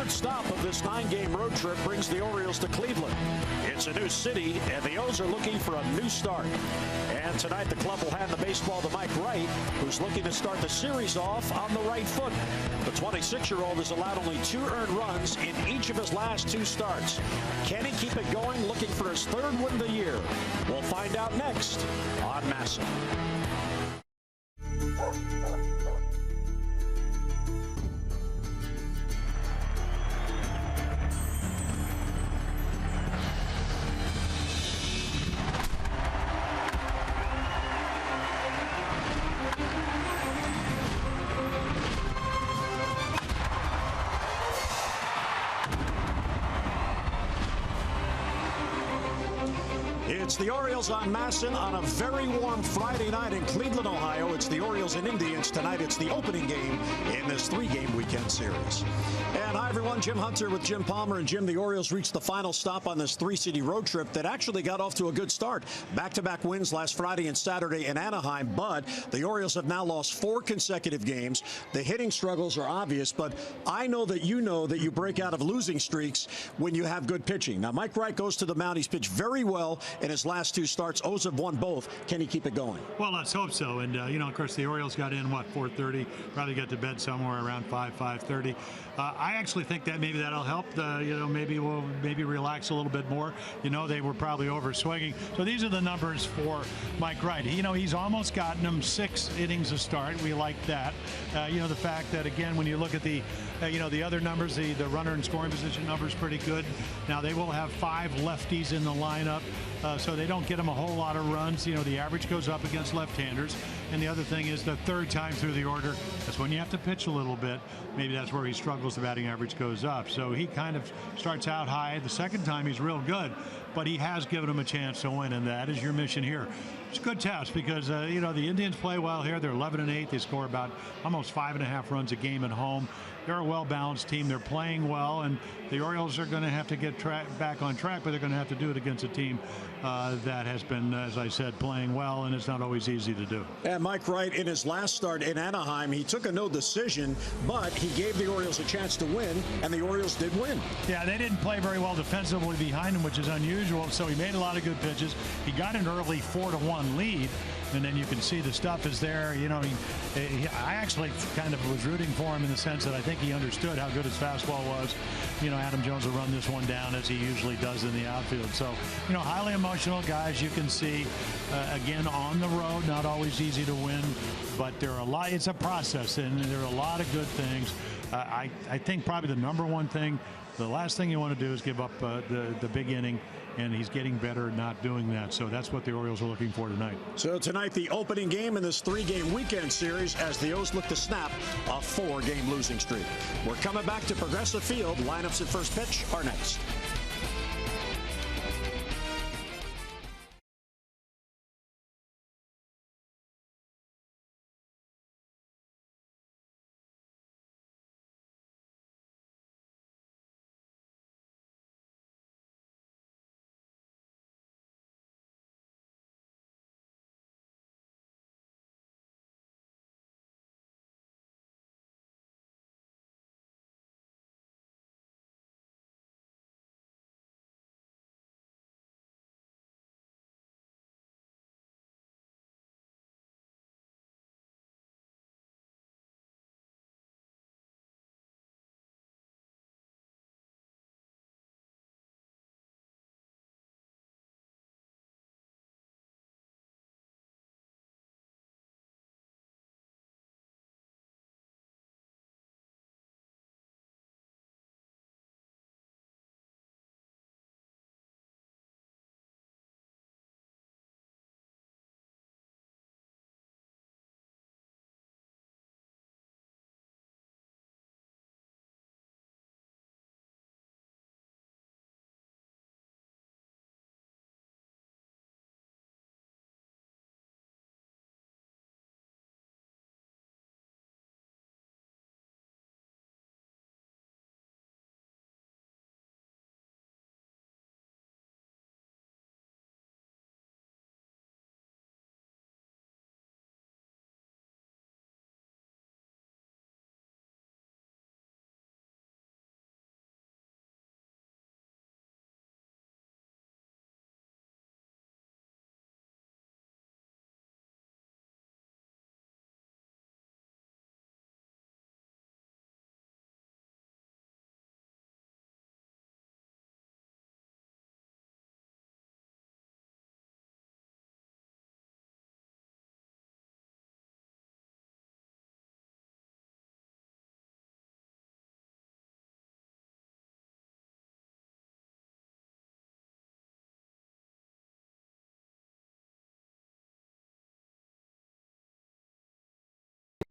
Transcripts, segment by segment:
third stop of this 9-game road trip brings the Orioles to Cleveland. It's a new city, and the O's are looking for a new start. And tonight the club will hand the baseball to Mike Wright, who's looking to start the series off on the right foot. The 26-year-old has allowed only 2 earned runs in each of his last 2 starts. Can he keep it going, looking for his 3rd win of the year? We'll find out next on Massa. It's the Orioles on Masson on a very warm Friday night in Cleveland, Ohio. It's the Orioles and Indians. Tonight it's the opening game in this 3-game weekend series. And hi, everyone. Jim Hunter with Jim Palmer. And Jim, the Orioles reached the final stop on this 3-city road trip that actually got off to a good start. Back-to-back wins last Friday and Saturday in Anaheim, but the Orioles have now lost 4 consecutive games. The hitting struggles are obvious, but I know that you break out of losing streaks when you have good pitching. Now, Mike Wright goes to the mound. He's pitched very well in his last 2 starts. O's have won both. Can he keep it going? Well, let's hope so. And, of course, the Orioles got in, 4:30? Probably got to bed somewhere around 5:30. I actually think that maybe that'll help. Maybe we'll relax a little bit more. They were probably over swinging. So these are the numbers for Mike Wright. He's almost gotten them 6 innings a start. We like that. The fact that, again, when you look at the other numbers, the runner and scoring position numbers pretty good. Now, they will have 5 lefties in the lineup, so they don't get them a whole lot of runs. The average goes up against left-handers. And the other thing is the 3rd time through the order, that's when you have to pitch a little bit. Maybe that's where he struggles. The batting average goes up. So he kind of starts out high. The 2nd time he's real good, but he has given him a chance to win, and that is your mission here. It's a good test because, the Indians play well here. They're 11-8. They score about almost 5.5 runs a game at home. They're a well-balanced team. They're playing well, and the Orioles are going to have to get back on track, but they're going to have to do it against a team that has been, as I said, playing well, and it's not always easy to do. And Mike Wright, in his last start in Anaheim, he took a no decision, but he gave the Orioles a chance to win, and the Orioles did win. Yeah, they didn't play very well defensively behind him, which is unusual, so he made a lot of good pitches. He got an early 4-1 lead, and then you can see the stuff is there. I actually kind of was rooting for him in the sense that I think he understood how good his fastball was. Adam Jones will run this one down as he usually does in the outfield. So, highly emotional guys. You can see, again, on the road, not always easy to win, but it's a process, and there are a lot of good things. I think probably the number one thing, the last thing you want to do is give up the big inning, and he's getting better at not doing that. So that's what the Orioles are looking for tonight. So tonight, the opening game in this 3-game weekend series as the O's look to snap a 4-game losing streak. We're coming back to Progressive Field. Lineups at first pitch are next.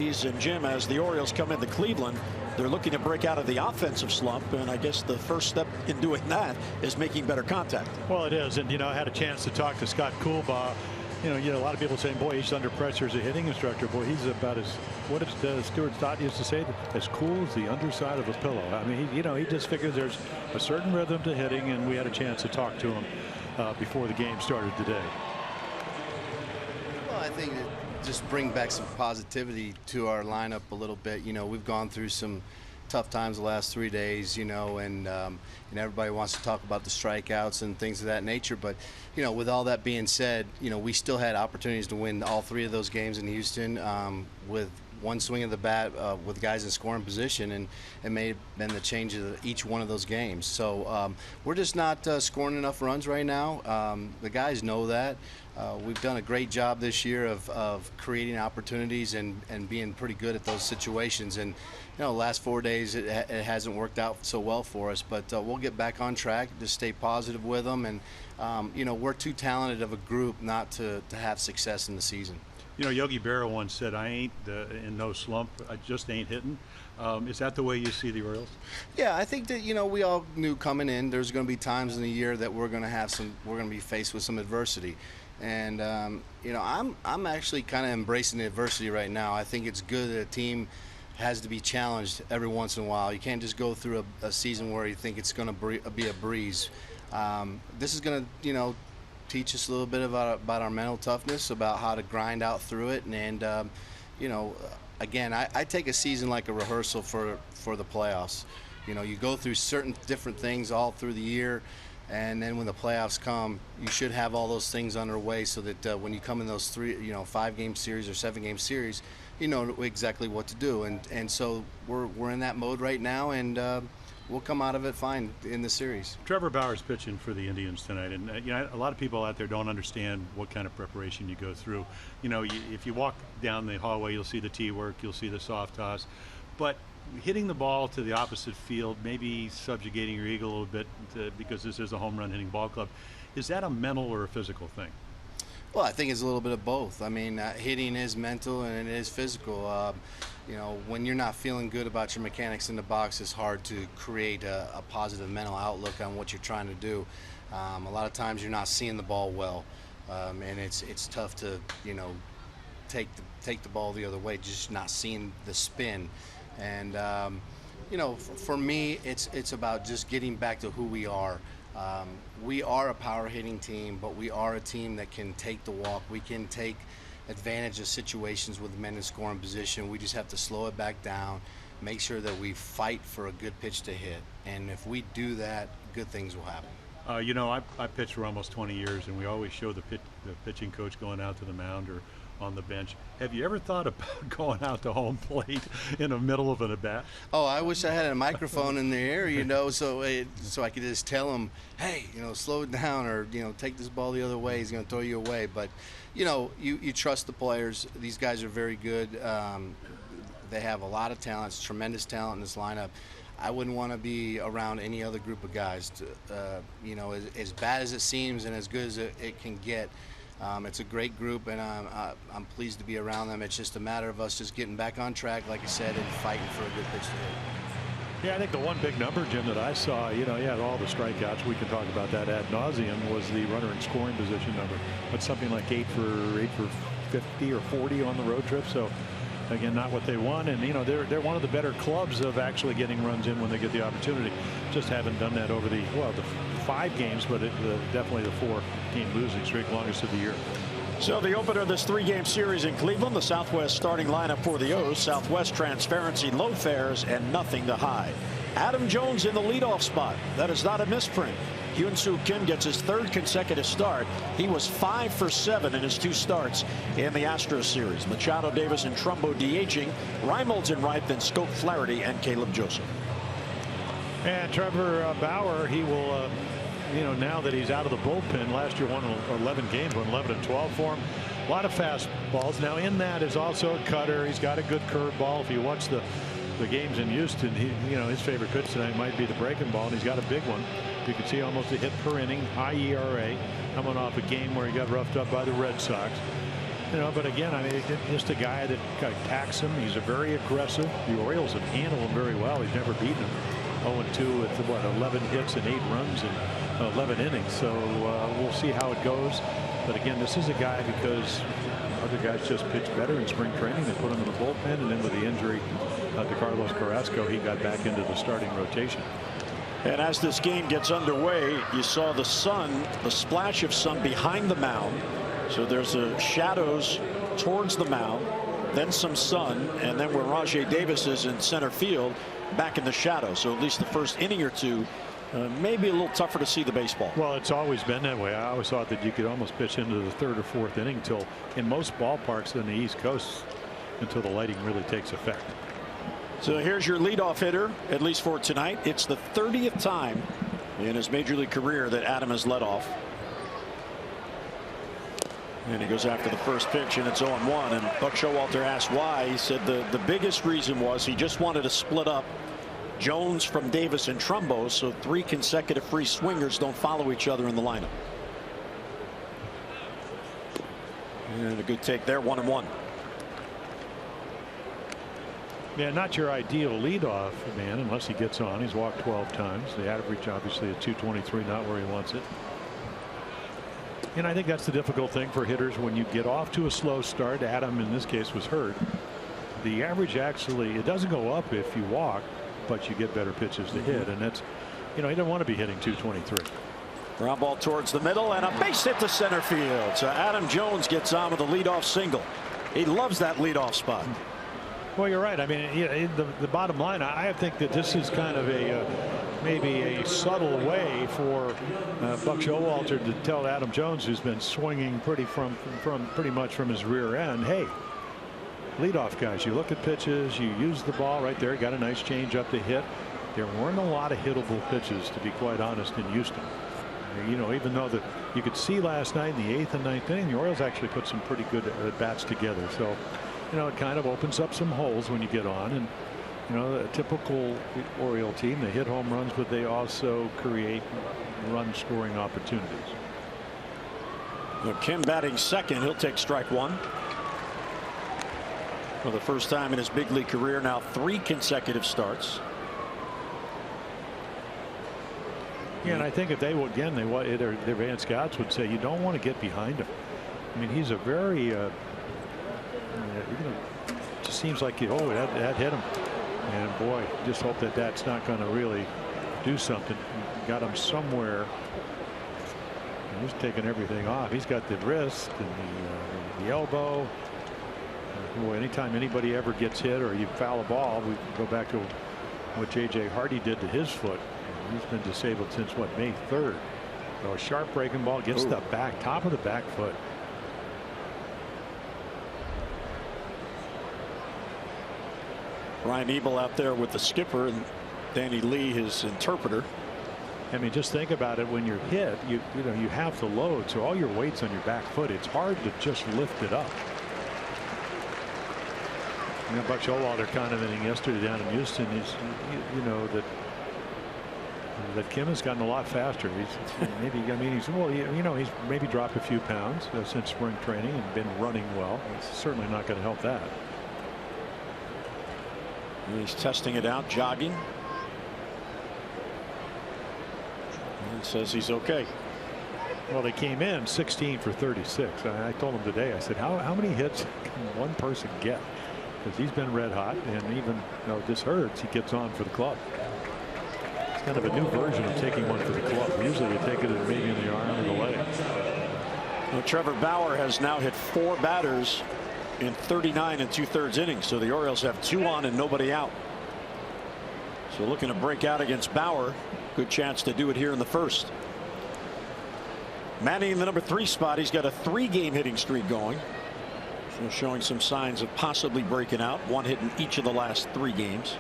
And Jim, as the Orioles come into Cleveland, they're looking to break out of the offensive slump, and I guess the first step in doing that is making better contact. Well, it is, and I had a chance to talk to Scott Coolbaugh. A lot of people saying, boy, he's under pressure as a hitting instructor. Boy, he's about as, what did Stuart Stott used to say, as cool as the underside of a pillow. I mean, he just figures there's a certain rhythm to hitting, and we had a chance to talk to him before the game started today. Well, I think just bring back some positivity to our lineup a little bit. We've gone through some tough times the last 3 days, and everybody wants to talk about the strikeouts and things of that nature. But, with all that being said, we still had opportunities to win all 3 of those games in Houston with one swing of the bat with guys in scoring position, and it may have been the change of each one of those games. So we're just not scoring enough runs right now. The guys know that. We've done a great job this year of creating opportunities and being pretty good at those situations. And the last 4 days it hasn't worked out so well for us, but we'll get back on track. Just stay positive with them, and we're too talented of a group not to have success in the season. Yogi Berra once said, "I ain't in no slump. I just ain't hitting." Is that the way you see the Orioles? Yeah, I think that we all knew coming in there's going to be times in the year that we're going to be faced with some adversity. And I'm actually kind of embracing the adversity right now. I think it's good that a team has to be challenged every once in a while. You can't just go through a season where you think it's going to be a breeze. This is going to teach us a little bit about our mental toughness, about how to grind out through it. And again, I take a season like a rehearsal for the playoffs. You go through certain different things all through the year. And then when the playoffs come, you should have all those things underway so that when you come in those 5-game series or 7-game series, you know exactly what to do. And so we're in that mode right now, and we'll come out of it fine in the series. Trevor Bauer's pitching for the Indians tonight, and a lot of people out there don't understand what kind of preparation you go through. If you walk down the hallway, you'll see the tee work, you'll see the soft toss, but hitting the ball to the opposite field, maybe subjugating your ego a little bit because this is a home run hitting ball club, is that a mental or a physical thing? Well, I think it's a little bit of both. I mean, hitting is mental and it is physical. When you're not feeling good about your mechanics in the box, it's hard to create a positive mental outlook on what you're trying to do. A lot of times you're not seeing the ball well, and it's tough to take the ball the other way, just not seeing the spin. And for me, it's about just getting back to who we are. We are a power hitting team, but we are a team that can take the walk. We can take advantage of situations with men in scoring position. We just have to slow it back down, make sure that we fight for a good pitch to hit. And if we do that, good things will happen. I pitched for almost 20 years, and we always show the pitching coach going out to the mound or on the bench. Have you ever thought about going out to home plate in the middle of an at-bat? Oh, I wish I had a microphone in the air, so I could just tell him, hey, slow it down, or take this ball the other way. He's going to throw you away. But you trust the players. These guys are very good. They have a lot of talent. It's tremendous talent in this lineup. I wouldn't want to be around any other group of guys. As bad as it seems and as good as it can get, it's a great group, and I'm pleased to be around them. It's just a matter of us just getting back on track, like I said, and fighting for a good pitch to hit. Yeah, I think the one big number, Jim, that I saw, you had all the strikeouts. We can talk about that ad nauseum. Was the runner in scoring position number. But something like 8 for 50 or 40 on the road trip. So again, not what they want, and they're one of the better clubs of actually getting runs in when they get the opportunity. Just haven't done that over the 5 games, but definitely the 4-game losing streak, longest of the year. So the opener of this 3-game series in Cleveland, the Southwest starting lineup for the O's. Southwest transparency, low fares, and nothing to hide. Adam Jones in the leadoff spot. That is not a misprint. Hyun-Soo Kim gets his 3rd consecutive start. He was 5 for 7 in his 2 starts in the Astros series. Machado, Davis, and Trumbo DHing. Reynolds in right, then Scope, Flaherty, and Caleb Joseph. And Trevor Bauer, he will, now that he's out of the bullpen, last year won 11 games, won 11-12 for him. A lot of fastballs. Now in that is also a cutter. He's got a good curveball. If you watch the games in Houston, his favorite pitch tonight might be the breaking ball, and he's got a big one. You can see almost a hit per inning, high ERA, coming off a game where he got roughed up by the Red Sox. But again, I mean, just a guy that attacks him. He's a very aggressive. The Orioles have handled him very well. He's never beaten him. 0-2 with what, 11 hits and 8 runs in 11 innings. So we'll see how it goes. But again, this is a guy because other guys just pitched better in spring training. They put him in the bullpen, and then with the injury to Carlos Carrasco, he got back into the starting rotation. And as this game gets underway, you saw the sun, the splash of sun behind the mound. So there's shadows towards the mound, then some sun, and then where Rajay Davis is in center field, back in the shadow. So at least the first inning or two, maybe a little tougher to see the baseball. Well, it's always been that way. I always thought that you could almost pitch into the 3rd or 4th inning till, in most ballparks on the East Coast, until the lighting really takes effect. So here's your leadoff hitter, at least for tonight. It's the 30th time in his major league career that Adam has led off. And he goes after the first pitch, and it's 0-1. And Buck Showalter asked why. He said the biggest reason was he just wanted to split up Jones from Davis and Trumbo, so 3 consecutive free swingers don't follow each other in the lineup. And a good take there, 1-1. Yeah, not your ideal leadoff man unless he gets on. He's walked 12 times. The average obviously at 223, not where he wants it. And I think that's the difficult thing for hitters when you get off to a slow start. Adam in this case was hurt. The average actually, it doesn't go up if you walk, but you get better pitches to hit, and that's, you don't want to be hitting 223. Ground ball towards the middle and a base hit to center field. So Adam Jones gets on with a leadoff single. He loves that leadoff spot. Well, you're right. I mean, the bottom line, I think that this is kind of maybe a subtle way for Buck Showalter to tell Adam Jones, who's been swinging pretty much from his rear end, hey, leadoff guys, you look at pitches, you use the ball right there. Got a nice change up to hit. There weren't a lot of hittable pitches, to be quite honest, in Houston. Even though you could see last night in the 8th and 9th inning, the Orioles actually put some pretty good bats together. So, it kind of opens up some holes when you get on. And a typical Oriole team, they hit home runs, but they also create run scoring opportunities. Kim batting second. He'll take strike 1. For the first time in his big league career, now 3 consecutive starts. Yeah, and I think if they would, again, their advanced scouts would say you don't want to get behind him. I mean, he's a very just seems like that hit him, and boy, just hope that that's not going to really do something. Got him somewhere. He's taking everything off. He's got the wrist and the elbow. Boy, anytime anybody ever gets hit or you foul a ball, we go back to what J.J. Hardy did to his foot. He's been disabled since what, May 3rd. So a sharp breaking ball gets the top of the back foot. Ryan Ebel out there with the skipper and Danny Lee, his interpreter. I mean, just think about it. When you're hit, you have to load, so all your weight's on your back foot. It's hard to just lift it up. Buck Showalter commenting yesterday down in Houston, that Kim has gotten a lot faster. He's maybe dropped a few pounds since spring training and been running well. It's certainly not going to help that. He's testing it out, jogging. And says he's okay. Well, they came in 16 for 36. I told him today, I said, how many hits can one person get? Because he's been red hot, and even though this hurts, he gets on for the club. It's kind of a new version of taking one for the club. Usually you take it maybe in the arm or the leg. Well, Trevor Bauer has now hit 4 batters in 39 2/3 innings. So the Orioles have 2 on and nobody out. So looking to break out against Bauer. Good chance to do it here in the first. Manny in the number 3 spot. He's got a 3-game hitting streak going. So showing some signs of possibly breaking out. 1 hit in each of the last 3 games.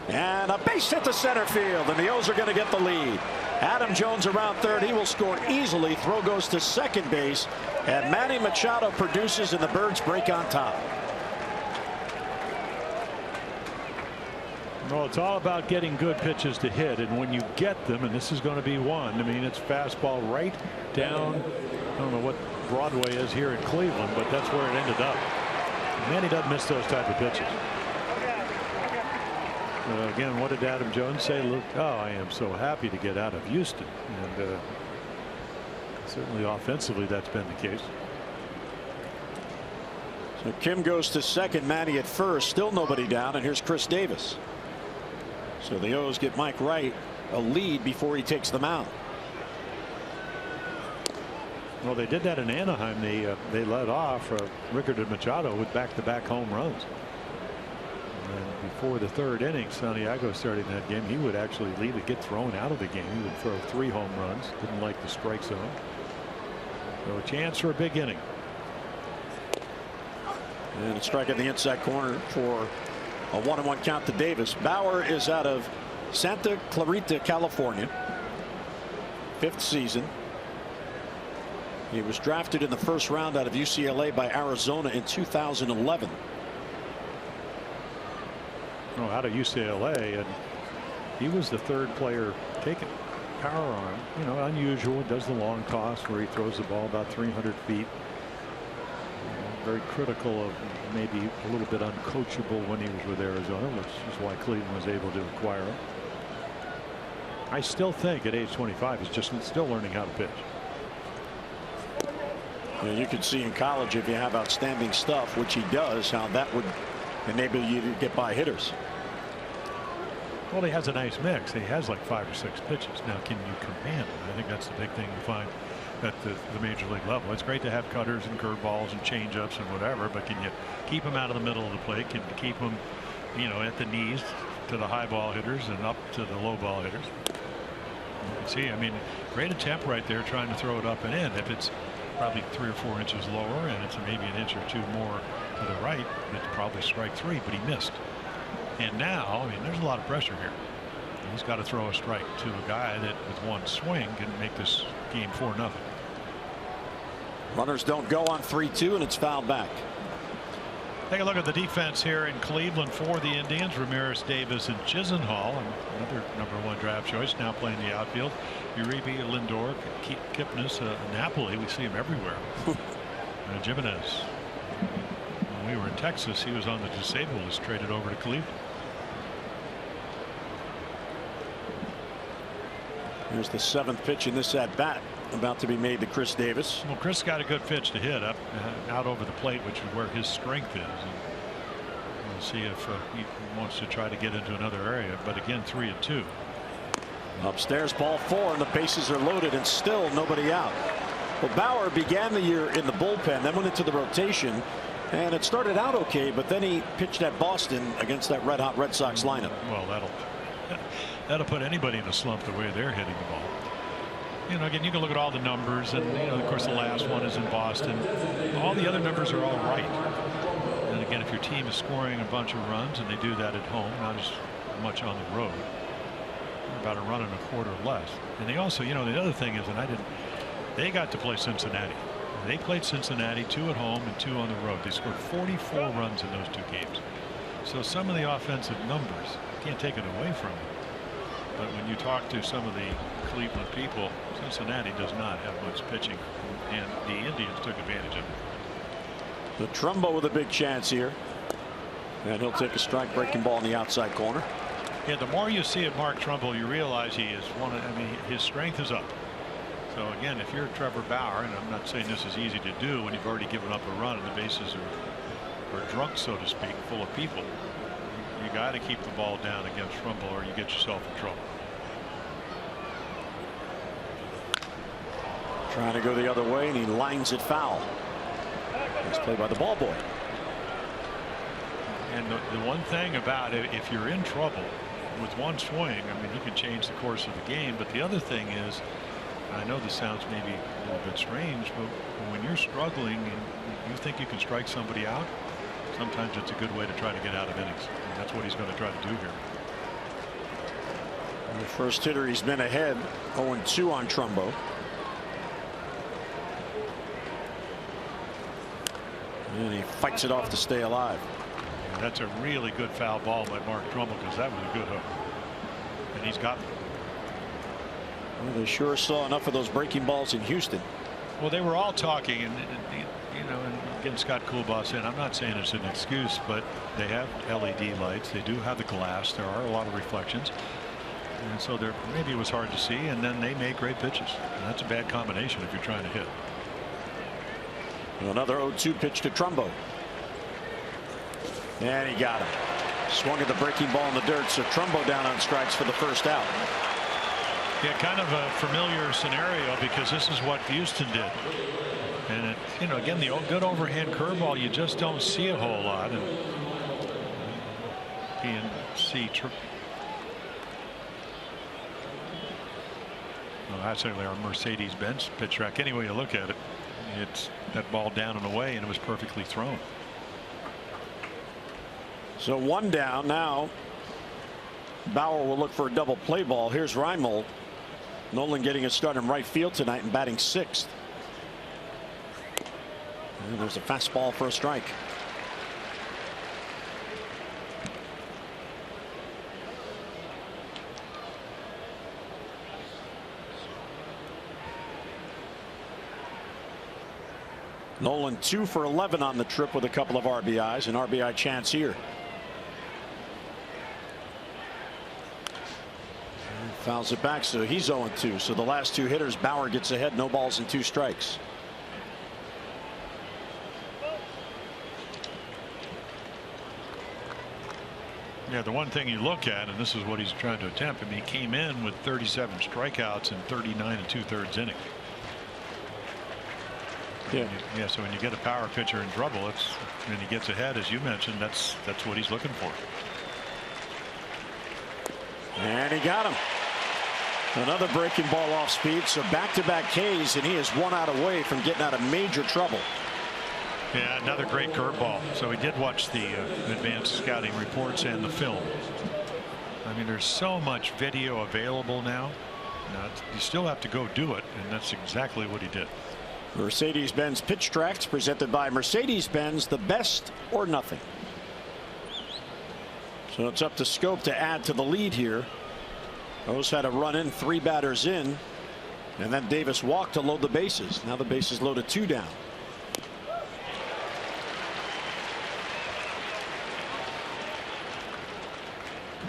And a base hit to center field, and the O's are going to get the lead. Adam Jones around third. He will score easily. Throw goes to second base, and Manny Machado produces, and the Birds break on top. Well, it's all about getting good pitches to hit, and when you get them, and this is going to be one. I mean, it's fastball right down. I don't know what Broadway is here in Cleveland, but that's where it ended up. Man, he doesn't miss those type of pitches. Again, what did Adam Jones say? Look, oh, I am so happy to get out of Houston, and certainly offensively, that's been the case. So Kim goes to second, Manny at first, still nobody down, and here's Chris Davis. So the O's get Mike Wright a lead before he takes the mound. Well, they did that in Anaheim. They led off Rickard and Machado with back-to-back home runs. And before the third inning, Santiago starting that game, he would actually leave it, get thrown out of the game. He would throw 3 home runs. Didn't like the strike zone. So a chance for a big inning. And a strike in the inside corner for a 1-1 count to Davis. Bauer is out of Santa Clarita, California. 5th season. He was drafted in the first round out of UCLA by Arizona in 2011. Oh, out of UCLA, and he was the 3rd player taken. Power arm, you know, unusual. Does the long toss where he throws the ball about 300 feet. Very critical of maybe a little bit uncoachable when he was with Arizona, which is why Cleveland was able to acquire him. I still think at age 25 he's just still learning how to pitch. Yeah, you can see in college, if you have outstanding stuff, which he does, how that would enable you to get by hitters. Well, he has a nice mix. He has like 5 or 6 pitches. Now, can you command them? I think that's the big thing you find at the major league level. It's great to have cutters and curveballs and changeups and whatever, but can you keep them out of the middle of the plate? Can you keep them, you know, at the knees to the high ball hitters and up to the low ball hitters? You can see, I mean, great attempt right there trying to throw it up and in. If it's probably 3 or 4 inches lower and it's maybe an inch or 2 more to the right, it's probably strike 3, but he missed. And now, I mean, there's a lot of pressure here. He's got to throw a strike to a guy that with one swing can make this game 4-0. Runners don't go on 3-2, and it's fouled back. Take a look at the defense here in Cleveland for the Indians. Ramirez, Davis, and Chisenhall, and another #1 draft choice, now playing the outfield. Uribe, Lindor, Kipnis, Napoli. We see him everywhere. Jimenez. When we were in Texas, he was on the disabled list, traded over to Cleveland. Here's the 7th pitch in this at bat, about to be made to Chris Davis. Well, Chris got a good pitch to hit up out over the plate, which is where his strength is. And we'll see if he wants to try to get into another area. But again, 3-2. Upstairs, ball 4, and the bases are loaded, and still nobody out. Well, Bauer began the year in the bullpen, then went into the rotation, and it started out okay, but then he pitched at Boston against that red-hot Red Sox lineup. Well, that'll put anybody in a slump the way they're hitting the ball. You know, again, you can look at all the numbers, and you know, of course, the last one is in Boston. All the other numbers are all right. And again, if your team is scoring a bunch of runs, and they do that at home, not as much on the road, about a run and a quarter less. And they also, you know, the other thing is, and they got to play Cincinnati. They played Cincinnati 2 at home and 2 on the road. They scored 44 runs in those 2 games. So some of the offensive numbers, you can't take it away from them. But when you talk to some of the Cleveland people, Cincinnati does not have much pitching, and the Indians took advantage of it. The Trumbo with a big chance here, and he'll take a strike breaking ball in the outside corner. Yeah, the more you see of Mark Trumbo, you realize he is his strength is up. So again, if you're Trevor Bauer, and I'm not saying this is easy to do when you've already given up a run and the bases are drunk, so to speak, full of people, you got to keep the ball down against Trumbo or you get yourself in trouble. Trying to go the other way, and he lines it foul. Nice play by the ball boy. And the one thing about it, if you're in trouble with one swing, I mean, you can change the course of the game. But the other thing is, I know this sounds maybe a little bit strange, but when you're struggling and you think you can strike somebody out, sometimes it's a good way to try to get out of innings. And that's what he's going to try to do here. And the first hitter he's been ahead, 0-2 on Trumbo. And he fights it off to stay alive. That's a really good foul ball by Mark Trumbull, because that was a good hook. And he's got them. Well, they sure saw enough of those breaking balls in Houston. Well, they were all talking, and again, Scott Coolbaugh said, I'm not saying it's an excuse, but they have LED lights. They do have the glass. There are a lot of reflections. And so maybe it was hard to see, and then they made great pitches. And that's a bad combination if you're trying to hit. Another 0-2 pitch to Trumbo. And he got him. Swung at the breaking ball in the dirt, so Trumbo down on strikes for the first out. Yeah, kind of a familiar scenario, because this is what Houston did. And again, the good overhand curveball, you just don't see a whole lot. And PNC. Well, that's certainly our Mercedes-Benz pitch track. Any way you look at it, it's that ball down and away, and it was perfectly thrown. So one down now. Bauer will look for a double play ball. Here's Reimold. Nolan getting a start in right field tonight and batting 6th. And there's a fastball for a strike. Nolan 2 for 11 on the trip with a couple of RBIs. An RBI chance here. Fouls it back, so he's 0-2. So the last 2 hitters, Bauer gets ahead, no balls and 2 strikes. Yeah, the one thing you look at, and this is what he's trying to attempt, I mean, he came in with 37 strikeouts in 39 2/3 innings. Yeah, so when you get a power pitcher in trouble, and he gets ahead, as you mentioned, that's what he's looking for. And he got him. Another breaking ball off speed, so back-to-back Ks, and he is 1 out away from getting out of major trouble. Yeah, another great curveball. So he did watch the advanced scouting reports and the film. I mean, there's so much video available now. You still have to go do it, and that's exactly what he did. Mercedes-Benz Pitch Tracks, presented by Mercedes-Benz, the best or nothing. So it's up to Scope to add to the lead here. O's had a run in, 3 batters in, and then Davis walked to load the bases. Now the bases loaded, 2 down.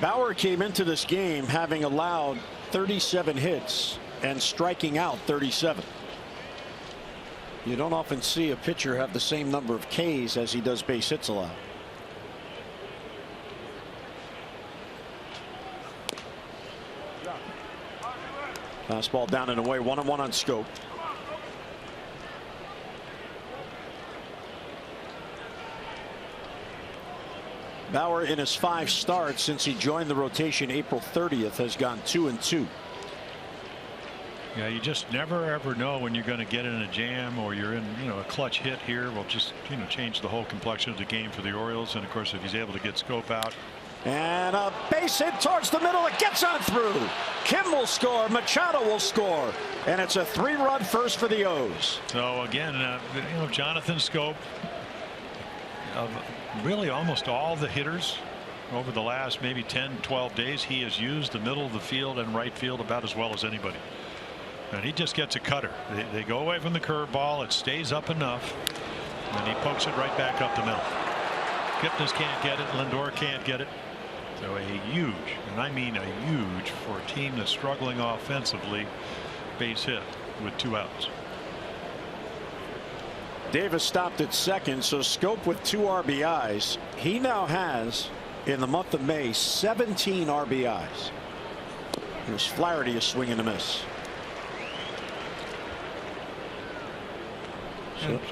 Bauer came into this game having allowed 37 hits and striking out 37. You don't often see a pitcher have the same number of Ks as he does base hits allowed. Fastball down and away, 1-1 on Scope. Bauer, in his 5 starts since he joined the rotation April 30th, has gone 2-2. Yeah, you just never ever know when you're going to get in a jam, or you're in, a clutch hit here will just, change the whole complexion of the game for the Orioles. And of course, if he's able to get Scope out. And a base hit towards the middle. It gets on through. Kim will score. Machado will score. And it's a 3-run first for the O's. So again, Jonathan Scope, of really almost all the hitters over the last maybe 10-12 days, he has used the middle of the field and right field about as well as anybody. And he just gets a cutter. They go away from the curveball. It stays up enough, and he pokes it right back up the middle. Kipnis can't get it. Lindor can't get it. So a huge, and I mean a huge, for a team that's struggling offensively, base hit with 2 outs. Davis stopped at second, so Scope with 2 RBIs. He now has, in the month of May, 17 RBIs. Here's Flaherty, a swing and a miss.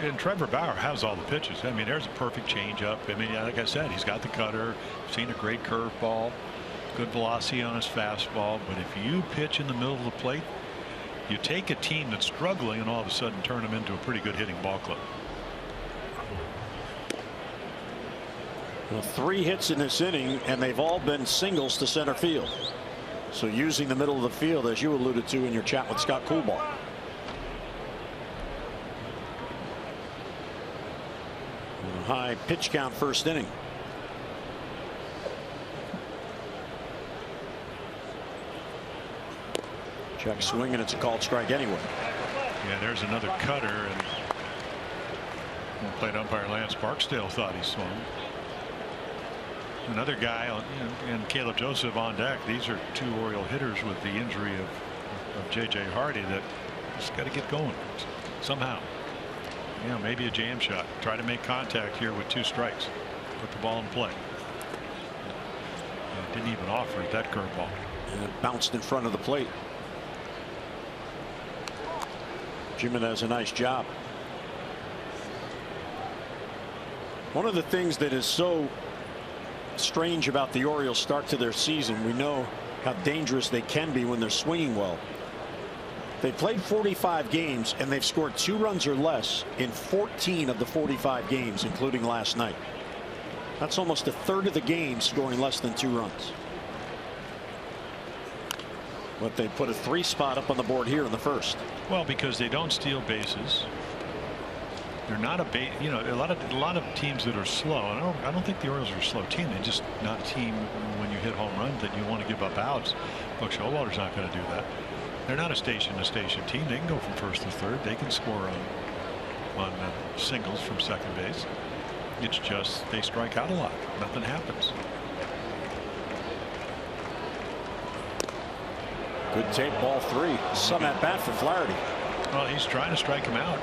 And Trevor Bauer has all the pitches. I mean, there's a perfect changeup. I mean, like I said, he's got the cutter. Seen a great curveball, good velocity on his fastball. But if you pitch in the middle of the plate, you take a team that's struggling and all of a sudden turn them into a pretty good hitting ball club. Well, 3 hits in this inning, and they've all been singles to center field. So using the middle of the field, as you alluded to in your chat with Scott Coolbaugh. High pitch count first inning. Check swing, and it's a called strike anyway. Yeah, there's another cutter, and plate umpire Lance Barksdale thought he swung. Another guy, and Caleb Joseph on deck. These are two Oriole hitters with the injury of J.J. Hardy that just got to get going somehow. Yeah, maybe a jam shot. Try to make contact here with 2 strikes. Put the ball in play. Didn't even offer it, that curveball. And it bounced in front of the plate. Jimenez a nice job. One of the things that is so strange about the Orioles' start to their season, we know how dangerous they can be when they're swinging well. They played 45 games and they've scored 2 runs or less in 14 of the 45 games, including last night. That's almost a third of the games scoring less than 2 runs. But they put a 3 spot up on the board here in the first. Well, because they don't steal bases. They're not a a lot of teams that are slow. I don't think the Orioles are a slow team. They're just not a team when you hit home runs that you want to give up outs. Buck Showalter's not going to do that. They're not a station team. They can go from first to third. They can score on singles from second base. It's just they strike out a lot. Nothing happens. Good take, ball 3. Some at bat for Flaherty. Well, he's trying to strike him out.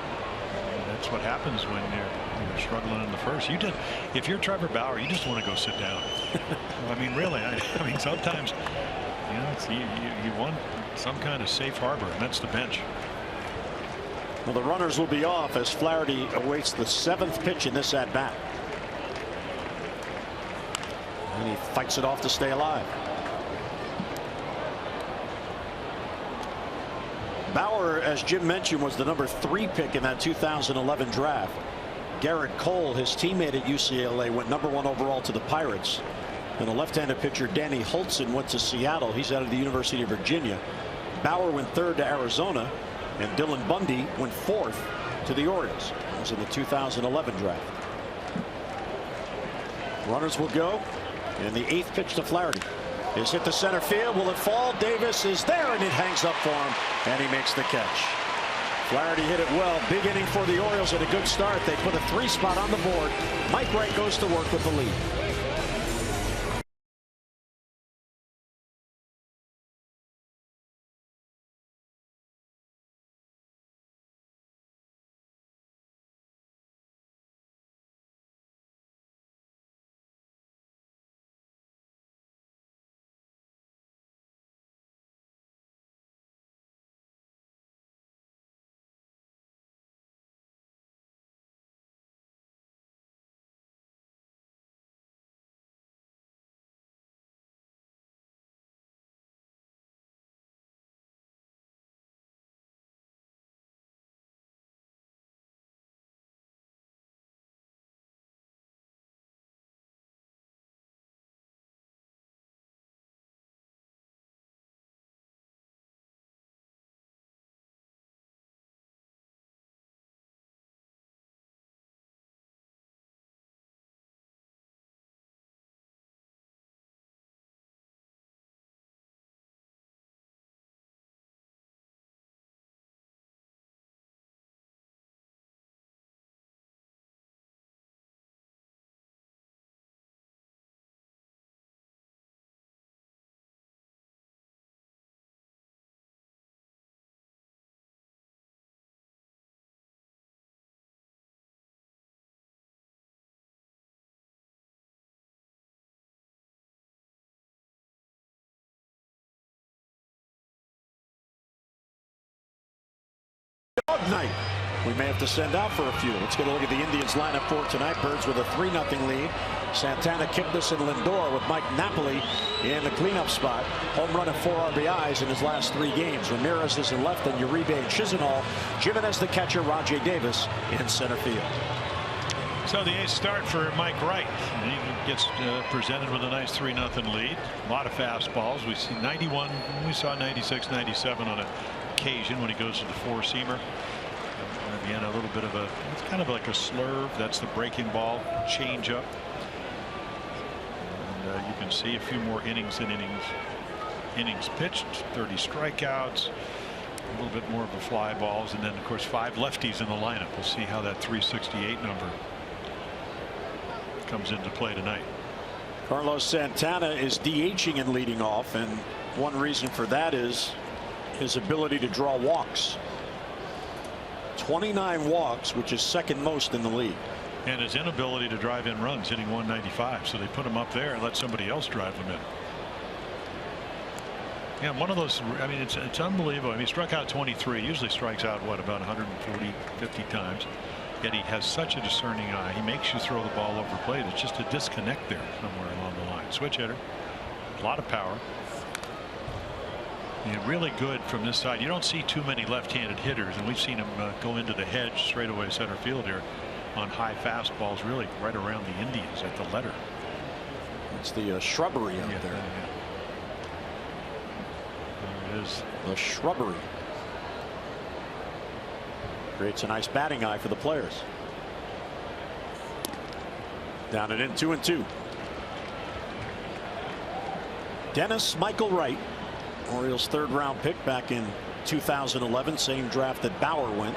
That's what happens when you're struggling in the first. If you're Trevor Bauer, you just want to go sit down. I mean, really. I mean, sometimes you want some kind of safe harbor, and that's the bench. Well, the runners will be off as Flaherty awaits the 7th pitch in this at bat. And he fights it off to stay alive. Bauer, as Jim mentioned, was the number 3 pick in that 2011 draft. Garrett Cole, his teammate at UCLA, went number 1 overall to the Pirates. And the left-handed pitcher Danny Hultzen went to Seattle. He's out of the University of Virginia. Bauer went 3rd to Arizona, and Dylan Bundy went 4th to the Orioles. That was in the 2011 draft. Runners will go, and the 8th pitch to Flaherty is hit to center field. Will it fall? Davis is there, and it hangs up for him, and he makes the catch. Flaherty hit it well. Big inning for the Orioles and a good start. They put a 3 spot on the board. Mike Wright goes to work with the lead. Dog night. We may have to send out for a few. Let's get a look at the Indians lineup for tonight. Birds with a 3-0 lead. Santana, Kipnis, and Lindor with Mike Napoli in the cleanup spot. Home run and 4 RBIs in his last 3 games. Ramirez is in left, and Uribe and Chisenhall. Jimenez the catcher, Rajay Davis in center field. So the 8th start for Mike Wright. He gets presented with a nice 3-0 lead. A lot of fastballs. We see 91. We saw 96, 97 on occasion when he goes to the 4-seamer. Again, a little bit of it's kind of like a slurve. That's the breaking ball, change up. And you can see a few more innings innings pitched, 30 strikeouts, a little bit more of the fly balls, and then of course 5 lefties in the lineup. We'll see how that 368 number comes into play tonight. Carlos Santana is DHing and leading off, and one reason for that is his ability to draw walks. 29 walks, which is second most in the league. And his inability to drive in runs, hitting 195. So they put him up there and let somebody else drive him in. Yeah, one of those, I mean, it's unbelievable. I mean, he struck out 23, usually strikes out, what, about 140, 50 times. Yet he has such a discerning eye. He makes you throw the ball over plate. It's just a disconnect there somewhere along the line. Switch hitter, a lot of power. And really good from this side. You don't see too many left-handed hitters, and we've seen him go into the hedge straightaway center field here on high fastballs, really right around the Indians at the letter. It's the shrubbery out there. Yeah. There it is. The shrubbery. Creates a nice batting eye for the players. Down and in, 2-2. Dennis Michael Wright, Orioles 3rd round pick back in 2011, same draft that Bauer went.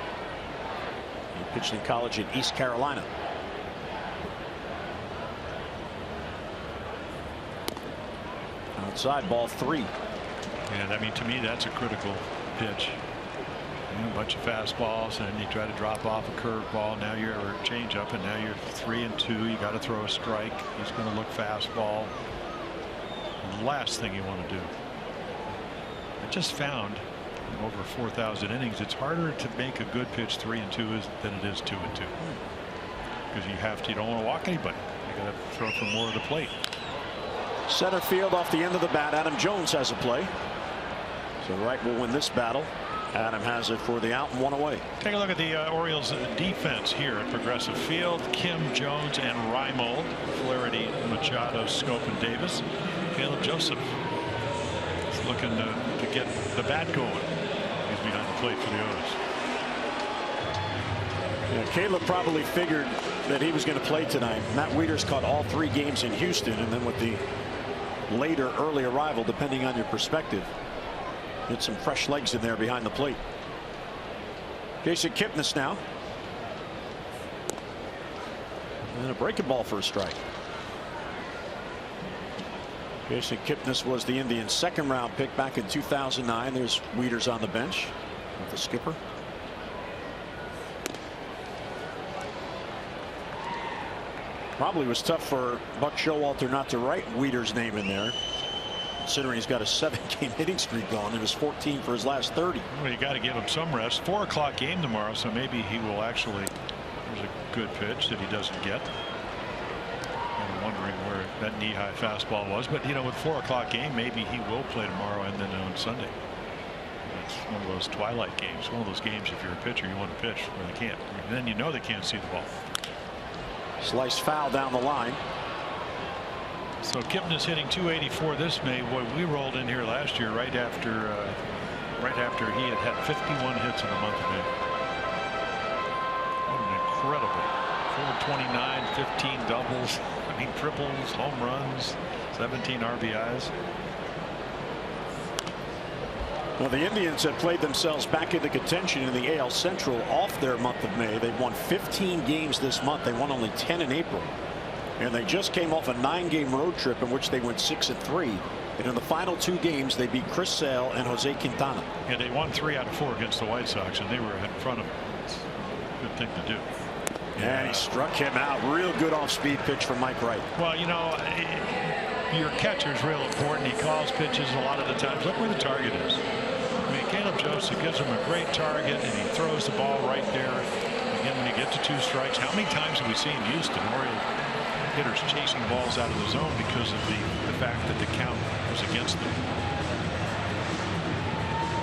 He pitched in college in East Carolina. Outside, ball 3. And I mean, to me, that's a critical pitch. A bunch of fastballs, and you try to drop off a curveball. Now you're a changeup, and now you're 3-2. You got to throw a strike. He's going to look fastball. The last thing you want to do. I just found in over 4,000 innings, it's harder to make a good pitch 3-2 than it is 2-2. Because you don't want to walk anybody. You got to throw from more of the plate. Center field off the end of the bat. Adam Jones has a play. So Wright will win this battle. Adam has it for the out and 1 away. Take a look at the Orioles defense here at Progressive Field. Kim, Jones, and Reimold. Flaherty, Machado, Scope, and Davis. Caleb Joseph is looking to get the bat going. He's behind the plate for the O's. Yeah, Caleb probably figured that he was going to play tonight. Matt Wieters caught all 3 games in Houston, and then with the later early arrival, depending on your perspective, get some fresh legs in there behind the plate. Jason Kipnis now. And a breaking ball for a strike. Jason Kipnis was the Indians' 2nd round pick back in 2009. There's Wieters on the bench with the skipper. Probably was tough for Buck Showalter not to write Wieters' name in there, considering he's got a 7-game hitting streak going. It was 14 for his last 30. Well, you got to give him some rest. 4 o'clock game tomorrow, so maybe he will actually. There's a good pitch that he doesn't get. I'm wondering where that knee-high fastball was, but you know, with 4 o'clock game, maybe he will play tomorrow and then on Sunday. It's one of those twilight games. One of those games, if you're a pitcher, you want to pitch where they can't. And then you know they can't see the ball. Sliced foul down the line. So Kipnis hitting 284 this May. Boy, we rolled in here last year right after he had 51 hits in the month of May. What an incredible 429, 15 doubles, I mean triples, home runs, 17 RBIs. Well, the Indians have played themselves back into contention in the AL Central off their month of May. They've won 15 games this month. They won only 10 in April. And they just came off a 9-game road trip in which they went 6-3. And in the final 2 games, they beat Chris Sale and Jose Quintana. Yeah, they won 3 out of 4 against the White Sox, and they were in front of them. It's a good thing to do. And he struck him out. Real good off-speed pitch from Mike Wright. Well, you know, your catcher's real important. He calls pitches a lot of the times. Look where the target is. I mean, Caleb Joseph gives him a great target, and he throws the ball right there. Again, when you get to 2 strikes, how many times have we seen Houston Orioles hitters chasing balls out of the zone because of the fact that the count was against them?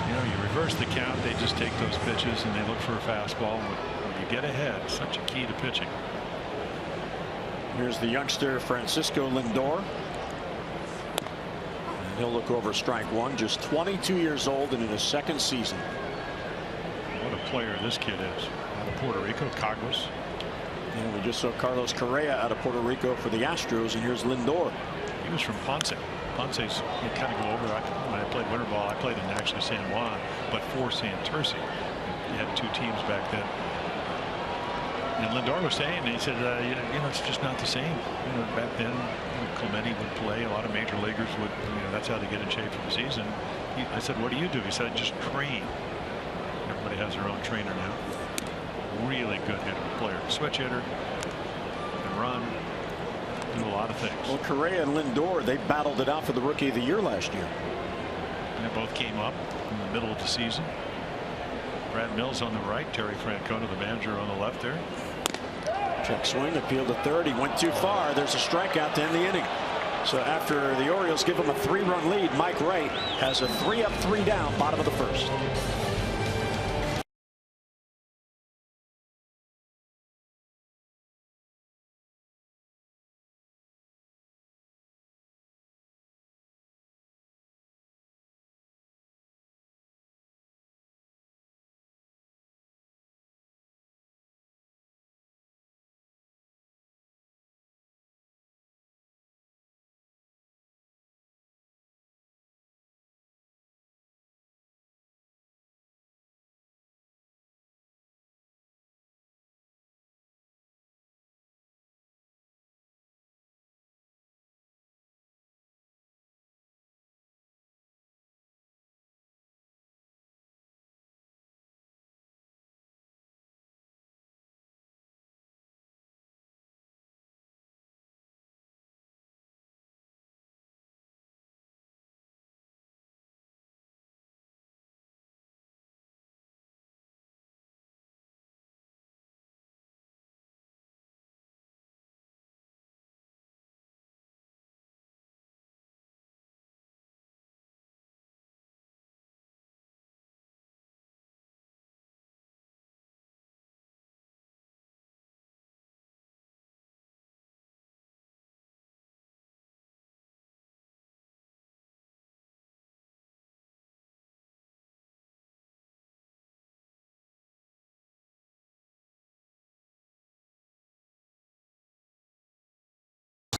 You know, you reverse the count, they just take those pitches and they look for a fastball. When you get ahead, such a key to pitching. Here's the youngster Francisco Lindor. And he'll look over strike 1. Just 22 years old and in his 2nd season. What a player this kid is. Out of Puerto Rico, Caguas. And we just saw Carlos Correa out of Puerto Rico for the Astros, and here's Lindor. He was from Ponce. Ponce's kind of go over. When I played winter ball, I played in actually San Juan, but for Santurce. You had 2 teams back then. And Lindor was saying, he said, it's just not the same. Back then, Clemente would play. A lot of major leaguers would, that's how they get in shape for the season. I said, what do you do? He said, just train. Everybody has their own trainer now. Really good hitter, player, switch hitter, can run, do a lot of things. Well, Correa and Lindor, they battled it out for the Rookie of the Year last year. And they both came up in the middle of the season. Brad Mills on the right, Terry Francona, the manager, on the left there. Check swing, appeal to third. He went too far. There's a strikeout to end the inning. So after the Orioles give him a 3-run lead, Mike Wright has a 3-up, 3-down, bottom of the first.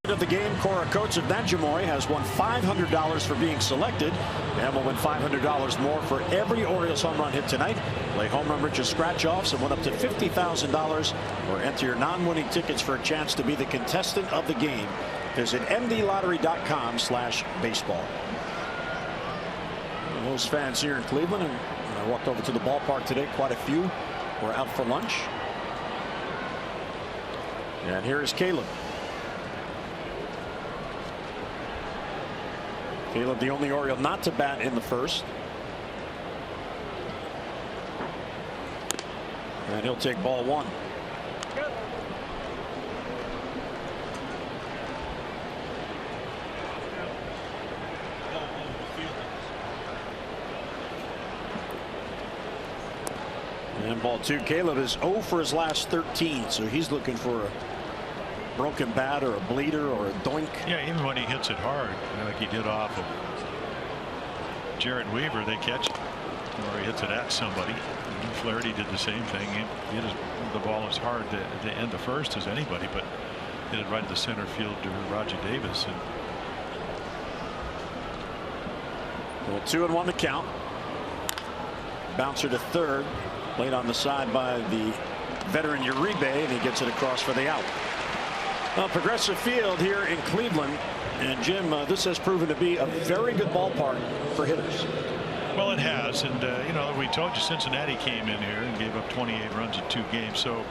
Of the game, Cora Coates of Najimori has won $500 for being selected and will win $500 more for every Orioles home run hit tonight. Play home run riches scratch-offs and win up to $50,000 or enter your non-winning tickets for a chance to be the contestant of the game. Visit mdlottery.com/baseball. Those fans here in Cleveland, and when I walked over to the ballpark today, quite a few were out for lunch. And here is Caleb. Caleb, the only Oriole not to bat in the first. And he'll take ball 1. And ball 2. Caleb is 0 for his last 13, so he's looking for a broken bat or a bleeder or a doink. Yeah, even when he hits it hard, like he did off of Jared Weaver, they catch it, or he hits it at somebody. And Flaherty did the same thing. He hit the ball as hard to end the first as anybody, but hit it right to the center field to Roger Davis. And well, 2-1 to count. Bouncer to third, played on the side by the veteran Uribe, and he gets it across for the out. Progressive Field here in Cleveland, and Jim, this has proven to be a very good ballpark for hitters. Well, it has, and we told you Cincinnati came in here and gave up 28 runs in 2 games. So,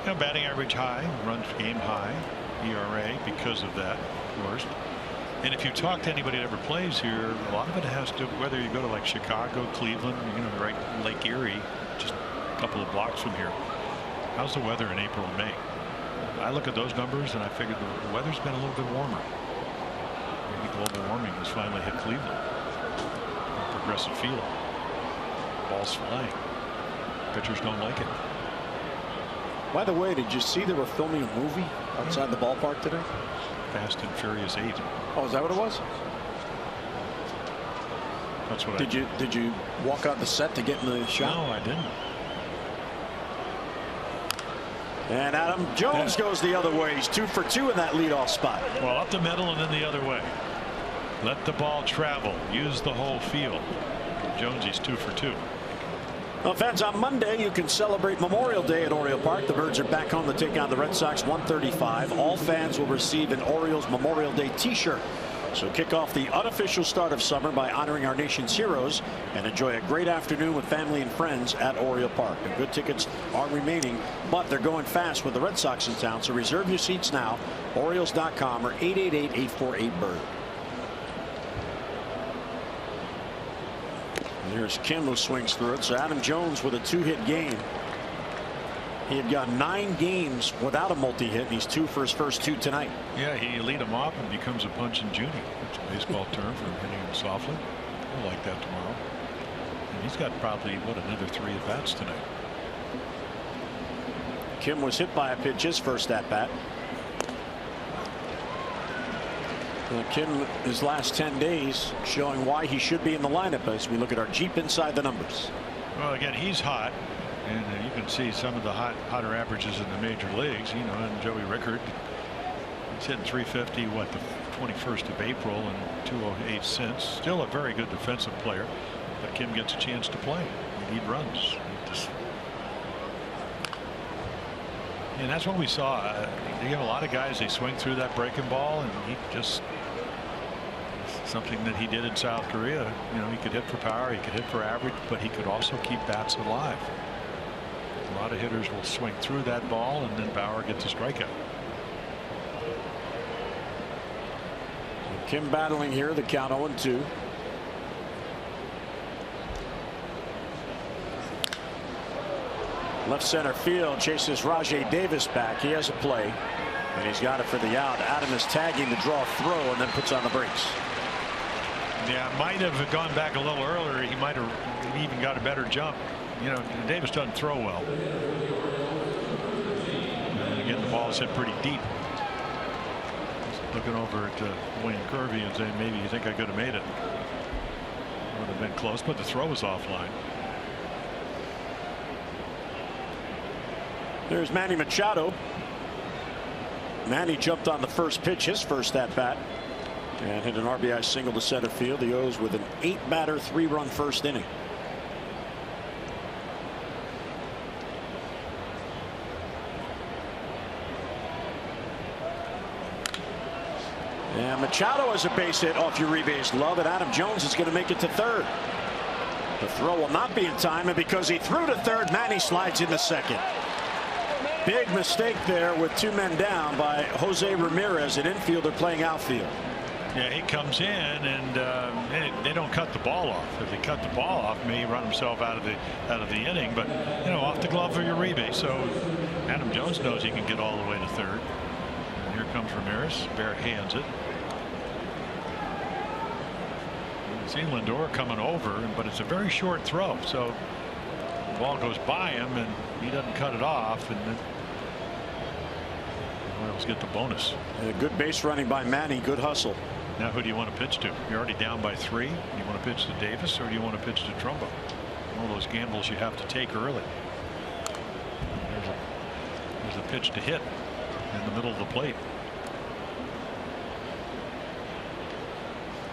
batting average high, runs game high, ERA because of that, of course. And if you talk to anybody that ever plays here, a lot of it has to, whether you go to like Chicago, Cleveland, right, Lake Erie, just a couple of blocks from here. How's the weather in April and May? I look at those numbers and I figured the weather's been a little bit warmer. Maybe global warming has finally hit Cleveland. Progressive Field. Balls flying. Pitchers don't like it. By the way, did you see they were filming a movie outside the ballpark today? Fast and Furious 8. Oh, is that what it was? That's what Did you walk out the set to get in the shot? No, I didn't. And Adam Jones goes the other way. He's 2 for 2 in that leadoff spot. Well, up the middle and then the other way. Let the ball travel. Use the whole field. Jonesy's 2 for 2. Well, fans, on Monday you can celebrate Memorial Day at Oriole Park. The Birds are back home to take on the Red Sox 1:35. All fans will receive an Orioles Memorial Day t-shirt. So kick off the unofficial start of summer by honoring our nation's heroes and enjoy a great afternoon with family and friends at Oriole Park. And good tickets are remaining, but they're going fast with the Red Sox in town. So reserve your seats now. Orioles.com or 888-848-BIRD. Here's Kim who swings through it. So Adam Jones with a 2-hit game. He had gone 9 games without a multi-hit, and he's 2 for his first 2 tonight. Yeah, he lead him off and becomes a punching Judy. It's a baseball term for hitting him softly. We'll like that tomorrow. And he's got probably, another 3 at-bats tonight. Kim was hit by a pitch his first at-bat. Kim, his last 10 days, showing why he should be in the lineup as we look at our Jeep Inside the Numbers. Well, again, he's hot. And you can see some of the hotter averages in the major leagues, and Joey Rickard, he's hitting 350, the 21st of April and 208 since. Still a very good defensive player, but Kim gets a chance to play. We need runs. And that's what we saw. You have a lot of guys, they swing through that breaking ball, and he just, something that he did in South Korea. He could hit for power, he could hit for average, but he could also keep bats alive. A lot of hitters will swing through that ball, and then Bauer gets a strikeout. Kim battling here, the count 0-2. Left center field chases Rajai Davis back. He has a play, and he's got it for the out. Adam is tagging the draw throw and then puts on the brakes. Yeah, might have gone back a little earlier. He might have even got a better jump. Davis doesn't throw well. And again, the ball is hit pretty deep. Looking over at Wayne Kirby and saying, maybe you think I could have made it. Would have been close, but the throw was offline. There's Manny Machado. Manny jumped on the first pitch, his first at bat, and hit an RBI single to center field. The O's with an 8-batter, 3-run first inning. And Machado has a base hit off Uribe's glove, and Adam Jones is going to make it to third. The throw will not be in time, and because he threw to third, Manny slides into second. Big mistake there with 2 men down by Jose Ramirez, an infielder playing outfield. Yeah, he comes in, and they don't cut the ball off. If they cut the ball off, may run himself out of the inning. But off the glove for Uribe, so Adam Jones knows he can get all the way to third. And here comes Ramirez. Barrett hands it. See Lindor coming over, but it's a very short throw, so the ball goes by him, and he doesn't cut it off, and then the Orioles get the bonus. Good base running by Manny. Good hustle. Now who do you want to pitch to? You're already down by 3. Do you want to pitch to Davis, or do you want to pitch to Trumbo? One of those gambles you have to take early. There's a pitch to hit in the middle of the plate.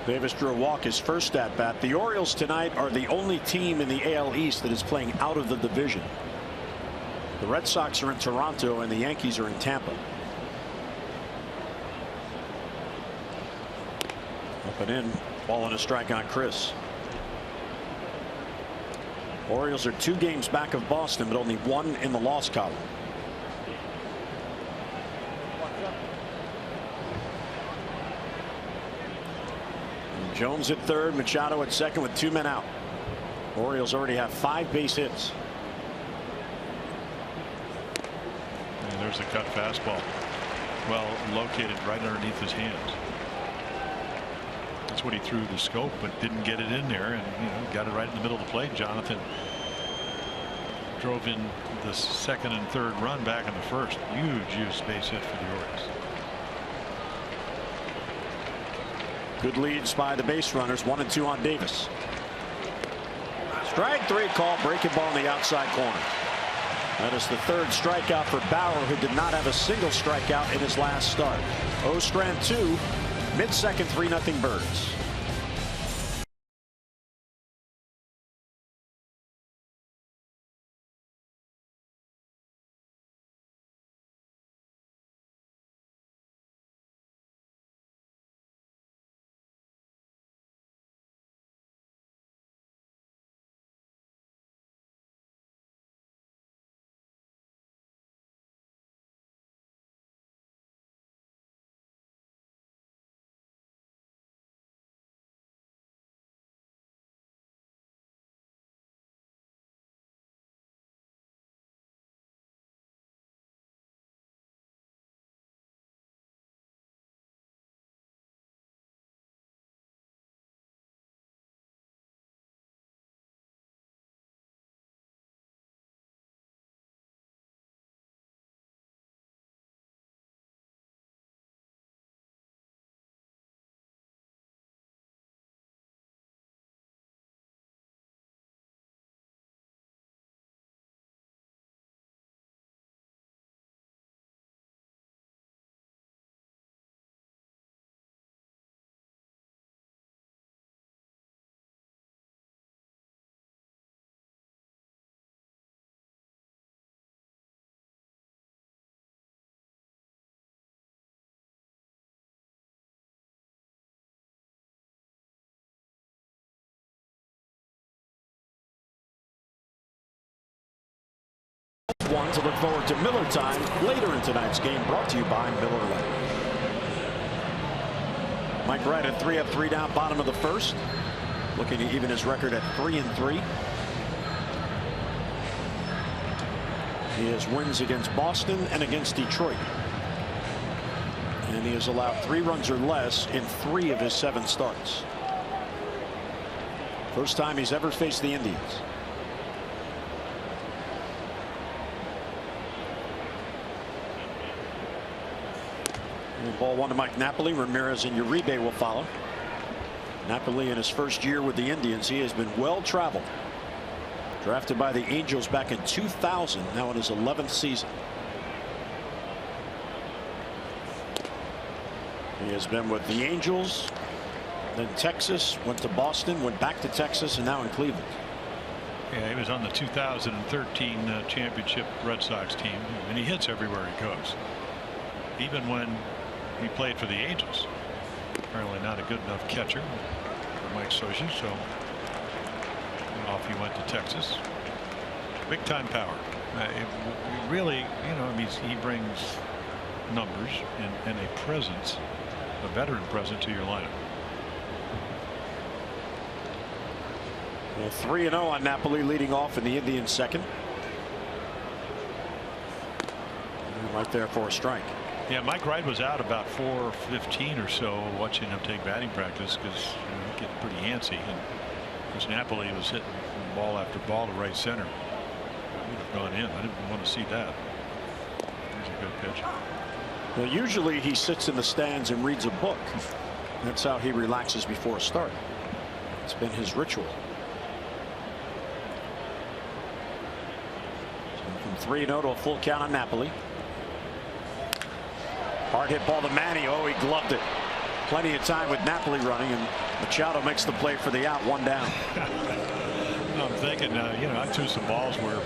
Davis drew a walk his first at bat. The Orioles tonight are the only team in the AL East that is playing out of the division. The Red Sox are in Toronto and the Yankees are in Tampa. Up and in, ball and a strike on Chris. Orioles are 2 games back of Boston, but only 1 in the loss column. Jones at third, Machado at second with 2 men out. Orioles already have 5 base hits. And there's a cut fastball. Well located right underneath his hands. That's what he threw the scope, but didn't get it in there, and got it right in the middle of the plate. Jonathan drove in the second and third run back in the first. Huge base hit for the Orioles. Good leads by the base runners. 1 and 2 on Davis. Strike 3 call. Breaking ball in the outside corner. That is the 3rd strikeout for Bauer, who did not have a single strikeout in his last start. Ostrand 2, Mid-second, 3-0 Birds. One to look forward to Miller time later in tonight's game, brought to you by Miller Lite. Mike Wright at 3 up, 3 down, bottom of the first, looking to even his record at 3-3. He has wins against Boston and against Detroit, and he has allowed 3 runs or less in 3 of his 7 starts. First time he's ever faced the Indians. Ball 1 to Mike Napoli. Ramirez and Uribe will follow. Napoli in his first year with the Indians, he has been well traveled. Drafted by the Angels back in 2000, now in his 11th season. He has been with the Angels, then Texas, went to Boston, went back to Texas, and now in Cleveland. Yeah, he was on the 2013 championship Red Sox team, and he hits everywhere he goes. Even when he played for the Angels. Apparently not a good enough catcher for Mike Scioscia, so off he went to Texas. Big time power. It really, you know, I mean, he brings numbers and a presence, a veteran presence to your lineup. 3-0 on Napoli, leading off in the Indians' second. Right there for a strike. Yeah, Mike Wright was out about 4:15 or so, watching him take batting practice, because he getting pretty antsy, and because Napoli was hitting ball after ball to right center. It would have gone in. I didn't want to see that. Here's a good pitch. Well, usually he sits in the stands and reads a book. That's how he relaxes before a start. It's been his ritual. So from 3-0 to a full count on Napoli. Hard hit ball to Manny. Oh, he gloved it. Plenty of time with Napoli running, and Machado makes the play for the out, 1 down. I'm thinking, you know, I threw some balls where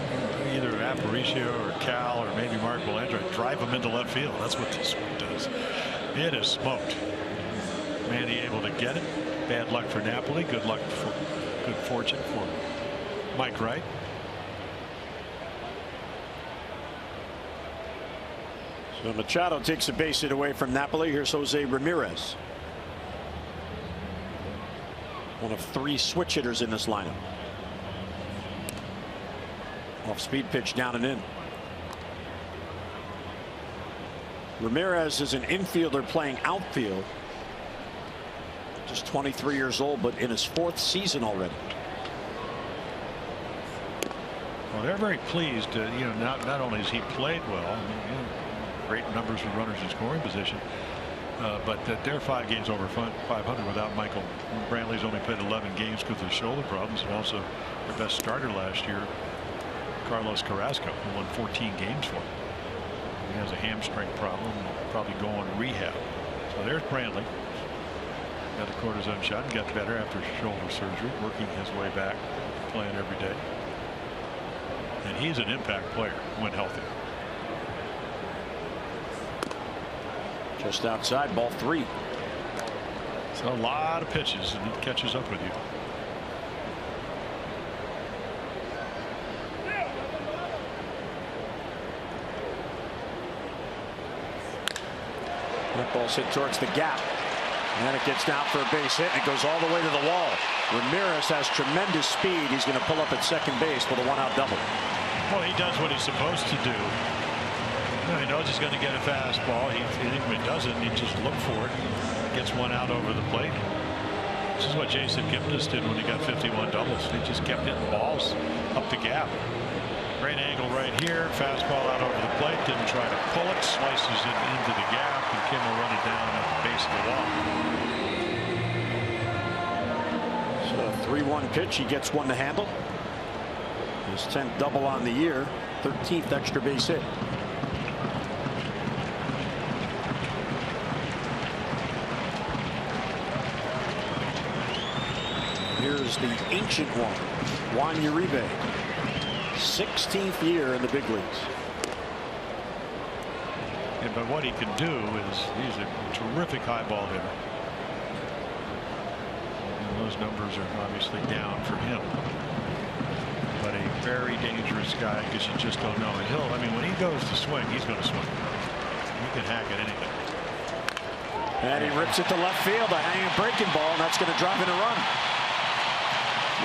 either Aparicio or Cal or maybe Mark Belanger drive them into left field. That's what this one does. It is smoked. Manny able to get it. Bad luck for Napoli. Good luck for good fortune for Mike Wright. So Machado takes a base hit away from Napoli. Here's Jose Ramirez. One of 3 switch hitters in this lineup. Off speed pitch down and in. Ramirez is an infielder playing outfield. Just 23 years old, but in his 4th season already. Well, they're very pleased. You know, not only has he played well, I mean, you know, great numbers with runners in scoring position, but that they're 5 games over 500 without Michael Brantley's only played 11 games because of shoulder problems, and also their best starter last year, Carlos Carrasco, who won 14 games for him. He has a hamstring problem, and probably going to rehab. So there's Brantley. Got a cortisone shot and got better after shoulder surgery, working his way back, playing every day. And he's an impact player when healthy. Just outside, ball 3. So a lot of pitches, and it catches up with you. That ball's hit towards the gap. And it gets down for a base hit, and it goes all the way to the wall. Ramirez has tremendous speed. He's going to pull up at second base with a 1-out double. Well, he does what he's supposed to do. He knows he's going to get a fastball. If he doesn't, he just look for it. Gets one out over the plate. This is what Jason Kipnis did when he got 51 doubles. He just kept hitting balls up the gap. Great angle right here. Fastball out over the plate. Didn't try to pull it. Slices it into the gap, and Kim will run it down at the base of the wall. So 3-1 pitch. He gets one to handle. His 10th double on the year. 13th extra base hit. Here's the ancient one, Juan Uribe. 16th year in the big leagues. Yeah, but what he can do is he's a terrific high ball hitter. And those numbers are obviously down for him. But a very dangerous guy because you just don't know. And I mean, when he goes to swing, he's going to swing. He can hack at anything. And he rips it to left field, a hanging breaking ball, and that's going to drive in a run.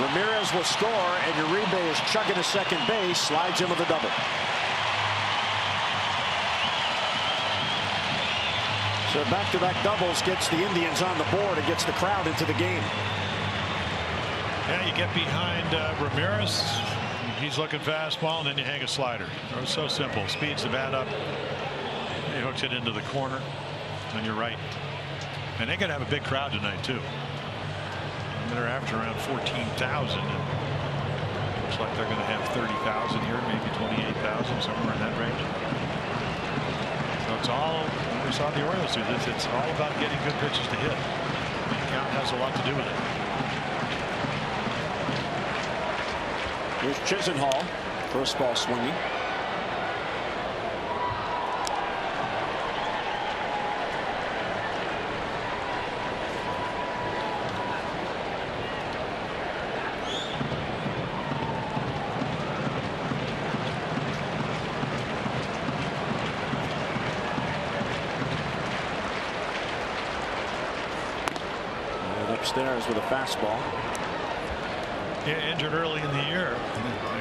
Ramirez will score, and Uribe is chugging to second base, slides in with a double. So back-to-back doubles gets the Indians on the board and gets the crowd into the game. Yeah, you get behind Ramirez. He's looking fastball, and then you hang a slider. It's so simple. Speeds the bat up. He hooks it into the corner, and you're right. And they're going to have a big crowd tonight, too. They're after around 14,000. Looks like they're going to have 30,000 here, maybe 28,000, somewhere in that range. So it's all, we saw the Orioles do this, it's all about getting good pitches to hit. The count has a lot to do with it. Here's Chisenhall, first ball swinging. Upstairs with a fastball. Yeah, injured early in the year.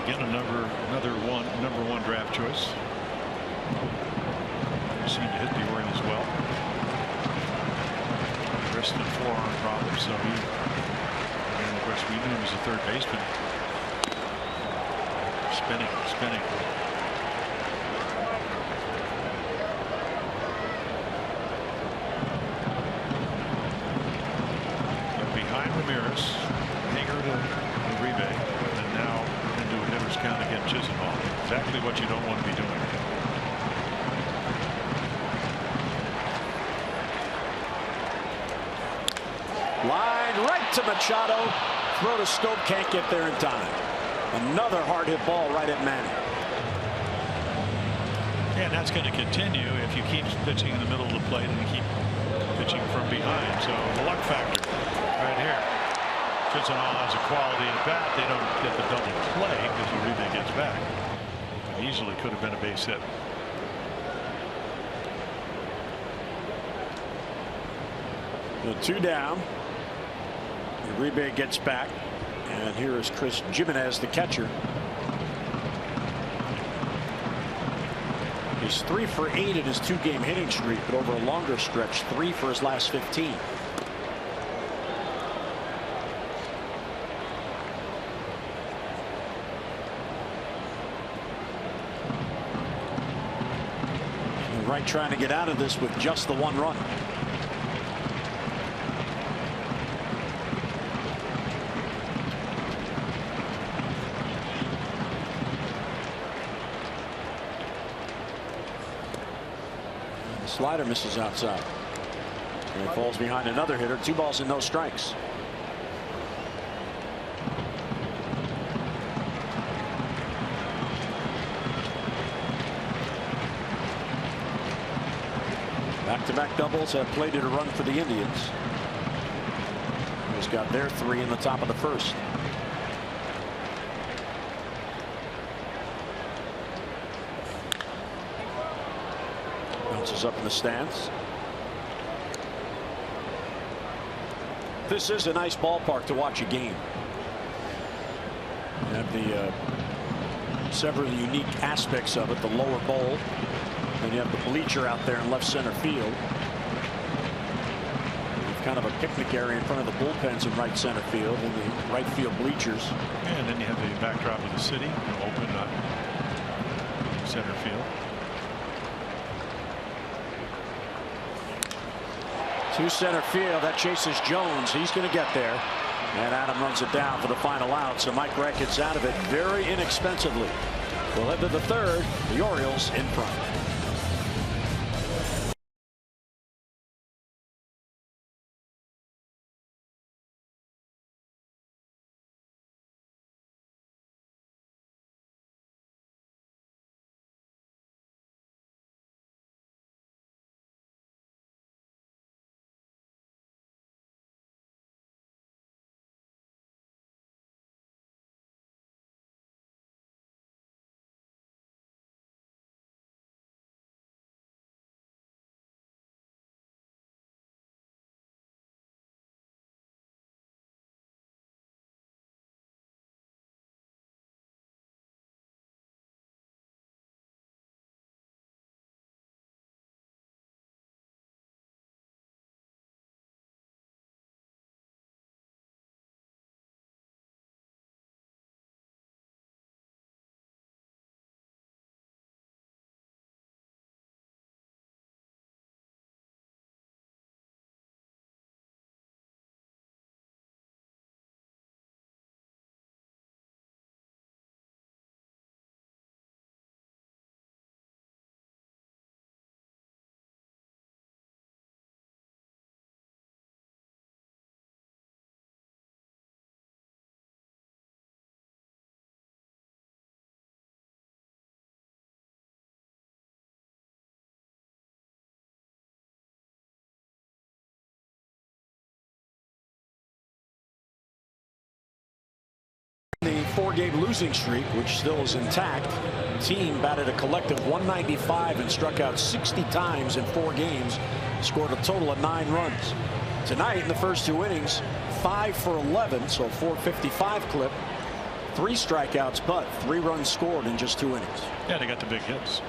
Again, another number one draft choice. Seemed to hit the Orioles well. Wrist and forearm problems, so and of course we knew him as a third baseman. Spinning. Ramirez, Hager to Uribe, and now into a hitter's count again, Chisenhall. Exactly what you don't want to be doing. Line right to Machado. Throw to Stoke, can't get there in time. Another hard hit ball right at Manning. Yeah, and that's going to continue if you keep pitching in the middle of the plate and you keep pitching from behind. So the luck factor right here. Cincinnati has a quality at bat. They don't get the double play because Uribe gets back. But easily could have been a base hit. The 2 down. Uribe gets back, and here is Chris Jimenez, the catcher. He's 3 for 8 in his 2-game hitting streak, but over a longer stretch, 3 for his last 15. Wright trying to get out of this with just the 1 run. The slider misses outside. And he falls behind another hitter. 2 balls and no strikes. Back-to-back doubles have plated a run for the Indians. Who's got their 3 in the top of the first. Bounces up in the stands. This is a nice ballpark to watch a game. You have the several unique aspects of it. The lower bowl. Then you have the bleacher out there in left center field. You've kind of a picnic area in front of the bullpens in right center field and the right field bleachers. And then you have the backdrop of the city, open center field. To center field. That chases Jones. He's going to get there. And Adam runs it down for the final out. So Mike Reck gets out of it very inexpensively. We'll head to the third. The Orioles in front. The 4-game losing streak, which still is intact. The team batted a collective 195 and struck out 60 times in 4 games. Scored a total of 9 runs. Tonight in the first 2 innings, 5 for 11, so 455 clip. 3 strikeouts, but 3 runs scored in just 2 innings. Yeah, they got the big hits.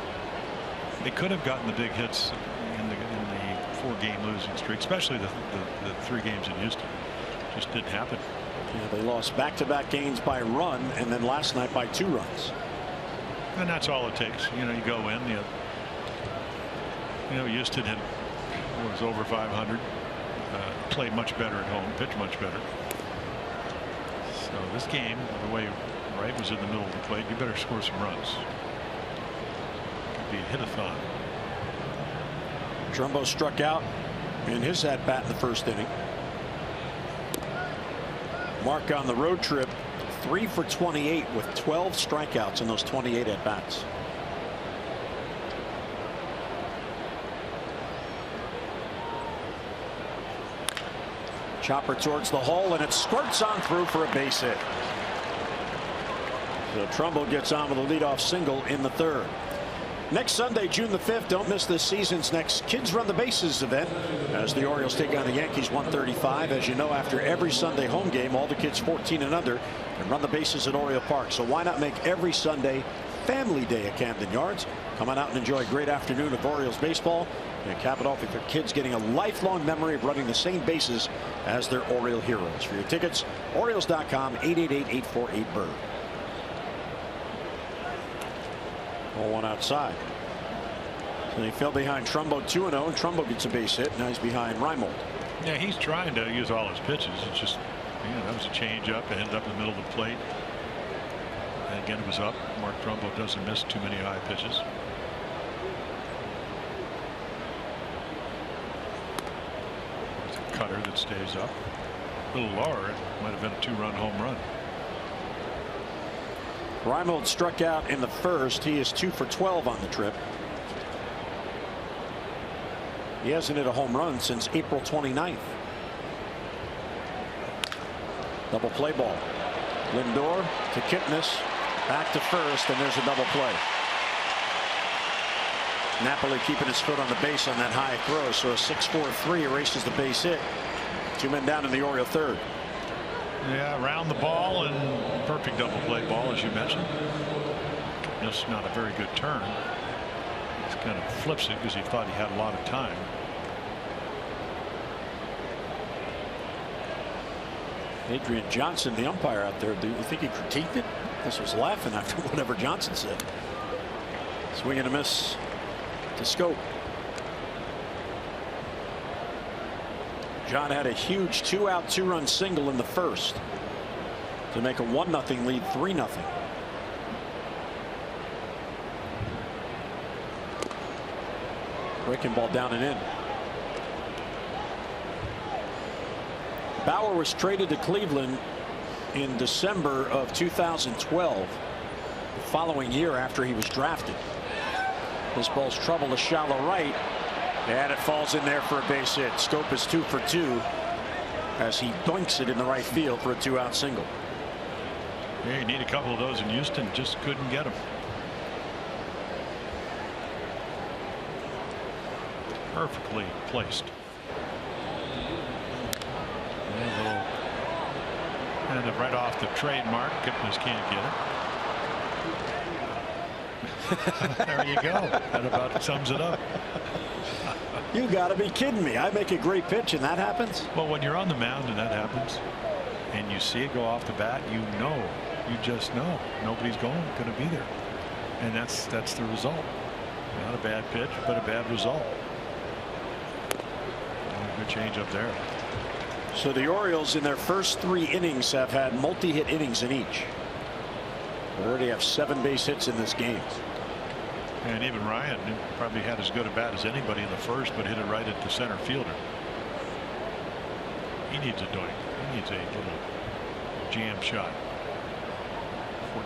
They could have gotten the big hits in the 4-game losing streak, especially the 3 games in Houston. Just didn't happen. Yeah, they lost back-to-back games by a run, and then last night by 2 runs. And that's all it takes. You go in. Houston was over 500. Played much better at home. Pitched much better. So this game, the way Wright was in the middle of the plate, you better score some runs. Could be a hit-a-thon. Trumbo struck out in his at-bat in the first inning. Mark on the road trip 3 for 28 with 12 strikeouts in those 28 at bats. Chopper towards the hole, and it squirts on through for a base hit. So Trumbo gets on with a leadoff single in the 3rd. Next Sunday, June the 5th, don't miss this season's next Kids Run the Bases event as the Orioles take on the Yankees 1:35. As you know, after every Sunday home game, all the kids 14 and under can run the bases at Oriole Park. So why not make every Sunday Family Day at Camden Yards? Come on out and enjoy a great afternoon of Orioles baseball and cap it off with their kids getting a lifelong memory of running the same bases as their Oriole heroes. For your tickets, Orioles.com, 888-848-BIRD. 0-1 outside. So he fell behind Trumbo 2-0, and Trumbo gets a base hit. Now he's behind Reimold. Yeah, he's trying to use all his pitches. It's just, that was a change up. It ended up in the middle of the plate. And again, it was up. Mark Trumbo doesn't miss too many high pitches. cutter that stays up. A little lower, it might have been a 2-run home run. Reimold struck out in the first. He is 2 for 12 on the trip. He hasn't hit a home run since April 29th. Double play ball. Lindor to Kipnis, back to first, and there's a double play. Napoli keeping his foot on the base on that high throw, so a 6-4-3 erases the base hit. 2 men down in the Oriole third. Yeah, around the ball and perfect double play ball, as you mentioned. Just not a very good turn. He kind of flips it because he thought he had a lot of time. Adrian Johnson, the umpire out there, do you think he critiqued it? This was laughing after whatever Johnson said. Swing and a miss to Scope. John had a huge 2-out 2-run single in the first to make a 1-0 lead 3-0. Breaking ball down and in. Bauer was traded to Cleveland in December of 2012, the following year after he was drafted. This ball's trouble to shallow right, and it falls in there for a base hit. Scope is 2 for 2 as he dunks it in the right field for a 2-out single. Yeah, you need a couple of those in Houston, just couldn't get them. Perfectly placed. And right off the trademark, Kipnis can't get it. There you go. That about sums it up. You got to be kidding me. I make a great pitch and that happens. Well, when you're on the mound and that happens and you see it go off the bat, you just know nobody's going to be there, and that's the result. Not a bad pitch, but a bad result. Good change up there. So the Orioles in their first 3 innings have had multi-hit innings in each. They already have 7 base hits in this game. And even Ryan probably had as good a bat as anybody in the first, but hit it right at the center fielder. He needs a doink. He needs a little jam shot.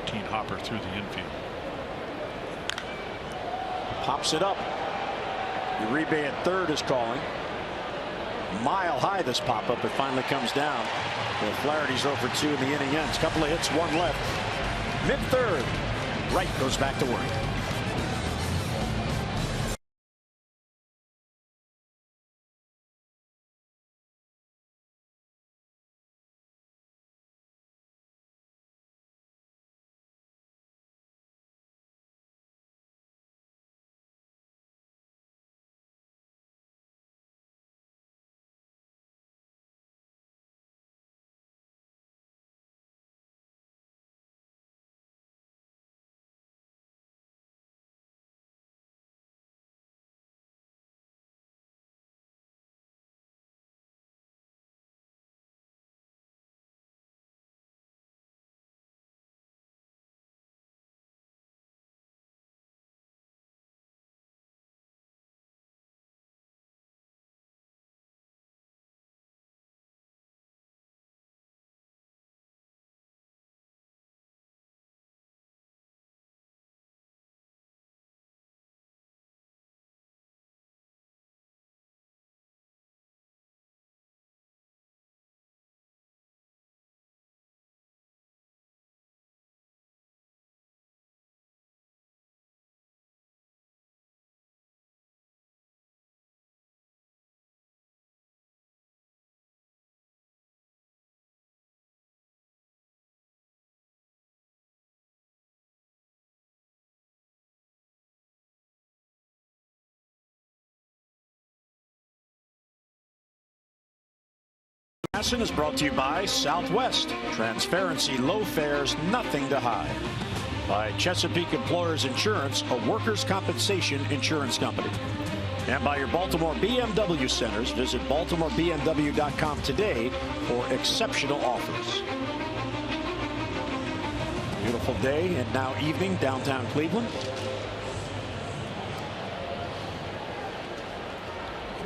14 hopper through the infield. Pops it up. Uribe at third is calling. Mile high this pop up. It finally comes down. Well, Flaherty's over 2 in the inning ends. Couple of hits, 1 left. Mid third. Wright goes back to work. Masson is brought to you by Southwest. Transparency, low fares, nothing to hide. By Chesapeake Employers Insurance, a workers' compensation insurance company. And by your Baltimore BMW centers. Visit BaltimoreBMW.com today for exceptional offers. Beautiful day and now evening downtown Cleveland.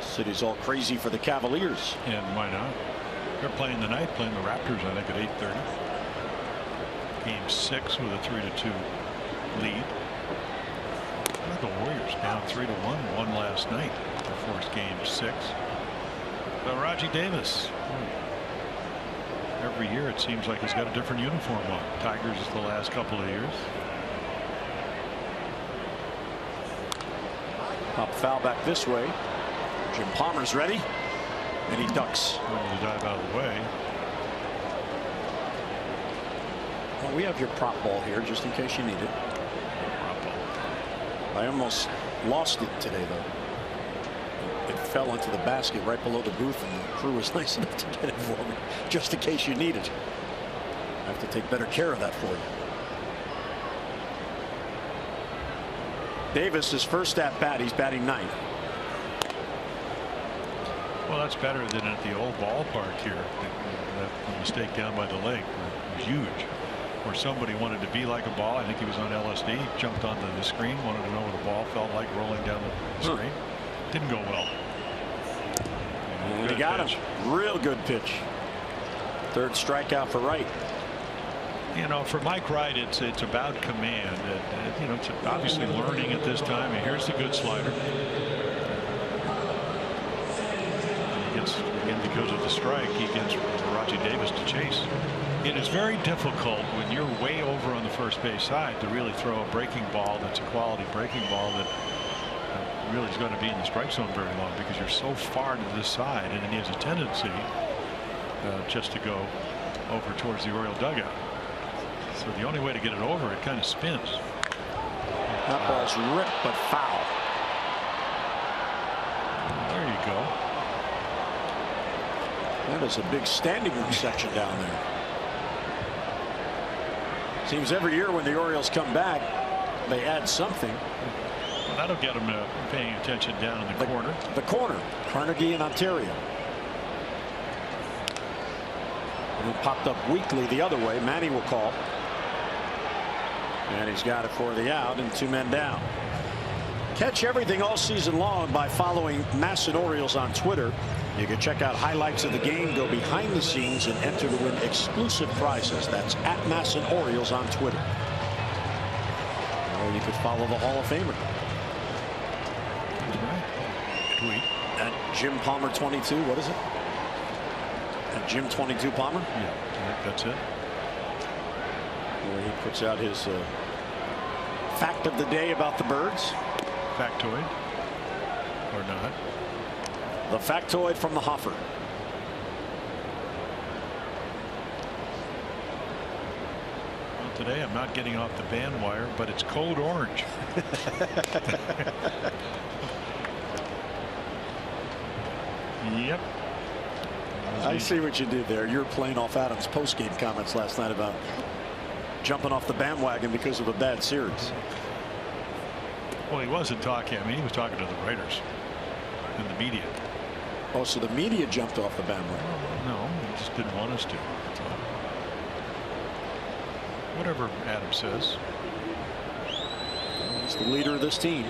City's all crazy for the Cavaliers. And why not? They're playing tonight, playing the Raptors, I think, at 8:30. Game 6 with a 3-2 lead. The Warriors down 3-1, won last night. They forced game 6. But Raji Davis, every year it seems like he's got a different uniform on. Tigers the last couple of years. Up foul back this way. Jim Palmer's ready, and he ducks. Wanted to dive out of the way. Well, we have your prop ball here just in case you need it. I almost lost it today, though. It fell into the basket right below the booth, and the crew was nice enough to get it for me, just in case you need it. I have to take better care of that for you. Davis is first at bat. He's batting 9th. Well, that's better than at the old ballpark here. That mistake down by the lake was huge, where somebody wanted to be like a ball. I think he was on LSD, jumped onto the screen, wanted to know what a ball felt like rolling down the screen. Didn't go well. And he got him. Real good pitch. Third strikeout for Wright. You know, for Mike Wright, it's about command. You know, it's obviously learning at this time. And here's the good slider. He gets, again, because of the strike, he gets Raji Davis to chase. It is very difficult when you're way over on the first base side to really throw a breaking ball that's a quality breaking ball that really is going to be in the strike zone very long, because you're so far to this side, and he has a tendency just to go over towards the Oriole dugout. So the only way to get it over, it kind of spins. That ball's ripped but foul. There you go. That is a big standing room section down there. Seems every year when the Orioles come back, they add something. Well, that'll get them paying attention down in the corner. The corner, Carnegie and Ontario. And it popped up weakly the other way. Manny will call. And he's got it for the out, and 2 men down. Catch everything all season long by following Masson Orioles on Twitter. You can check out highlights of the game, go behind the scenes, and enter to win exclusive prizes. That's at Masson Orioles on Twitter. Or you could follow the Hall of Famer. Tweet. At Jim Palmer 22. What is it? At Jim 22 Palmer? Yeah, that's it. Where he puts out his fact of the day about the Birds. Factoid or not. The factoid from the Hoffer. Well, today I'm not getting off the band wire, but it's code orange. Yep. I see what you did there. You're playing off Adams' post-game comments last night about jumping off the bandwagon because of a bad series. Well, he wasn't talking. I mean, he was talking to the writers and the media. Oh, so the media jumped off the bandwagon? No, he just didn't want us to. Whatever Adam says. He's the leader of this team.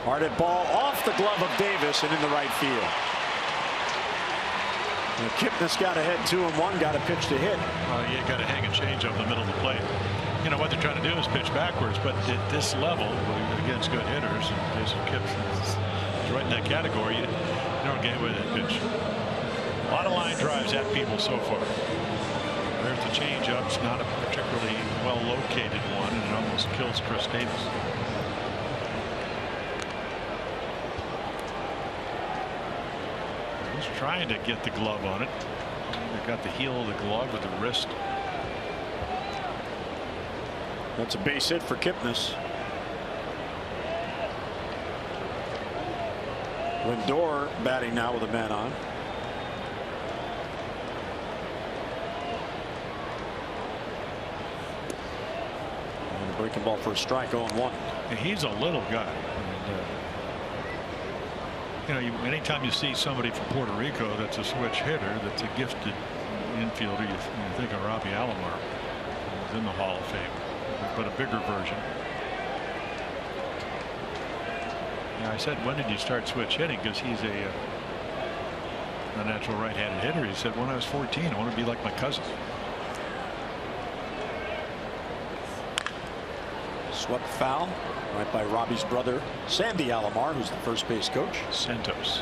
Hard hit ball off the glove of Davis and in the right field. And Kipnis got ahead 2-1, got a pitch to hit. You got to hang a change up the middle of the plate. You know what they're trying to do is pitch backwards, but at this level against good hitters, and Jason Kipnis is right in that category. You don't get away with that pitch. A lot of line drives at people so far. There's the change up. It's not a particularly well located one, and it almost kills Chris Davis. He's trying to get the glove on it. They got the heel of the glove with the wrist. That's a base hit for Kipnis. Lindor batting now with a man on. And a breaking ball for a strike, 0-1. He's a little guy. And, you know, anytime you see somebody from Puerto Rico that's a switch hitter, that's a gifted infielder, you think of Robbie Alomar. He's in the Hall of Fame, but a bigger version. I said, when did you start switch hitting? Because he's a natural right-handed hitter. He said, when I was 14, I want to be like my cousin. Swept foul right by Robbie's brother Sandy Alomar, who's the first base coach. Santos.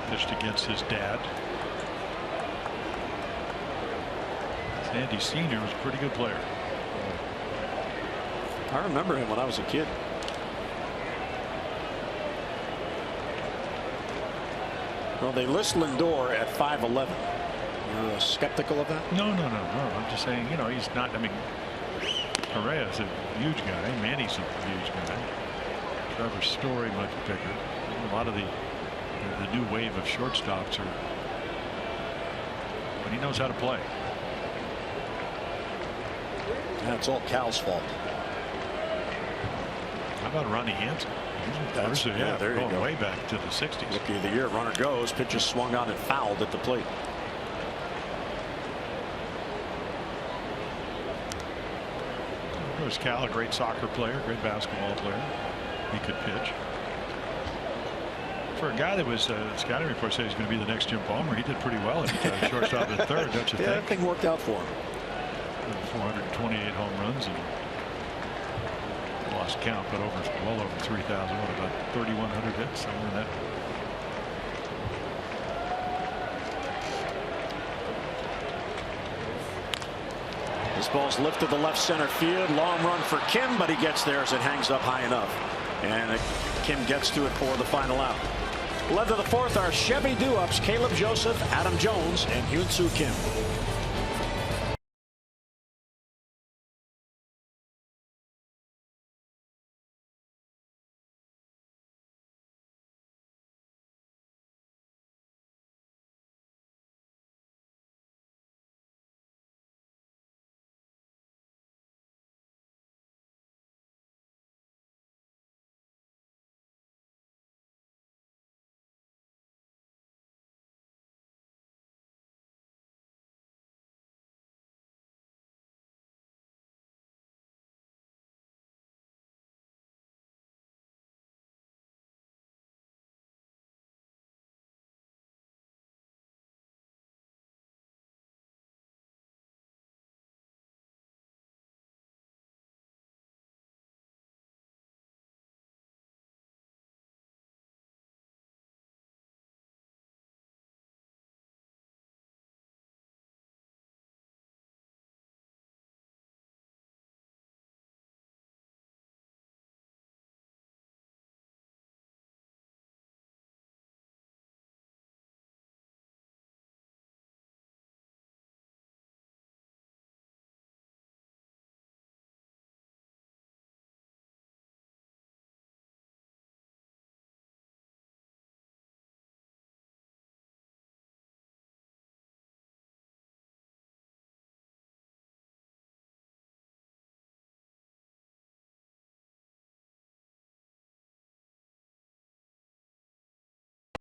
Pitched against his dad. Sandy Sr. was a pretty good player. I remember him when I was a kid. Well, they list Lindor at 5'11". You're skeptical of that? No. I'm just saying, he's not. I mean, Correa's a huge guy. Manny's a huge guy. Trevor Story much bigger. A lot of the new wave of shortstops are, but he knows how to play. That's all Cal's fault. How about Ronnie Hansen? Yeah, there you go. Way back to the 60s. Rookie of the year. Runner goes. Pitch is swung on and fouled at the plate. Of course, Cal, a great soccer player, great basketball player. He could pitch. For a guy that was scouting report said he's going to be the next Jim Palmer, he did pretty well at shortstop and third, don't you think? Everything worked out for him. 428 home runs and lost count, but well over 3,000. What, about 3,100 hits, somewhere in that. This ball's lifted to left center field. Long run for Kim, but he gets there as it hangs up high enough. And Kim gets to it for the final out. Led to the fourth are Chevy do-ups, Caleb Joseph, Adam Jones, and Hyun-Soo Kim.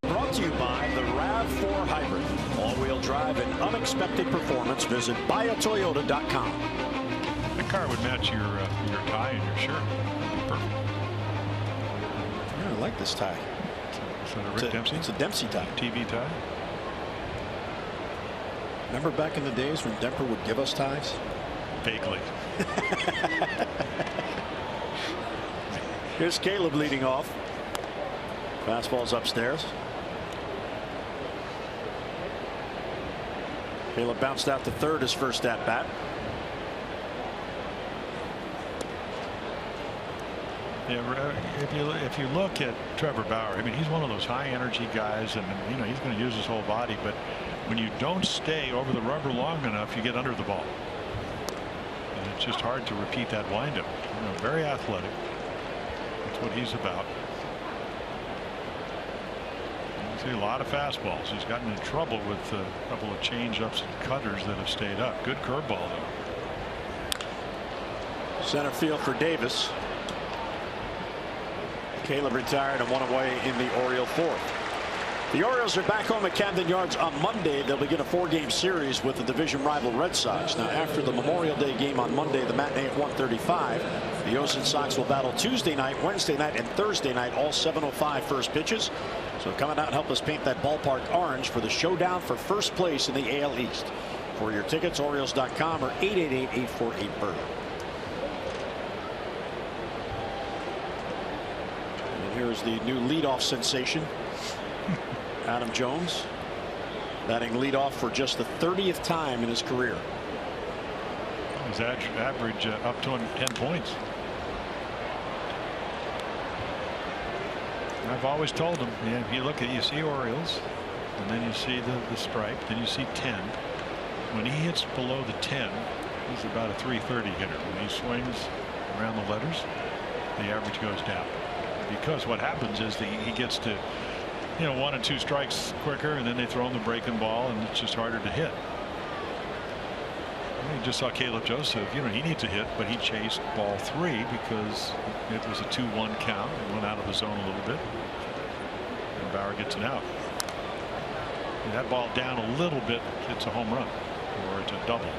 Brought to you by the RAV4 Hybrid. All-wheel drive and unexpected performance. Visit buyatoyota.com. That car would match your tie and your shirt. That'd be perfect. Yeah, I like this tie. Is that a Rick Dempsey? It's a Dempsey tie. TV tie. Remember back in the days when Demper would give us ties? Vaguely. Here's Caleb leading off. Fastball's upstairs. Caleb bounced out to third his first at bat. Yeah, if you look at Trevor Bauer, I mean, he's one of those high energy guys, and he's going to use his whole body. But when you don't stay over the rubber long enough, you get under the ball, and it's just hard to repeat that windup. Very athletic. That's what he's about. You see a lot of fastballs. He's gotten in trouble with a couple of change-ups and cutters that have stayed up. Good curveball though. Center field for Davis. Caleb retired and one away in the Oriole fourth. The Orioles are back home at Camden Yards on Monday. They'll begin a 4-game series with the division rival Red Sox. Now, after the Memorial Day game on Monday, the matinee at 1:35, the O's and Sox will battle Tuesday night, Wednesday night, and Thursday night, all 7:05 first pitches. So come out and help us paint that ballpark orange for the showdown for first place in the AL East. For your tickets, Orioles.com or 888-848-BIRD. And here's the new leadoff sensation. Adam Jones batting leadoff for just the 30th time in his career. His average up to 10 points. I've always told him, yeah, you see Orioles, and then you see the stripe, then you see 10. When he hits below the 10, he's about a 330 hitter. When he swings around the letters, the average goes down. Because what happens is he gets to 1 and 2 strikes quicker, and then they throw him the breaking ball, and it's just harder to hit. You just saw Caleb Joseph. He needs a hit, but he chased ball 3 because it was a 2-1 count and went out of the zone a little bit. And Bauer gets an out. And that ball down a little bit, it's a home run, or it's a double.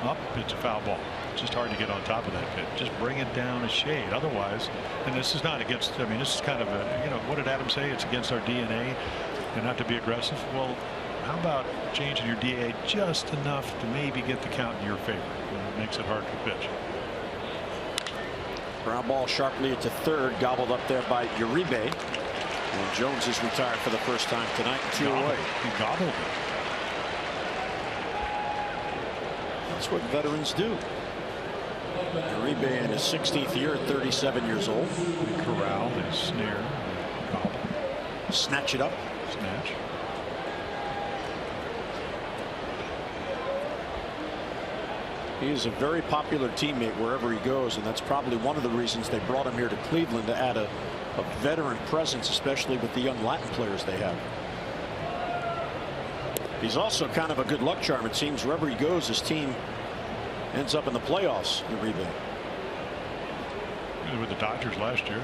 Up, it's a foul ball. It's just hard to get on top of that pitch. Just bring it down a shade. Otherwise, and this is not against, this is kind of a, what did Adam say? It's against our DNA and not to be aggressive. Well, how about changing your DA just enough to maybe get the count in your favor? It makes it hard to pitch. Ground ball sharply to third, gobbled up there by Uribe. And Jones is retired for the first time tonight. 2 away. He gobbled it. That's what veterans do. Uribe in his 16th year at 37 years old. They corral, they snare, they gobble. Snatch it up. Snatch. He is a very popular teammate wherever he goes, and that's probably one of the reasons they brought him here to Cleveland, to add a veteran presence, especially with the young Latin players they have. He's also kind of a good luck charm. It seems wherever he goes, his team ends up in the playoffs. Uribe. With the Dodgers last year.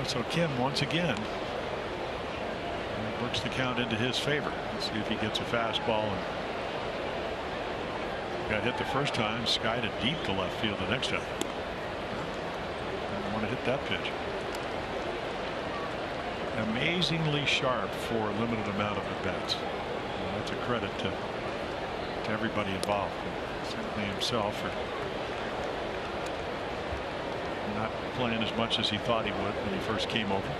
So Kim once again works the count into his favor. Let's see if he gets a fastball. And got hit the first time, skied it deep to left field the next time. Didn't want to hit that pitch. Amazingly sharp for a limited amount of at-bats. That's a credit to everybody involved, certainly himself, for not playing as much as he thought he would when he first came over.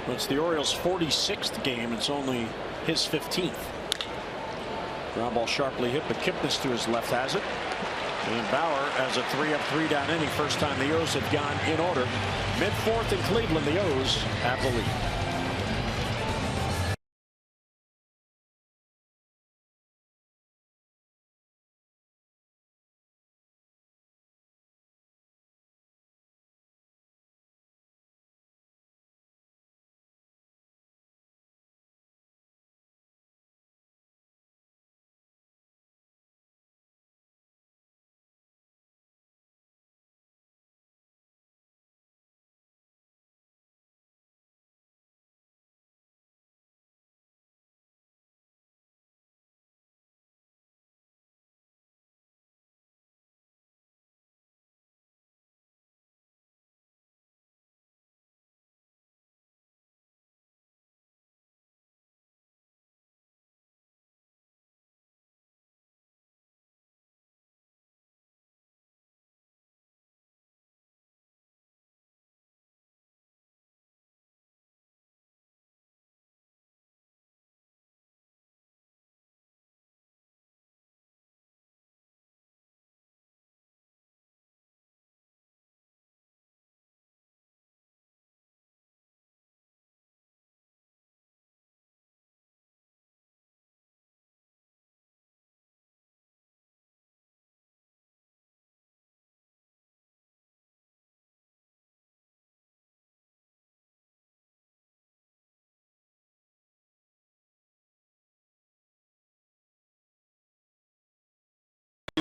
Well, it's the Orioles' 46th game. It's only his 15th. Ground ball sharply hit, but Kipnis to his left has it. And Bauer has a 3-up, 3-down inning. First time the O's have gone in order. Mid-4th in Cleveland, the O's have the lead.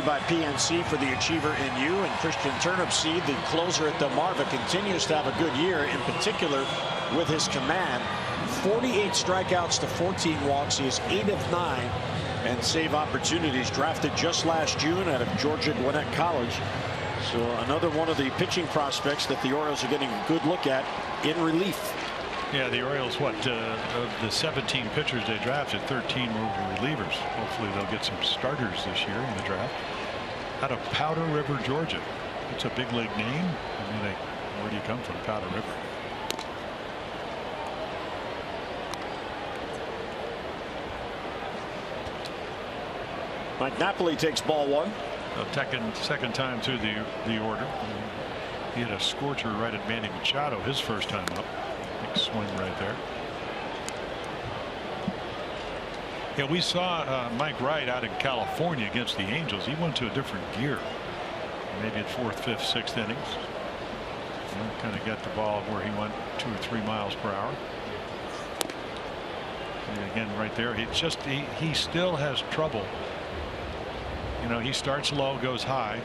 By PNC for the achiever in you, and Christian Turnipseed, the closer at Delmarva, continues to have a good year, in particular with his command. 48 strikeouts to 14 walks. He is 8 of 9 and save opportunities. Drafted just last June out of Georgia Gwinnett College. So another one of the pitching prospects that the Orioles are getting a good look at in relief. Yeah, the Orioles, of the 17 pitchers they drafted, 13 were relievers. Hopefully they'll get some starters this year in the draft. Out of Powder River, Georgia. It's a big league name. I mean, where do you come from, Powder River? Mike Napoli takes ball one. Second time through the order. He had a scorcher right at Manny Machado his first time up. Big swing right there. Yeah, we saw Mike Wright out in California against the Angels. He went to a different gear. Maybe at 4th, 5th, 6th innings. Kind of got the ball where he went 2 or 3 miles per hour. And again, right there, he still has trouble. You know, he starts low, goes high.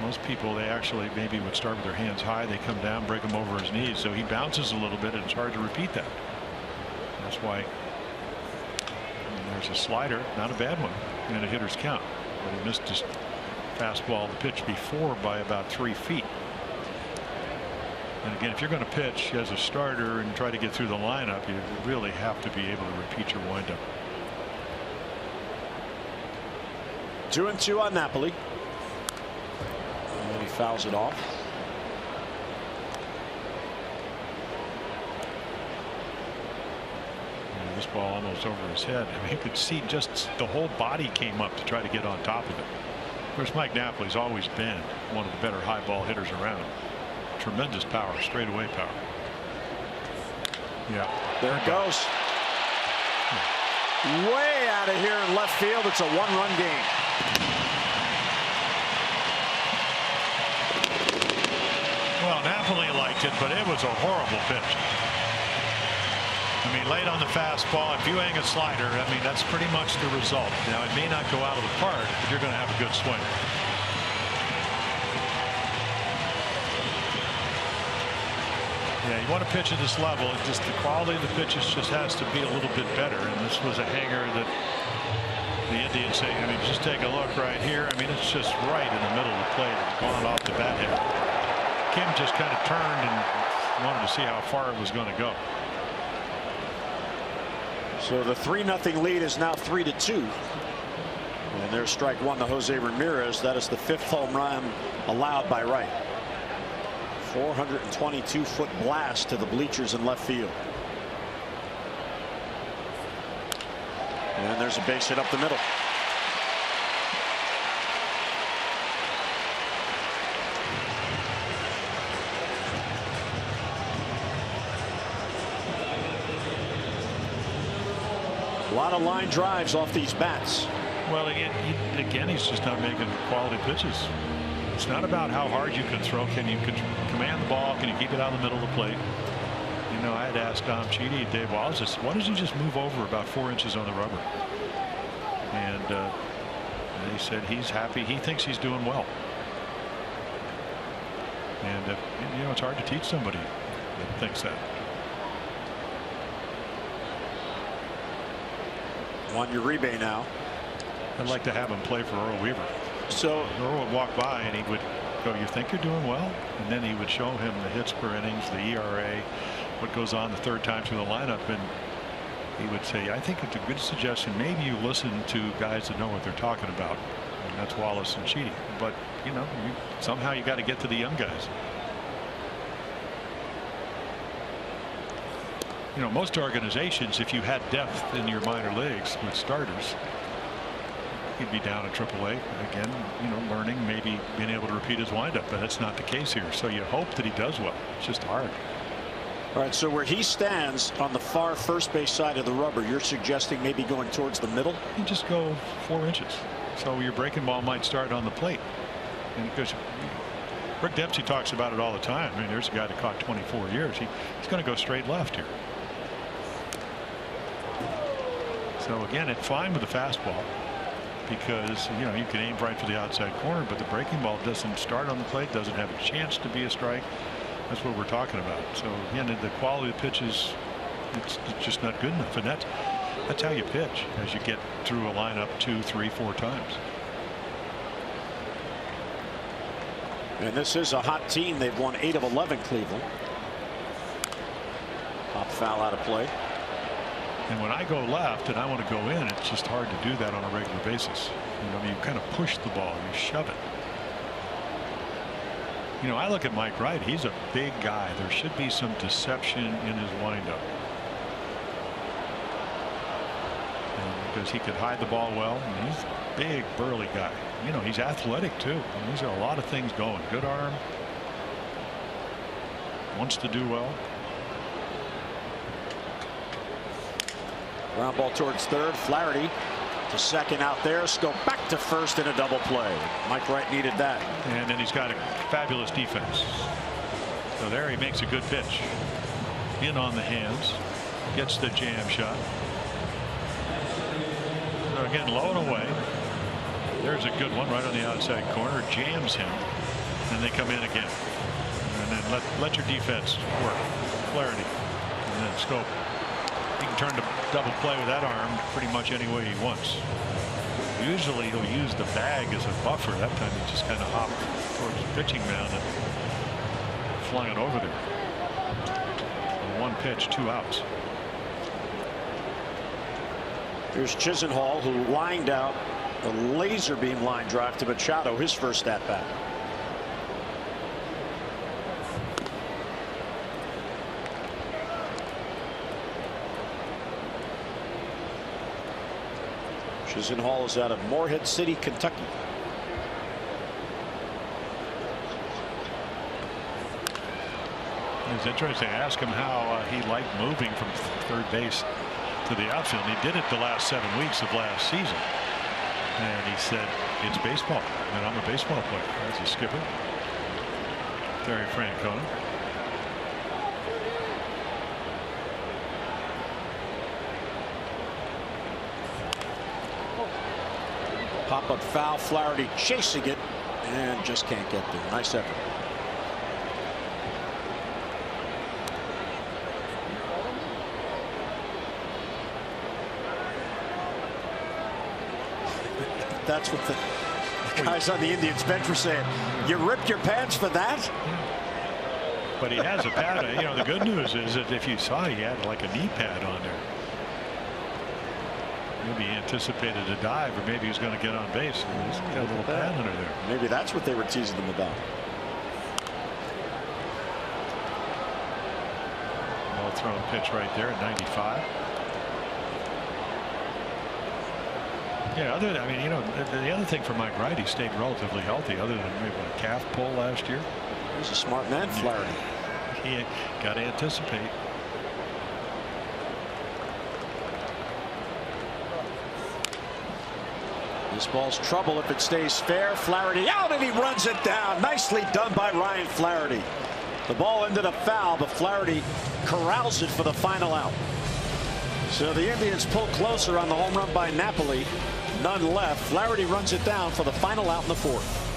Most people, they actually maybe would start with their hands high. They come down, break them over his knees. So he bounces a little bit, and it's hard to repeat that. That's why there's a slider, not a bad one, and a hitter's count. But he missed his fastball the pitch before by about 3 feet. And again, if you're going to pitch as a starter and try to get through the lineup, you really have to be able to repeat your windup. 2-2 on Napoli. And he fouls it off. And this ball almost over his head. I mean, you could see just the whole body came up to try to get on top of it. Of course, Mike Napoli's always been one of the better high ball hitters around. Tremendous power, straightaway power. Yeah. There it goes. Way out of here in left field. It's a 1-run game. Well, Napoli liked it, but it was a horrible pitch. I mean, late on the fastball, if you hang a slider, I mean, that's pretty much the result. Now, it may not go out of the park, but you're going to have a good swing. Yeah, you want to pitch at this level. It just the quality of the pitches just has to be a little bit better. And this was a hanger that the Indians say. I mean, just take a look right here. I mean, it's just right in the middle of the plate and gone off the bat head. Kim just kind of turned and wanted to see how far it was going to go. So the 3-0 lead is now 3-2. And there's strike one to Jose Ramirez. That is the 5th home run allowed by Wright. 422-foot blast to the bleachers in left field. And there's a base hit up the middle. A lot of line drives off these bats. Well, again, he's just not making quality pitches. It's not about how hard you can throw. Can you command the ball? Can you keep it out of the middle of the plate? You know, I had asked Dom Cheedy and Dave Wallace, why does he just move over about 4 inches on the rubber? And they said he's happy. He thinks he's doing well. And you know, it's hard to teach somebody that thinks that. Juan Uribe now. I'd like to have him play for Earl Weaver. So Earl would walk by and he would go, "You think you're doing well?" And then he would show him the hits per innings, the ERA, what goes on the 3rd time through the lineup, and he would say, "I think it's a good suggestion. Maybe you listen to guys that know what they're talking about." And that's Wallace and Cheedy. But you know, somehow you got to get to the young guys. You know, most organizations, if you had depth in your minor leagues with starters, he'd be down at AAA again, you know, learning, maybe being able to repeat his windup, but that's not the case here. So you hope that he does well. It's just hard. All right, so where he stands on the far first base side of the rubber, you're suggesting maybe going towards the middle? You just go 4 inches. So your breaking ball might start on the plate. And because Rick Dempsey talks about it all the time. I mean, there's a guy that caught 24 years. He's going to go straight left here. So again, it's fine with the fastball. because you can aim right for the outside corner, but the breaking ball doesn't start on the plate, doesn't have a chance to be a strike. That's what we're talking about. So again, the quality of the pitches, it's just not good enough, and that's how you pitch as you get through a lineup 2, 3, 4 times. And this is a hot team. They've won 8 of 11, Cleveland. Pop foul out of play. And when I go left and I want to go in, it's just hard to do that on a regular basis. You kind of push the ball, you shove it. I look at Mike Wright. He's a big guy. There should be some deception in his windup. Because he could hide the ball well. And he's a big, burly guy. He's athletic too. He's got a lot of things going. Good arm. Wants to do well. Ground ball towards third. Flaherty to second out there. Go back to first in a double play. Mike Wright needed that. And then he's got a fabulous defense. So there he makes a good pitch. In on the hands. Gets the jam shot. So again, low and away. There's a good one right on the outside corner. Jams him. And they come in again. And then let your defense work. Flaherty. And then Scope. He can turn to double play with that arm pretty much any way he wants. Usually he'll use the bag as a buffer. That time he just kind of hopped towards the pitching mound and flung it over there. One pitch, 2 outs. Here's Chisenhall, who lined out a laser beam line drive to Machado, his first at bat. Chisenhall is out of Morehead City, Kentucky. It's interesting. I asked him how he liked moving from third base to the outfield. He did it the last 7 weeks of last season. And he said, it's baseball. And I'm a baseball player. That's a skipper. Terry Francona. Pop-up foul. Flaherty chasing it and just can't get there. Nice effort. That's what the guys on the Indians bench were saying. You ripped your pants for that? But he has a pad. The good news is that if you saw, he had like a knee pad on there. Maybe he anticipated a dive, or maybe he was going to get on base. He's got a little pad under there. Maybe that's what they were teasing him about. Well thrown pitch right there at 95. Yeah, the other thing for Mike Wright, he stayed relatively healthy, other than maybe a calf pull last year. He's a smart man, Flaherty. He got to anticipate. This ball's trouble if it stays fair. Flaherty out, and he runs it down. Nicely done by Ryan Flaherty. The ball ended up foul, but Flaherty corrals it for the final out. So the Indians pull closer on the home run by Napoli. None left. Flaherty runs it down for the final out in the 4th.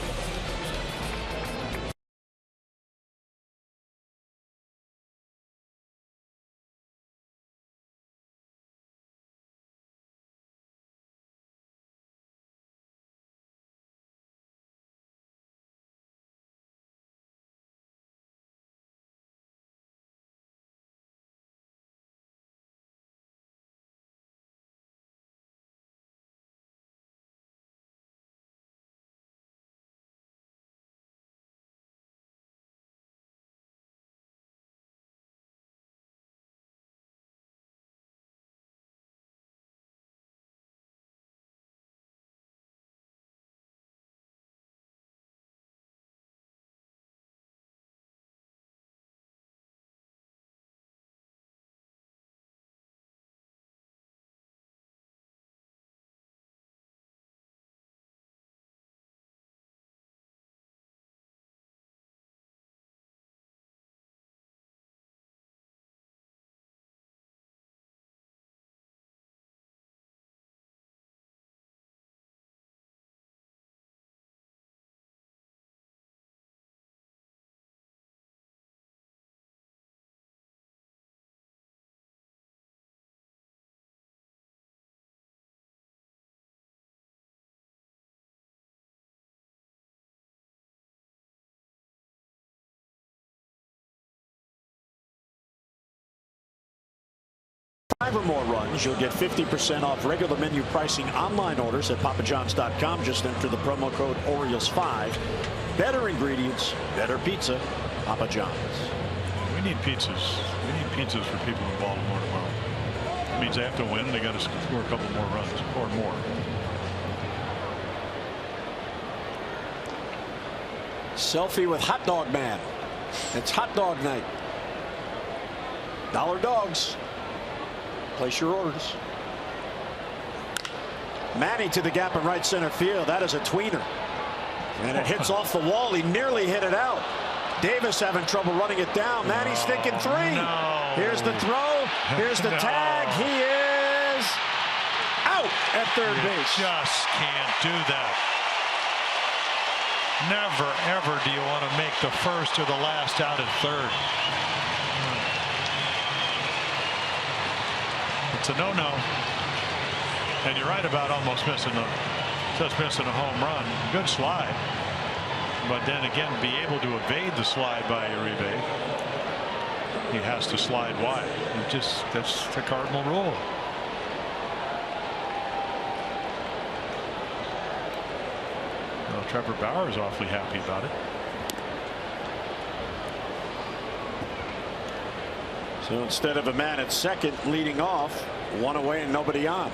5 or more runs, you'll get 50% off regular menu pricing online orders at papajohns.com. Just enter the promo code Orioles5. Better ingredients, better pizza. Papa John's. We need pizzas. We need pizzas for people in Baltimore tomorrow. That means they have to win and they got to score a couple more runs or more. Selfie with Hot Dog Man. It's hot dog night. Dollar Dogs. Place your orders. Manny to the gap in right center field. That is a tweener. And it hits off the wall. He nearly hit it out. Davis having trouble running it down. Manny's thinking 3. No. Here's the throw. Here's the tag. He is out at third base. Just can't do that. Never, ever do you want to make the first or the last out at third. It's a no-no. And you're right about almost missing a home run. Good slide. But then again, be able to evade the slide by Uribe. He has to slide wide. That's the cardinal rule. Well, Trevor Bauer is awfully happy about it. So instead of a man at second leading off, 1 away and nobody on.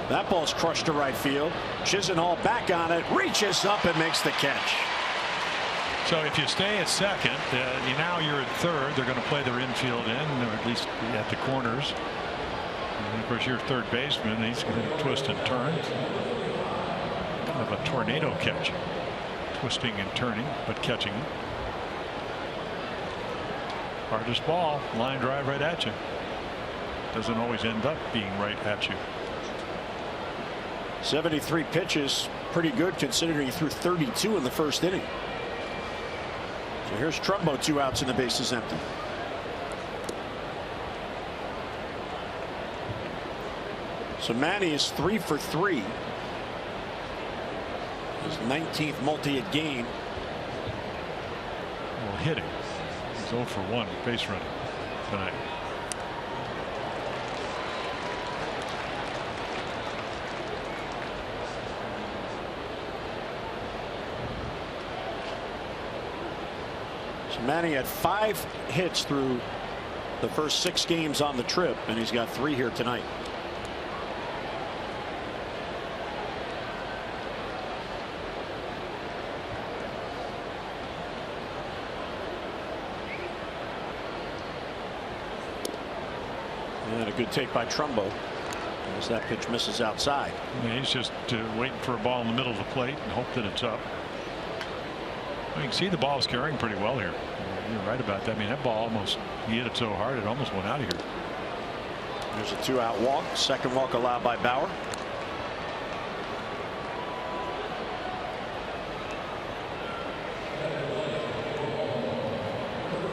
That ball's crushed to right field. Chisenhall back on it, reaches up and makes the catch. So if you stay at second, now you're at third. They're going to play their infield in, or at least at the corners. And of course, your third baseman, he's going to twist and turn. Kind of a tornado catch. Twisting and turning, but catching. Hardest ball, line drive right at you. Doesn't always end up being right at you. 73 pitches, pretty good considering he threw 32 in the first inning. So here's Trumbo, 2 outs and the base is empty. So Manny is 3 for 3. His 19th multi-hit game. Well, hitting. He's 0 for 1 base running tonight. Manny had 5 hits through the first 6 games on the trip, and he's got 3 here tonight. And a good take by Trumbo as that pitch misses outside. Yeah, he's just waiting for a ball in the middle of the plate and hope that it's up. You can see the ball's carrying pretty well here. You're right about that. I mean, that ball almost, he hit it so hard it almost went out of here. There's a 2-out walk. Second walk allowed by Bauer.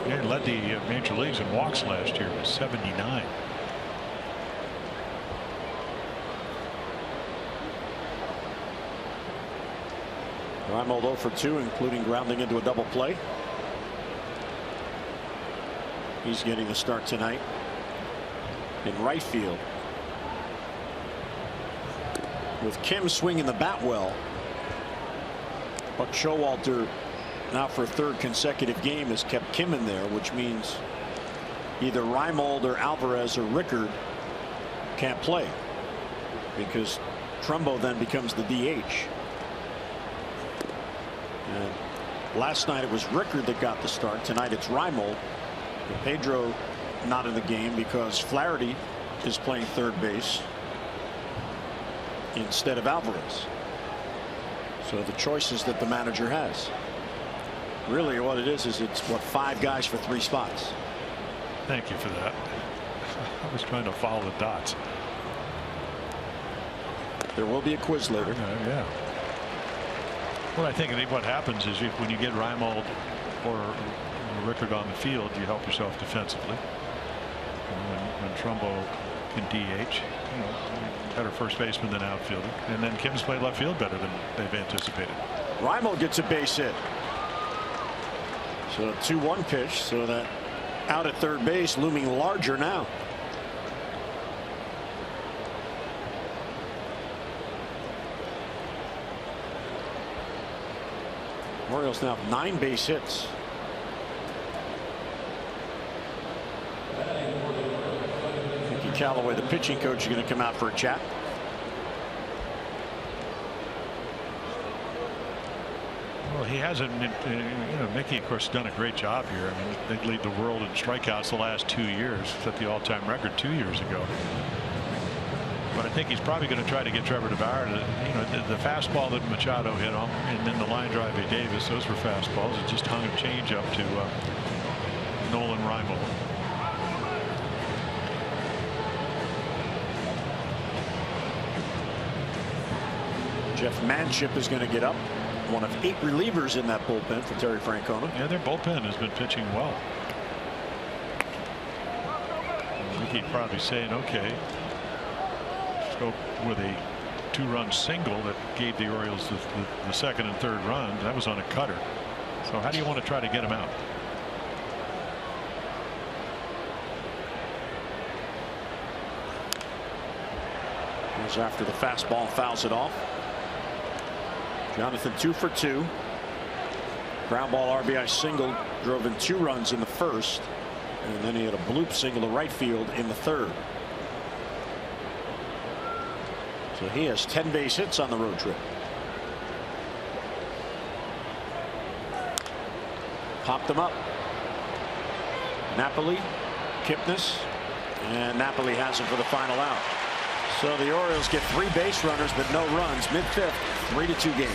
Yeah, he led the major leagues in walks last year with 79. Reimold 0 for 2, including grounding into a double play. He's getting the start tonight in right field. With Kim swinging the bat well, Buck Showalter now for a 3rd consecutive game has kept Kim in there, which means either Reimold or Alvarez or Rickard can't play because Trumbo then becomes the DH. And last night it was Rickard that got the start. Tonight it's Reimold. Pedro not in the game because Flaherty is playing third base instead of Alvarez. So the choices that the manager has. Really what it is it's what 5 guys for 3 spots. Thank you for that. I was trying to follow the dots. There will be a quiz later. Yeah. Well, I think what happens is when you get Reimold or Rickard on the field, you help yourself defensively. When Trumbo can DH, better first baseman than outfielder, and then Kim's played left field better than they've anticipated. Reimold gets a base hit. So a 2-1 pitch, so that out at third base, looming larger now. Orioles now have 9 base hits. Mickey Callaway, the pitching coach, is going to come out for a chat. Well, he hasn't, Mickey, of course, done a great job here. I mean, they lead the world in strikeouts the last 2 years, set the all-time record 2 years ago. But I think he's probably going to try to get Trevor Bauer to, the fastball that Machado hit on, and then the line drive by Davis, those were fastballs. It just hung a change up to Nolan Rymel. Jeff Manship is going to get up. One of 8 relievers in that bullpen for Terry Francona. Yeah, their bullpen has been pitching well. I think he'd probably saying, okay, let's go with a 2-run single that gave the Orioles the second and third run. That was on a cutter. So how do you want to try to get him out? Goes after the fastball and fouls it off. Jonathan 2 for 2. Ground ball RBI single drove in 2 runs in the first, and then he had a bloop single to right field in the third. So he has 10 base hits on the road trip. Popped them up. Napoli, Kipnis, and Napoli has it for the final out. So the Orioles get 3 base runners but no runs. Mid-5th, 3-2 game.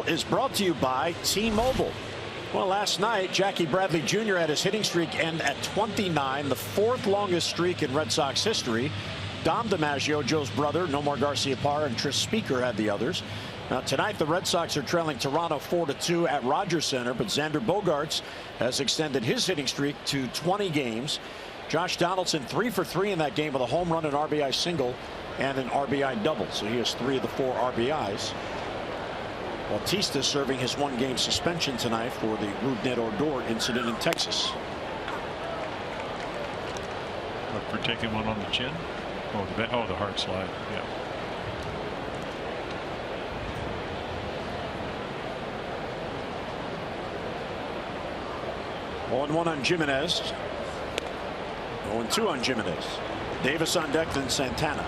Is brought to you by T-Mobile. Well, last night Jackie Bradley Jr. had his hitting streak end at 29, the 4th longest streak in Red Sox history. Dom DiMaggio, Joe's brother, Nomar Garciaparra, and Tris Speaker had the others. Now tonight the Red Sox are trailing Toronto 4-2 at Rogers Center, but Xander Bogaerts has extended his hitting streak to 20 games. Josh Donaldson 3 for 3 in that game with a home run, an RBI single, and an RBI double. So he has 3 of the 4 RBIs. Bautista serving his 1-game suspension tonight for the Rougned Odor incident in Texas. For taking one on the chin? Oh, the hard slide. Yeah. One on Jimenez. 0-2 on Jimenez. Davis on deck, then Santana.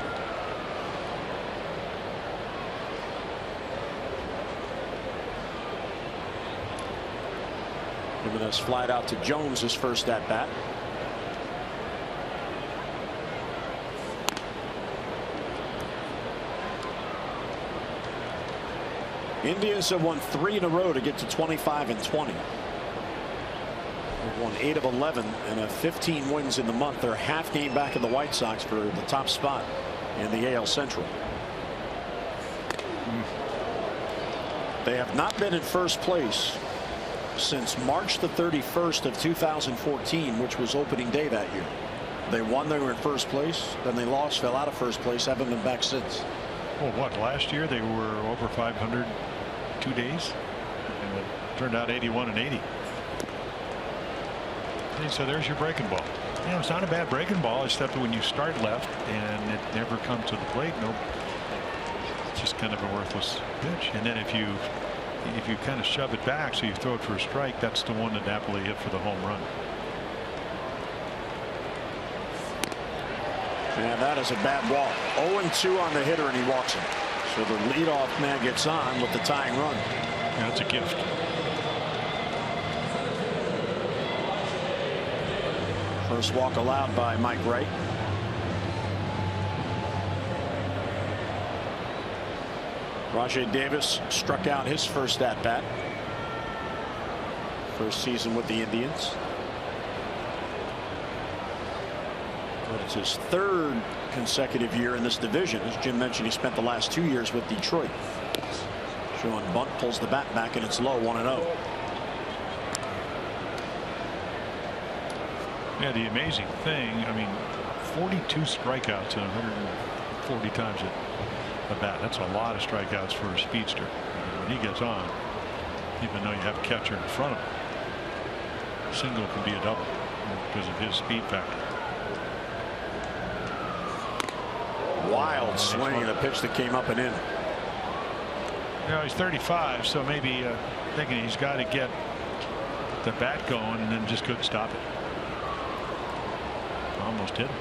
Jimenez flied out to Jones his first at bat. Indians have won 3 in a row to get to 25-20. They've won 8 of 11 and have 15 wins in the month. They're a half game back of the White Sox for the top spot in the AL Central. They have not been in first place since March the 31st of 2014, which was opening day that year. They won, they were in first place, then they lost, fell out of first place, haven't been back since. Well, what, last year they were over 500 2 days, and it turned out 81 and 80. And so there's your breaking ball. You know, it's not a bad breaking ball, except when you start left and it never comes to the plate. Nope. It's just kind of a worthless pitch. And then if you kind of shove it back so you throw it for a strike, that's the one that Napoli hit for the home run. And that is a bad walk. 0-2 on the hitter, and he walks him. So the leadoff man gets on with the tying run. Yeah, that's a gift. First walk allowed by Mike Wright. Rajai Davis struck out his first at bat. First season with the Indians. But it's his third consecutive year in this division. As Jim mentioned, he spent the last 2 years with Detroit. Showing bunt, pulls the bat back, and it's low, 1-0. Yeah, the amazing thing, I mean, 42 strikeouts and 140 times at bat. That's a lot of strikeouts for a speedster. And when he gets on, even though you have a catcher in front of him, a single can be a double because of his speed factor. Wild swing and a pitch that came up and in. You know, he's 35, so maybe thinking he's got to get the bat going, and then just couldn't stop it. Almost hit him.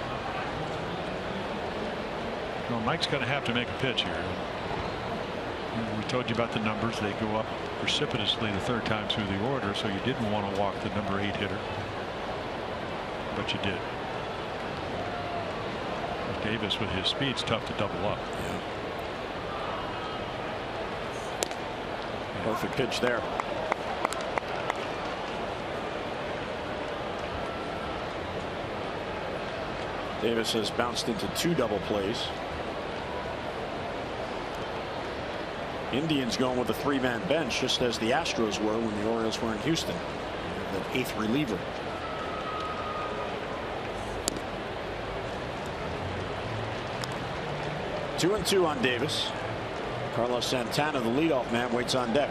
Well, Mike's going to have to make a pitch here. We told you about the numbers. They go up precipitously the third time through the order, so you didn't want to walk the number 8 hitter, but you did. Davis with his speed, it's tough to double up. Yeah. Perfect pitch there. Davis has bounced into 2 double plays. Indians going with a 3-man bench, just as the Astros were when the Orioles were in Houston. The 8th reliever. Two and 2 on Davis. Carlos Santana, the leadoff man, waits on deck.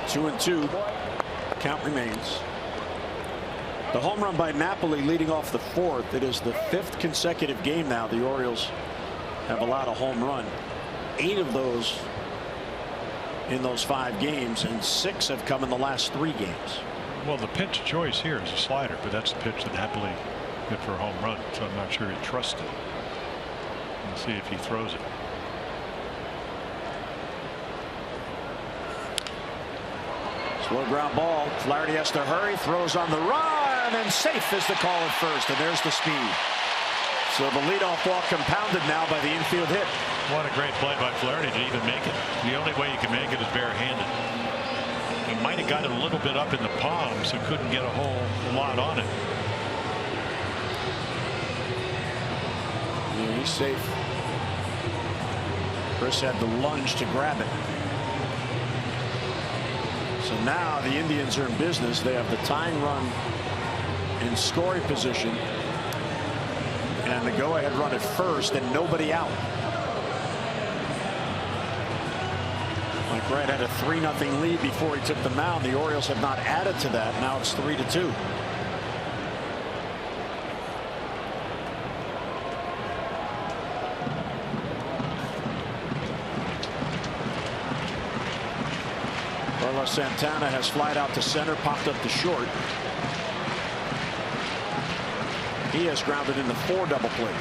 Two and 2. Count remains. The home run by Napoli leading off the 4th. It is the 5th consecutive game now the Orioles have allowed a home run. 8 of those in those 5 games, and 6 have come in the last 3 games. Well, the pitch choice here is a slider, but that's the pitch that Napoli hit for a home run, so I'm not sure he trusts it. We'll see if he throws it. Slow ground ball. Flaherty has to hurry, throws on the run, and safe is the call at first, and there's the speed. So the leadoff walk compounded now by the infield hit. What a great play by Flaherty to even make it. The only way you can make it is barehanded. He might have got it a little bit up in the palm, so couldn't get a whole lot on it. Yeah, he's safe. Chris had the lunge to grab it. So now the Indians are in business. They have the tying run in scoring position and the go-ahead run at first and nobody out. Mike Wright had a 3-0 lead before he took the mound. The Orioles have not added to that. Now it's 3-2. Carlos Santana has flied out to center, popped up to short. He has grounded into 4 double plays.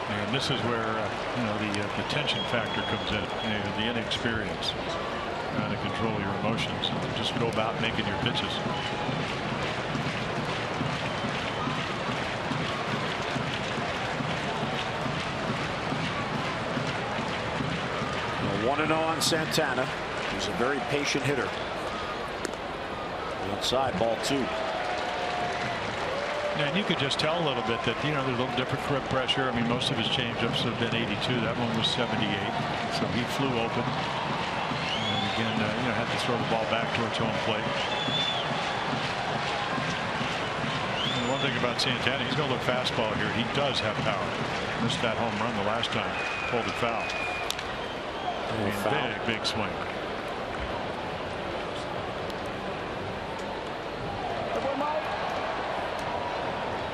And this is where the tension factor comes in, the inexperience. kind of control your emotions and just go about making your pitches. Well, 1-0 on Santana. He's a very patient hitter. Outside, ball 2. Yeah, and you could just tell a little bit that, there's a little different grip pressure. I mean, most of his changeups have been 82. That one was 78. So he flew open. And again, had to throw the ball back towards home plate. And the one thing about Santana, he's going to look fastball here. He does have power. Missed that home run the last time. Pulled it foul. I mean, big swing.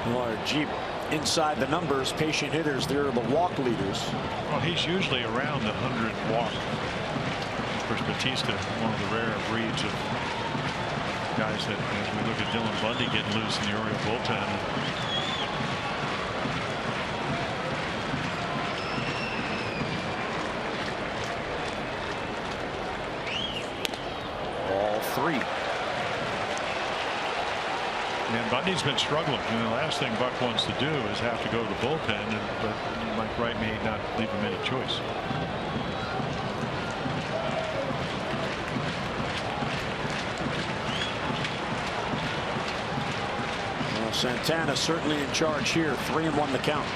Well, Jeep inside the numbers, patient hitters. They're the walk leaders. Well, he's usually around the 100 walk. Of course, Batista, one of the rare breeds of guys that, as we look at Dylan Bundy getting loose in the Oriole bullpen. Ball 3. And Bundy's been struggling. The last thing Buck wants to do is have to go to the bullpen, but Mike Wright may not leave him any choice. Well, Santana certainly in charge here. 3-1 the count.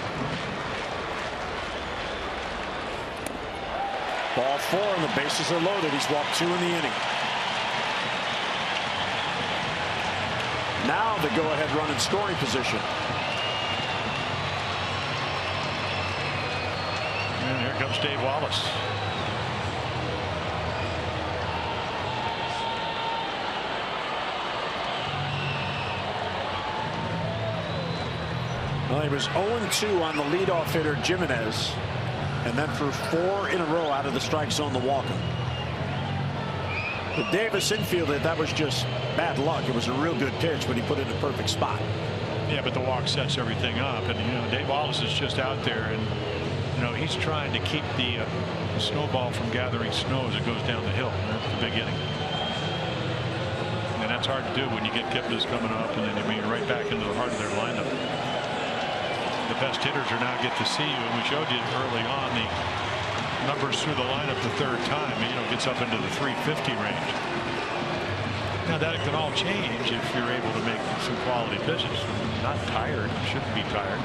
Ball 4 and the bases are loaded. He's walked 2 in the inning. Now the go-ahead run in scoring position. And here comes Dave Wallace. Well, he was 0-2 on the leadoff hitter Jimenez, and then for 4 in a row out of the strike zone to Walker. The Davis infield, that was just bad luck. It was a real good pitch, but he put it in a perfect spot. Yeah, but the walk sets everything up, and Dave Wallace is just out there, and he's trying to keep the snowball from gathering snow as it goes down the hill. That's the big inning, and that's hard to do when you get Kipnis coming up, and then you're right back into the heart of their lineup. The best hitters are now get to see you, and we showed you early on the numbers through the lineup the third time. Gets up into the 350 range. Now that can all change if you're able to make some quality pitches. Not tired, shouldn't be tired.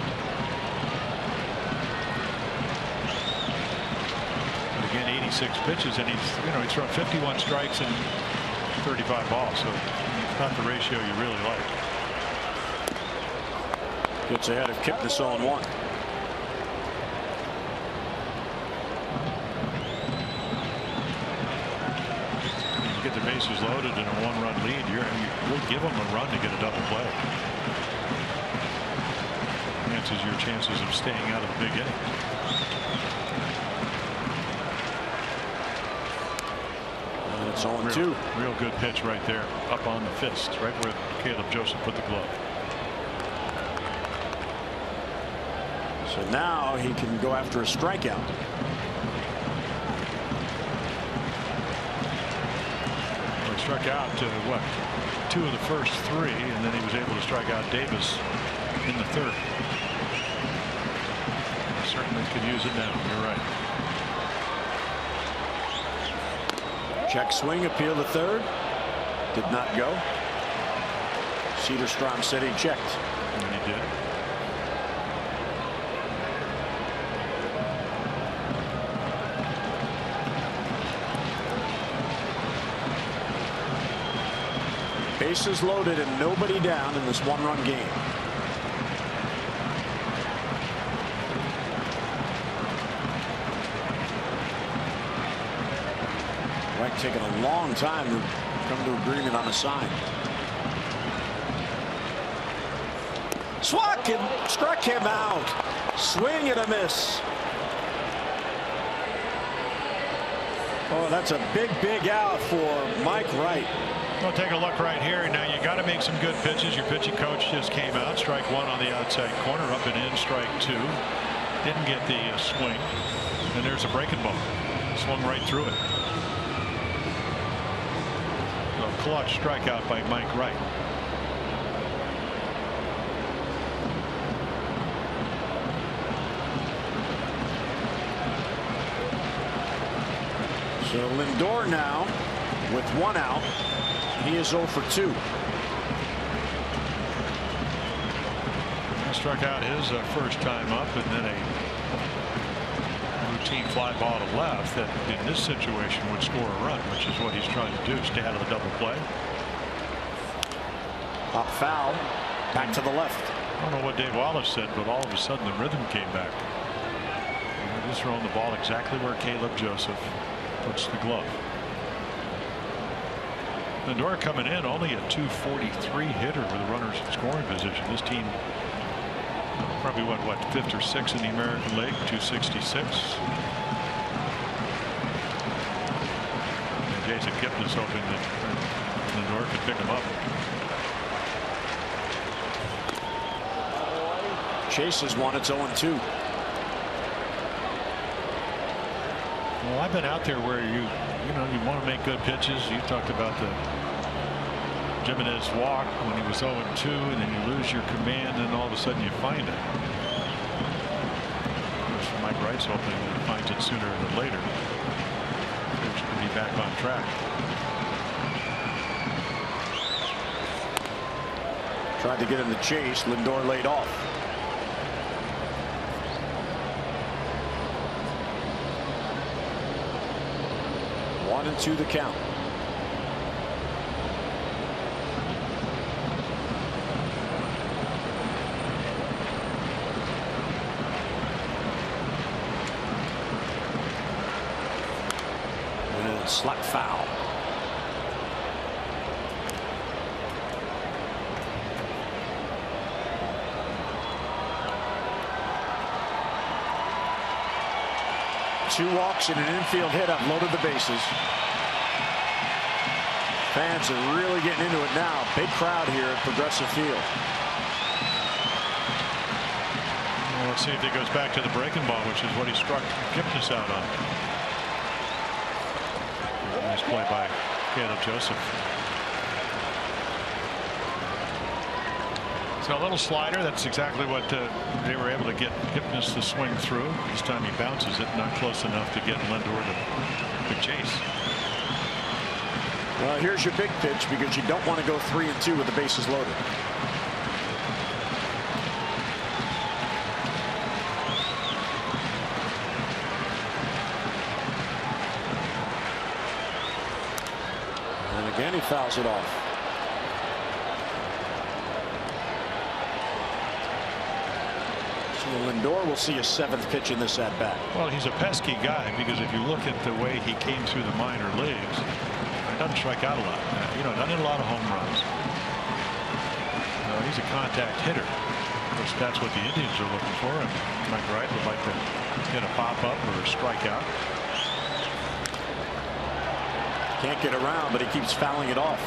But again, 86 pitches, and he's thrown 51 strikes and 35 balls. So it's not the ratio you really like. Gets ahead of Kipnis 0-1. Get the bases loaded in a 1-run lead, you'll give them a run to get a double play. Enhances your chances of staying out of the big inning. And it's 0-2. Real good pitch right there, up on the fist, right where Caleb Joseph put the glove. So now he can go after a strikeout. Struck out to 2 of the first 3, and then he was able to strike out Davis in the 3rd. Certainly could use it now. You're right. Check swing, appeal to 3rd. Did not go. Cedarstrom said he checked. And he did. Bases loaded and nobody down in this 1-run game. Right, taking a long time to come to agreement on a sign. Swat struck him out. Swing and a miss. Oh, that's a big out for Mike Wright. Well, take a look right here. Now you got to make some good pitches. Your pitching coach just came out. Strike 1 on the outside corner, up and in. Strike 2. Didn't get the swing. And there's a breaking ball. Swung right through it. clutch strikeout by Mike Wright. So Lindor now with 1 out. He is 0 for 2. He struck out his first time up, and then a routine fly ball to left that in this situation would score a run, which is what he's trying to do, stay out of the double play. Up foul, back to the left. I don't know what Dave Wallace said, but all of a sudden the rhythm came back. They're just throwing the ball exactly where Caleb Joseph puts the glove. Lindor coming in only a .243 hitter with runners in scoring position. This team probably what 5th or 6th in the American League, .266. And Jason Kipnis hoping that Lindor could pick him up. Chase has won. It's 0-2. Well, I've been out there where you want to make good pitches. You talked about the Jimenez walk when he was 0-2, and then you lose your command, and all of a sudden you find it. Of course, Mike Wright's hoping that he finds it sooner than later. Which could be back on track. Tried to get in the chase. Lindor laid off. One and 2 the count. And slap foul. Two walks and an infield hit up, loaded the bases. Fans are really getting into it now. Big crowd here at Progressive Field. Well, let's see if he goes back to the breaking ball, which is what he struck Kipnis out on. Nice play by Caleb Joseph. So a little slider. That's exactly what they were able to get Kipnis to swing through. This time he bounces it, not close enough to get Lindor to chase. Well, here's your big pitch because you don't want to go 3-2 with the bases loaded. And again he fouls it off. Lindor will see a 7th pitch in this at bat. Well, he's a pesky guy because if you look at the way he came through the minor leagues, he doesn't strike out a lot. Doesn't hit a lot of home runs. He's a contact hitter. Of course, that's what the Indians are looking for. And Mike Wright would like to get a pop-up or a strikeout. Can't get around, but he keeps fouling it off.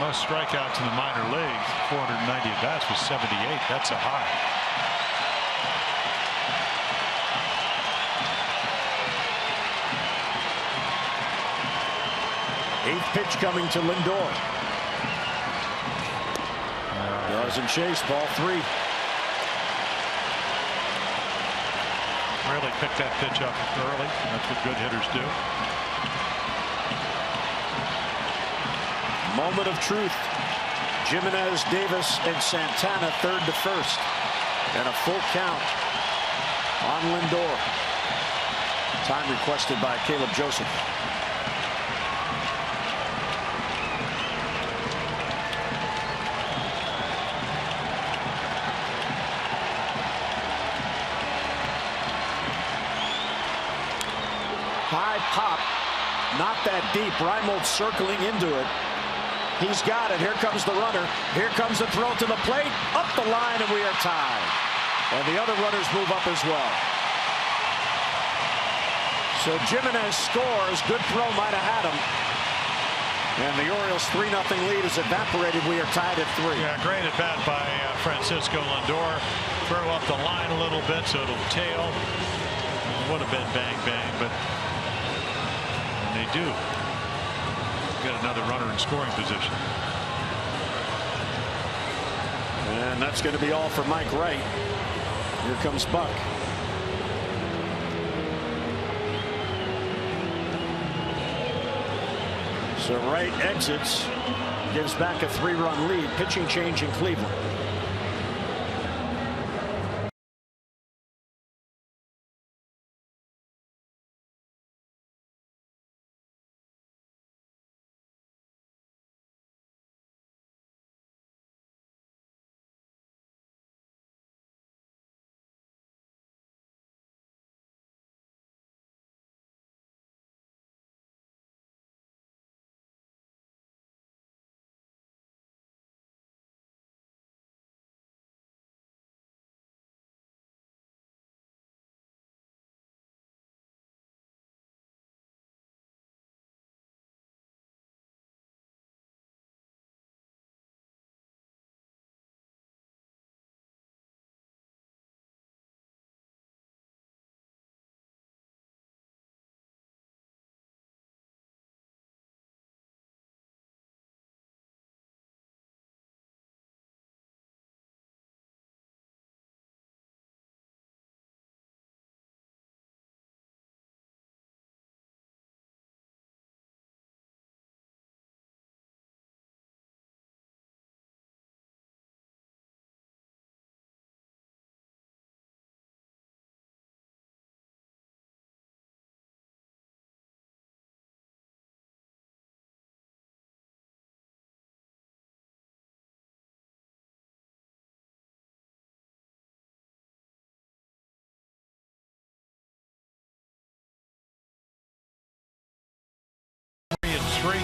Most strikeouts in the minor leagues, 490 at bats was 78. That's a high. Eighth pitch coming to Lindor. Doesn't chase, ball 3. Really picked that pitch up early. That's what good hitters do. Moment of truth. Jimenez, Davis, and Santana 3rd to 1st. And a full count on Lindor. Time requested by Caleb Joseph. High pop. Not that deep. Reimold circling into it. He's got it. Here comes the runner. Here comes the throw to the plate. Up the line, and we are tied. And the other runners move up as well. So Jimenez scores. Good throw, might have had him. And the Orioles' 3-0 lead is evaporated. We are tied at 3. Yeah, great at bat by Francisco Lindor. throw up the line a little bit, so it'll tail. Would have been bang bang, but when they do get another runner in scoring position. And that's going to be all for Mike Wright. Here comes Buck. So Wright exits, gives back a 3-run lead. Pitching change in Cleveland.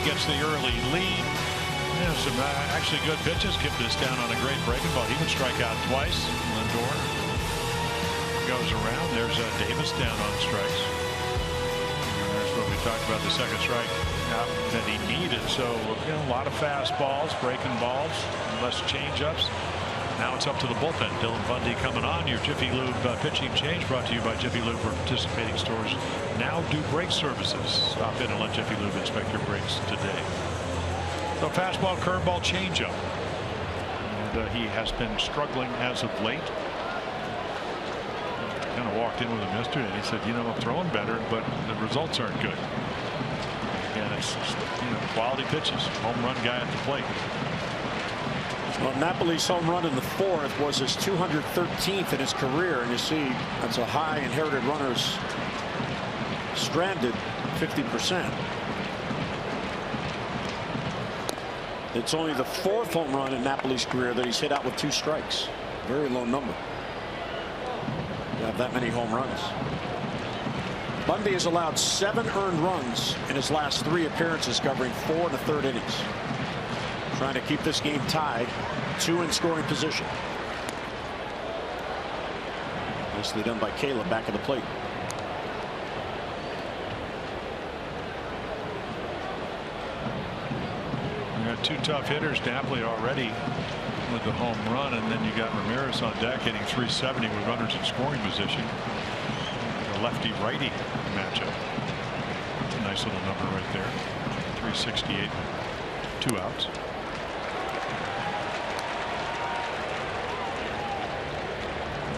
Gets the early lead. Some actually good pitches. Kept this down on a great breaking ball. He would strike out twice. Lindor goes around. There's Davis down on strikes. And there's what we talked about, the second strike out that he needed. So a lot of fastballs, breaking balls, less changeups. Now it's up to the bullpen. Dylan Bundy coming on. Your Jiffy Lube pitching change brought to you by Jiffy Lube for participating stores. Now do brake services. Stop in and let Jiffy Lube inspect your brakes today. So fastball, curveball, changeup. And he has been struggling as of late. Kind of walked in with him yesterday and he said, you know, I'm throwing better, but the results aren't good. And it's quality pitches. Home run guy at the plate. Well, Napoli's home run in the 4th was his 213th in his career, and you see that's a high. Inherited runners stranded 50%. It's only the 4th home run in Napoli's career that he's hit out with 2 strikes. Very low number. You have that many home runs. Bundy has allowed 7 earned runs in his last 3 appearances, covering 4 1/3 innings. Trying to keep this game tied, 2 in scoring position. Nicely done by Caleb back at the plate. We got 2 tough hitters. Napoli already with the home run, and then you got Ramirez on deck hitting .370 with runners in scoring position. The lefty righty matchup. That's a nice little number right there. .368, 2 outs.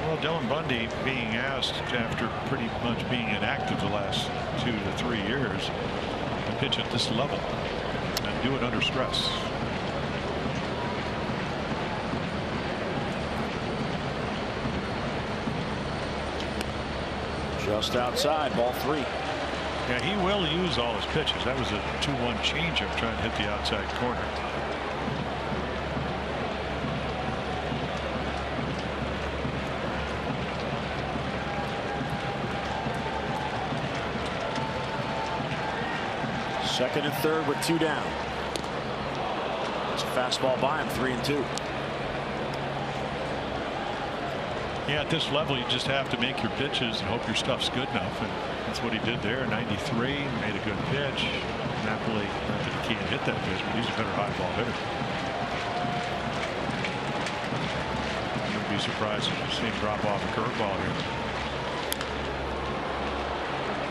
Well, Dylan Bundy being asked after pretty much being inactive the last 2 to 3 years to pitch at this level and do it under stress. Just outside, ball 3. Yeah, he will use all his pitches. That was a 2-1 changeup trying to hit the outside corner. Second and third with 2 down. It's a fastball by him, 3-2. Yeah, at this level, you just have to make your pitches and hope your stuff's good enough. And that's what he did there. 93, made a good pitch. Napoli, not that he can't hit that pitch, but he's a better high ball hitter. You'd be surprised to see him drop off a curveball here.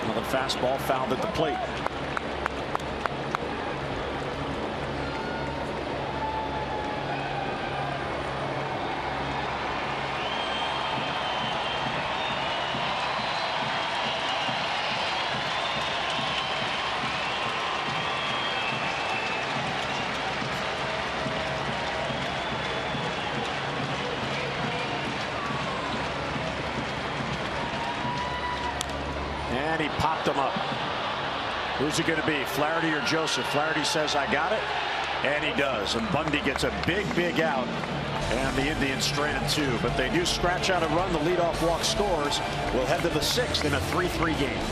Another fastball fouled at the plate. And he popped him up. Who's it going to be, Flaherty or Joseph? Flaherty says, I got it. And he does. And Bundy gets a big out. And the Indians strand 2. But they do scratch out a run. The leadoff walk scores. We'll head to the 6th in a 3-3 game.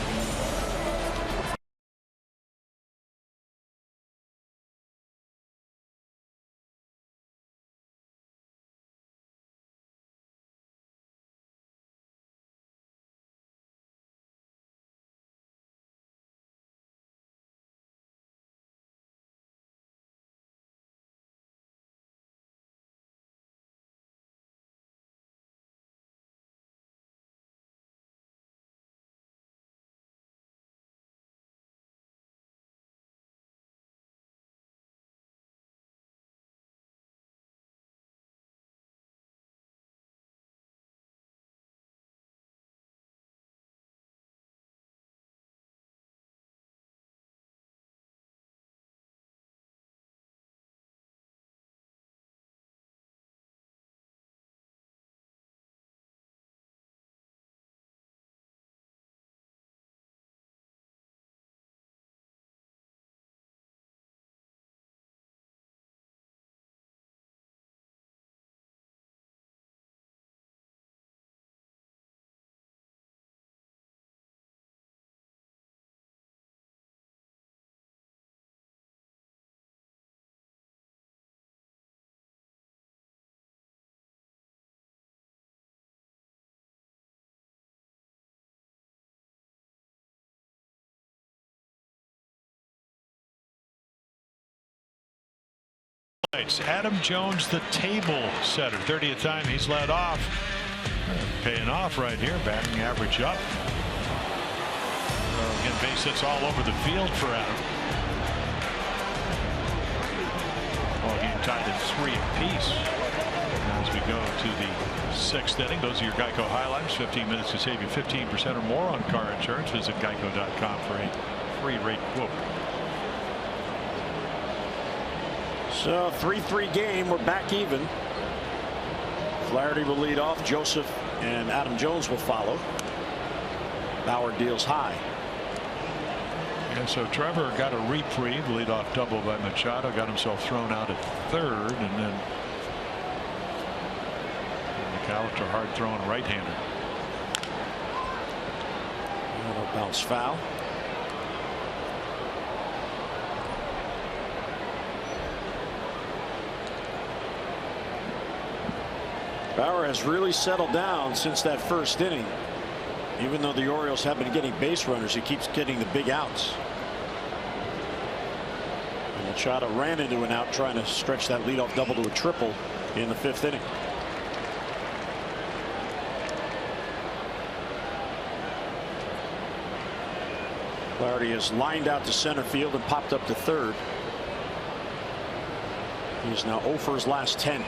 Adam Jones, the table setter, 30th time he's led off. Paying off right here, batting average up. Again, base hits all over the field for Adam. Ball game tied at 3 apiece. As we go to the 6th inning, those are your Geico highlights. 15 minutes to save you 15% or more on car insurance. Visit geico.com for a free rate quote. So 3-3 game. We're back even. Flaherty will lead off. Joseph and Adam Jones will follow. Bauer deals high. And so Trevor got a reprieve. Leadoff double by Machado. Got himself thrown out at 3rd. And then McAllister hard throwing right-hander. Bounce foul. Bauer has really settled down since that first inning. Even though the Orioles have been getting base runners, he keeps getting the big outs. And Machado ran into an out trying to stretch that leadoff double to a triple in the 5th inning. Flaherty is lined out to center field and popped up to 3rd. He's now 0 for his last 10.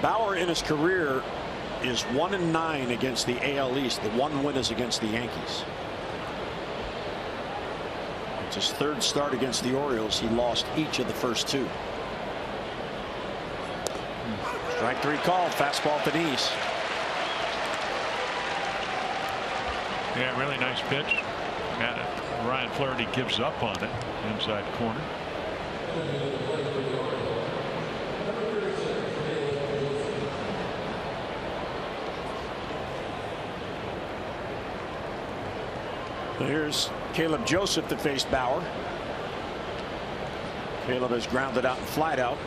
Bauer in his career is 1-9 against the AL East. The one win is against the Yankees. It's his 3rd start against the Orioles. He lost each of the first 2. Strike 3 call. Fastball to knees. Yeah, really nice pitch. Ryan Flaherty gives up on it inside corner. Here's Caleb Joseph that faced Bauer. Caleb has grounded out and flied out.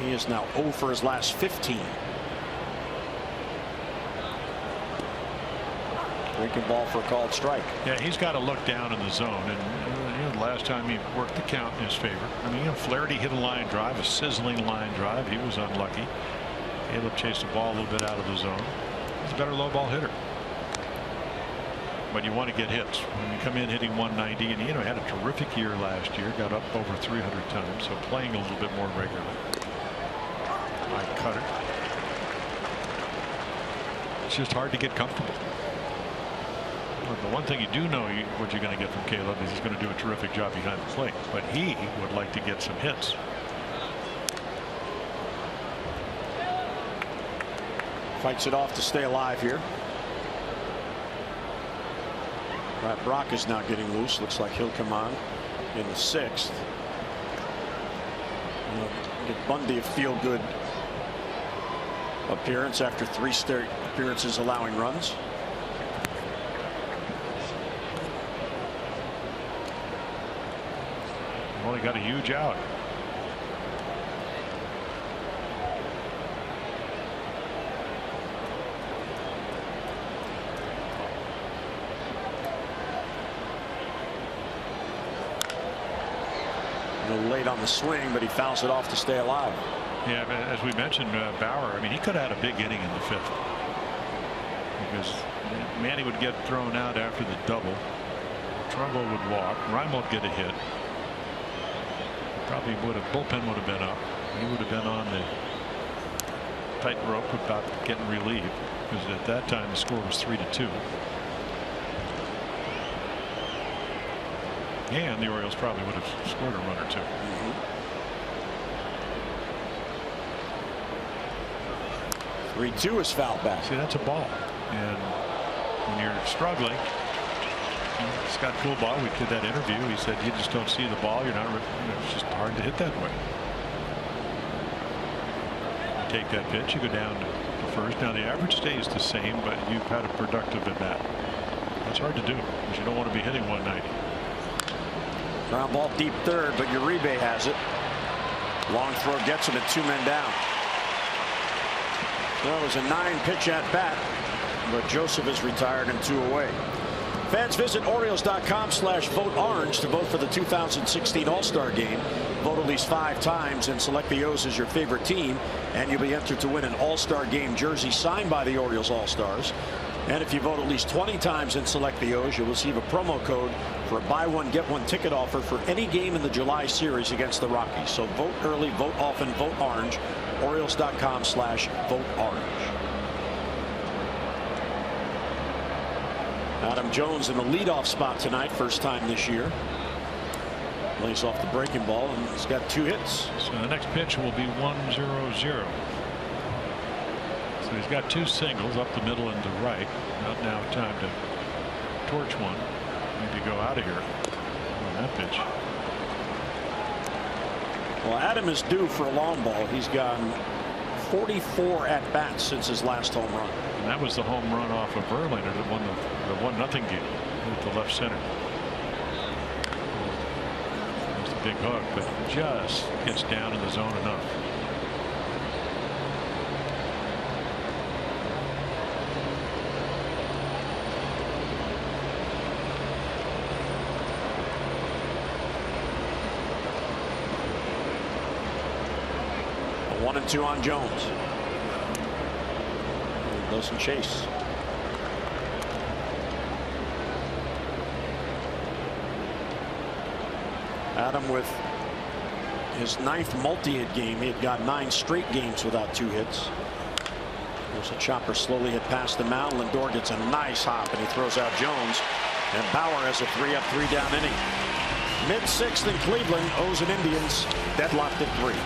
He is now 0 for his last 15. Breaking ball for a called strike. Yeah, he's got to look down in the zone, and the last time he worked the count in his favor. I mean, Flaherty hit a line drive, a sizzling line drive. He was unlucky. Caleb chased the ball a little bit out of the zone. He's a better low ball hitter. But you want to get hits. When you come in hitting 190, and had a terrific year last year, got up over 300 times, so playing a little bit more regularly. I cut it. It's just hard to get comfortable. But the one thing you do know what you're going to get from Caleb is he's going to do a terrific job behind the plate. But he would like to get some hits. Fights it off to stay alive here. Brad Brock is now getting loose. Looks like he'll come on in the 6th. Get Bundy a feel-good appearance after 3 straight appearances allowing runs. Well, he got a huge out. A little late on the swing, but he fouls it off to stay alive. Yeah, as we mentioned, Bauer, I mean, he could have had a big inning in the 5th. Because Manny would get thrown out after the double. Trumbo would walk. Reimold would get a hit. Probably bullpen would have been up. He would have been on the tightrope about getting relieved, because at that time the score was 3-2. And the Orioles probably would have scored a run or two. 3-2 is fouled back. See, that's a ball. And when you're struggling, Scott Coolbaugh, we did that interview. He said you just don't see the ball. You're not. It's just hard to hit that way. You take that pitch, you go down to first. Now the average stays the same, but you've had a productive at bat. That's hard to do because you don't want to be hitting 190. Ground ball deep third, but Uribe has it. Long throw gets him at 2 men down. Well, it was a 9-pitch at bat, but Joseph is retired and 2 away. Fans, visit Orioles.com/vote-orange to vote for the 2016 All-Star Game. Vote at least 5 times and select the O's as your favorite team, and you'll be entered to win an All-Star Game jersey signed by the Orioles All-Stars. And if you vote at least 20 times and select the O's, you'll receive a promo code for a buy one get one ticket offer for any game in the July series against the Rockies. So vote early, vote often, vote orange. Orioles.com/vote-orange. Adam Jones in the leadoff spot tonight, first time this year. Lays off the breaking ball, and he's got 2 hits. So the next pitch will be 1-0-0. So he's got 2 singles up the middle and to right. Now time to torch one. Maybe go out of here on that pitch. Well, Adam is due for a long ball. He's gotten 44 at bats since his last home run. And that was the home run off of Verlander that won the 1-0 game with the left center. It's a big hook, but just gets down in the zone enough. A 1-2 on Jones. Doesn't chase. Adam with his 9th multi-hit game. He had got 9 straight games without 2 hits. There's a chopper slowly hit past the mound. Lindor gets a nice hop and he throws out Jones. And Bauer has a 3-up, 3-down inning. Mid-6th in Cleveland. O's and Indians deadlocked at 3.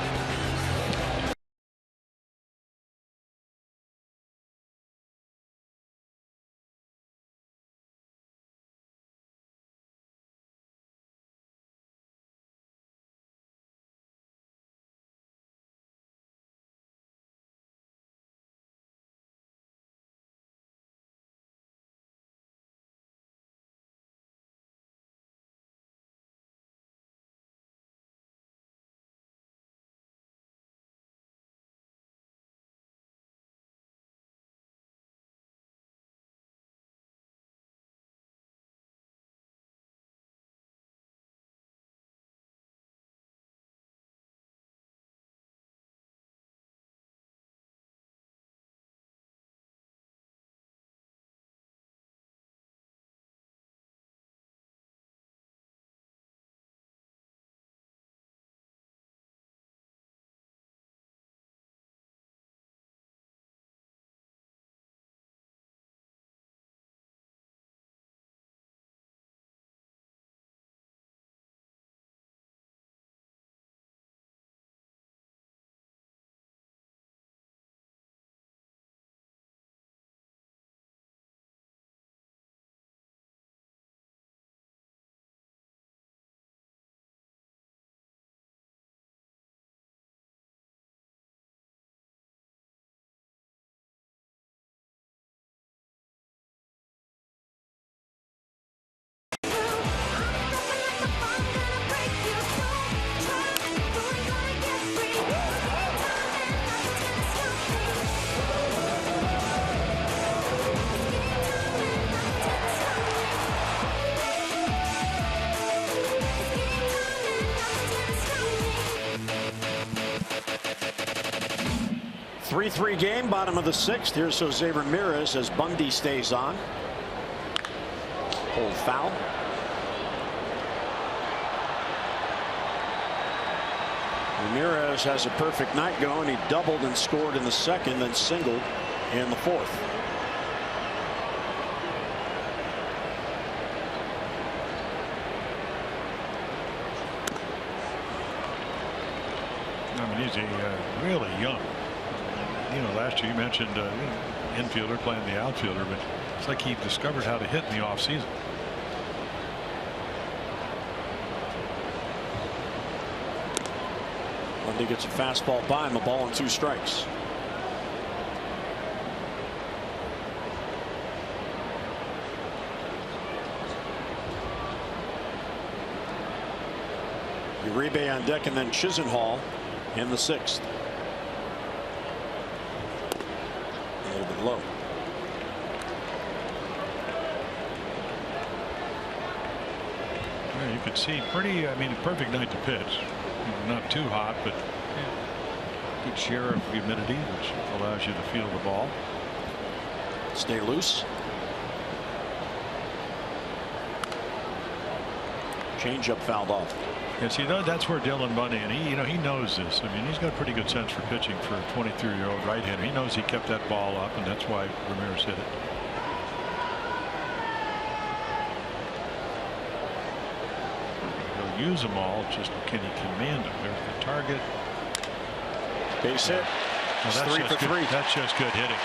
3-3 game, bottom of the 6th. Here's Jose Ramirez as Bundy stays on. Hold foul. Ramirez has a perfect night going. He doubled and scored in the 2nd, then singled in the 4th. I mean, he's really young. You know, last year you mentioned infielder playing the outfielder, but it's like he discovered how to hit in the offseason. Bundy gets a fastball by him, a ball and 2 strikes. Uribe on deck, and then Chisenhall in the 6th. A little bit low. Yeah, you could see pretty, I mean, a perfect night to pitch. Not too hot, but good share of humidity, which allows you to feel the ball. Stay loose. Changeup fouled off. Yes, you know, that's where Dylan Bundy, and he knows this. I mean, he's got a pretty good sense for pitching for a 23-year-old right-hander. He knows he kept that ball up, and that's why Ramirez hit it. He'll use them all, just can he command them? There's the target. Base hit. Well, that's 3 for 3. That's just good hitting.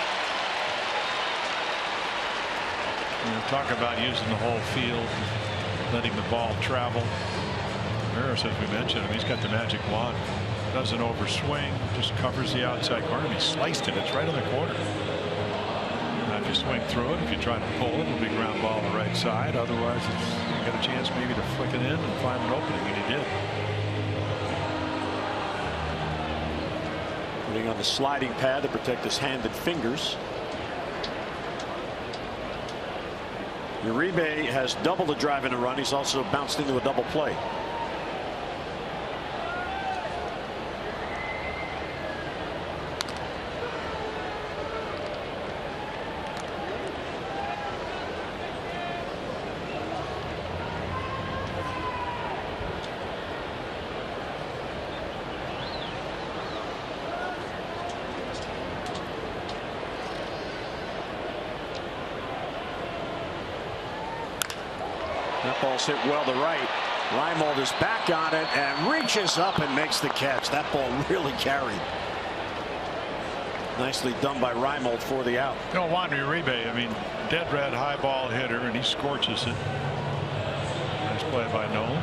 Talk about using the whole field, letting the ball travel. Ramirez, as we mentioned, he's got the magic wand. Doesn't overswing, just covers the outside corner. He sliced it. It's right on the corner. Now, if you swing through it, if you try to pull it, it'll be ground ball on the right side. Otherwise, you got a chance maybe to flick it in and find an opening, and he did. Putting on the sliding pad to protect his hand and fingers. Uribe has doubled a drive and a run. He's also bounced into a double play. That ball's hit well to right. Reimold is back on it and reaches up and makes the catch. That ball really carried. Nicely done by Reimold for the out. You know, Juan Uribe, I mean, dead red high ball hitter, and he scorches it. Nice play by Nolan.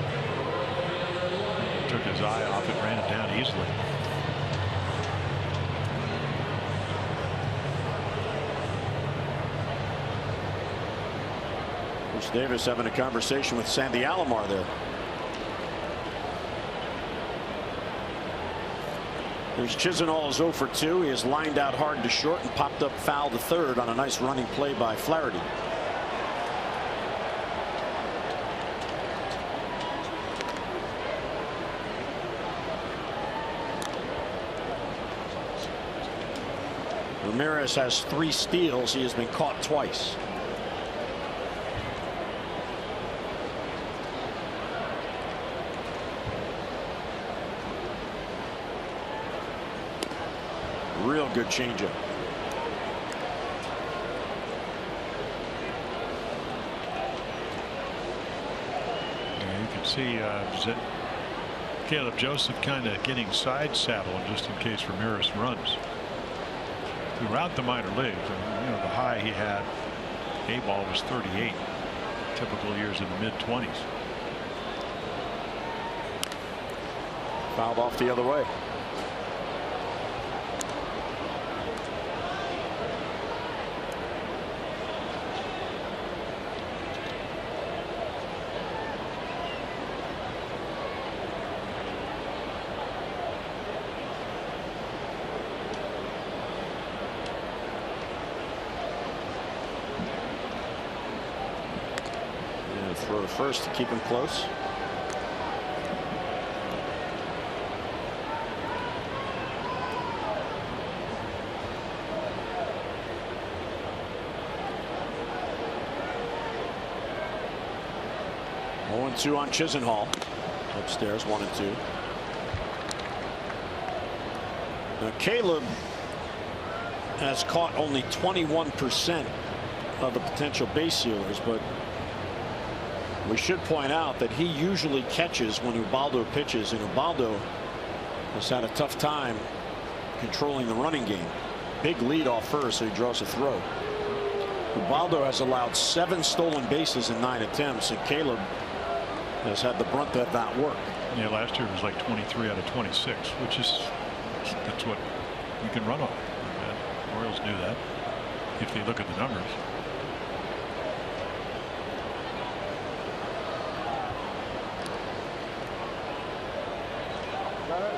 Took his eye off it, ran it down easily. Davis having a conversation with Sandy Alomar there. There's Chisenhall, 0 for 2. He has lined out hard to short and popped up foul to third on a nice running play by Flaherty. Ramirez has 3 steals. He has been caught twice. Real good changeup. Yeah, you can see Caleb Joseph kind of getting side saddled just in case Ramirez runs. Throughout the minor leagues, you know, the high he had, A-ball was 38. Typical years in the mid-20s. Fouled off the other way. Throw first to keep him close. 0-2 on Chisenhall. Upstairs, 1-2. Now Caleb has caught only 21% of the potential base stealers, but we should point out that he usually catches when Ubaldo pitches, and Ubaldo has had a tough time controlling the running game. Big lead off first, so he draws a throw. Ubaldo has allowed 7 stolen bases in 9 attempts, and Caleb has had the brunt of that work. Yeah, last year it was like 23 out of 26, which is, that's what you can run on. The Orioles knew that if they look at the numbers.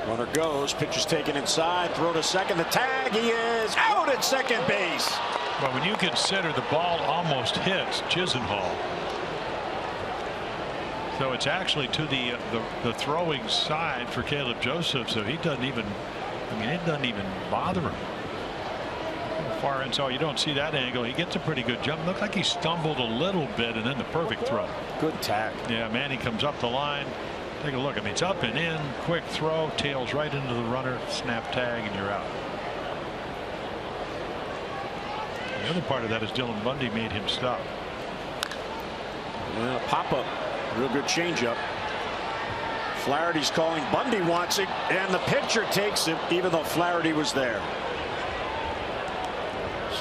Runner goes, pitch is taken inside, throw to second, the tag, he is out at second base. Well, when you consider the ball almost hits Chisenhall, so it's actually to the throwing side for Caleb Joseph, so he doesn't even, I mean, it doesn't even bother him. Far in, so you don't see that angle. He gets a pretty good jump. Looks like he stumbled a little bit, and then the perfect throw. Good tag. Yeah, Manny comes up the line. Take a look. I mean, it's up and in, quick throw, tails right into the runner, snap tag, and you're out. The other part of that is Dylan Bundy made him stop. Well, pop up, real good changeup. Flaherty's calling. Bundy wants it, and the pitcher takes it, even though Flaherty was there.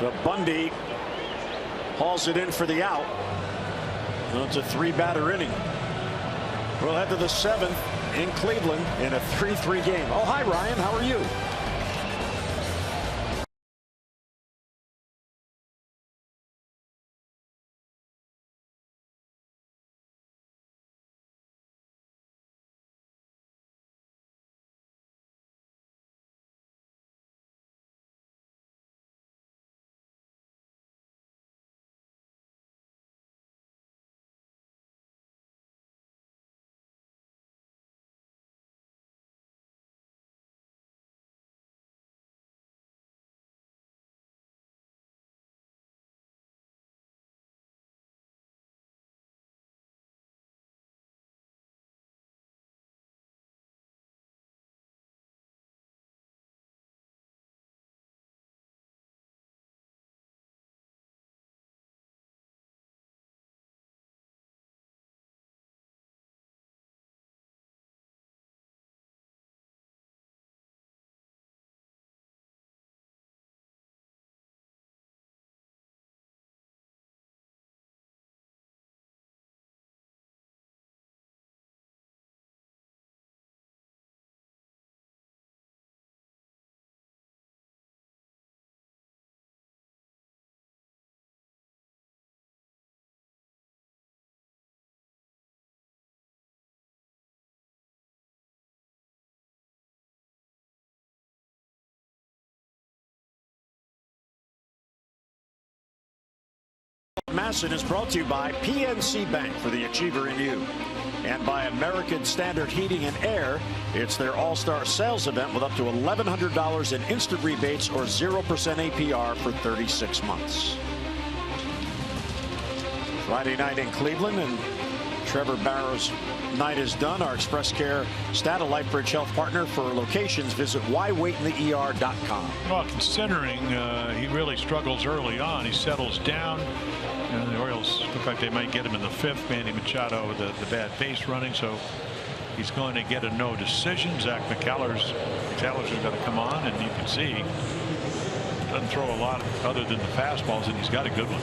So Bundy hauls it in for the out. Well, it's a 3-batter inning. We'll head to the 7th in Cleveland in a 3-3 game. Oh, hi, Ryan. How are you? Masson is brought to you by PNC Bank for the Achiever in you, and by American Standard Heating and Air. It's their all-star sales event with up to $1,100 in instant rebates or 0% APR for 36 months. Friday night in Cleveland, and Trevor Barrow's night is done. Our Express Care Stata LifeBridge Health partner. For locations, visit whywaitintheer.com. Well, considering he really struggles early on, he settles down. The Orioles look like they might get him in the 5th. Manny Machado with the bad base running, so he's going to get a no decision. Zach McAllister's got to come on, and you can see doesn't throw a lot other than the fastballs, and he's got a good one.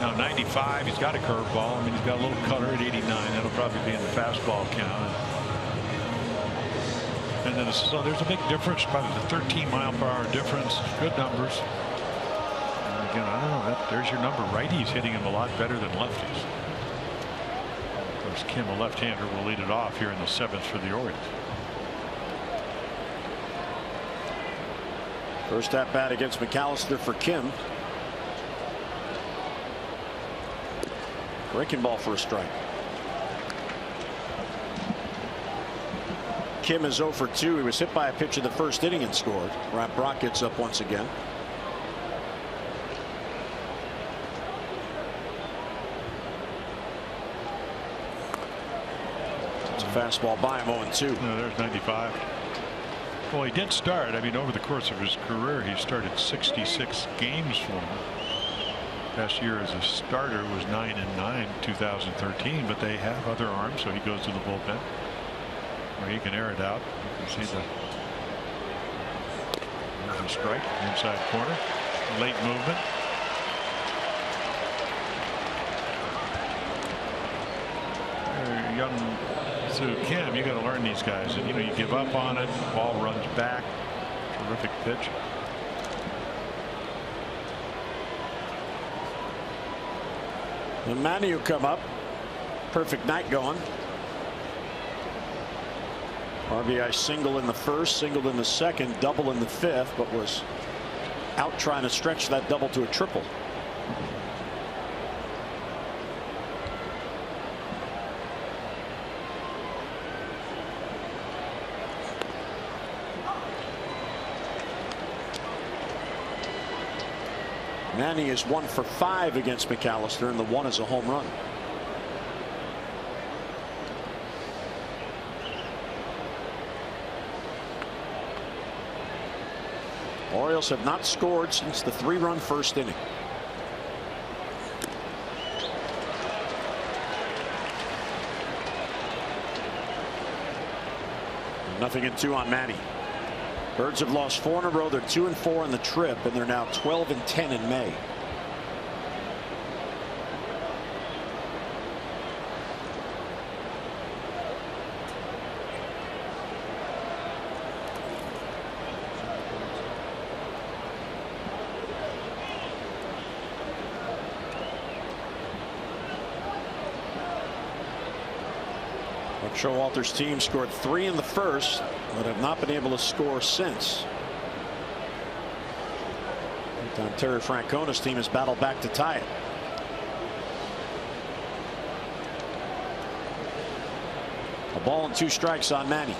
Now 95, he's got a curveball. I mean, he's got a little cutter at 89. That'll probably be in the fastball count. And then so there's a big difference, probably the 13-mile-per-hour difference. Good numbers. And again, I don't know. There's your number. Righties hitting him a lot better than lefties. Of course, Kim, a left-hander, will lead it off here in the 7th for the Orioles. First at bat against McAllister for Kim. Breaking ball for a strike. Kim is 0 for 2. He was hit by a pitch in the 1st inning and scored. Brock gets up once again. fastball by him. 0-2. No, there's 95. Well, he did start. I mean, over the course of his career, he started 66 games for him. Best year as a starter was 9-9, 2013. But they have other arms, so he goes to the bullpen where he can air it out. You can see the strike inside corner, late movement. Young Soo Kim, you got to learn these guys, and you give up on it, ball runs back. Terrific pitch. And Manny will come up. Perfect night going. RBI single in the first, single in the second, double in the fifth, but was out trying to stretch that double to a triple. Manny is 1 for 5 against McAllister, and the one is a home run. Orioles have not scored since the 3-run first inning. Nothing in 2 on Manny. Birds have lost 4 in a row. They're 2-4 in the trip, and they're now 12-10 in May. Showalter's team scored 3 in the first, but have not been able to score since. Meantime, Terry Francona's team has battled back to tie it. A ball and 2 strikes on Manny.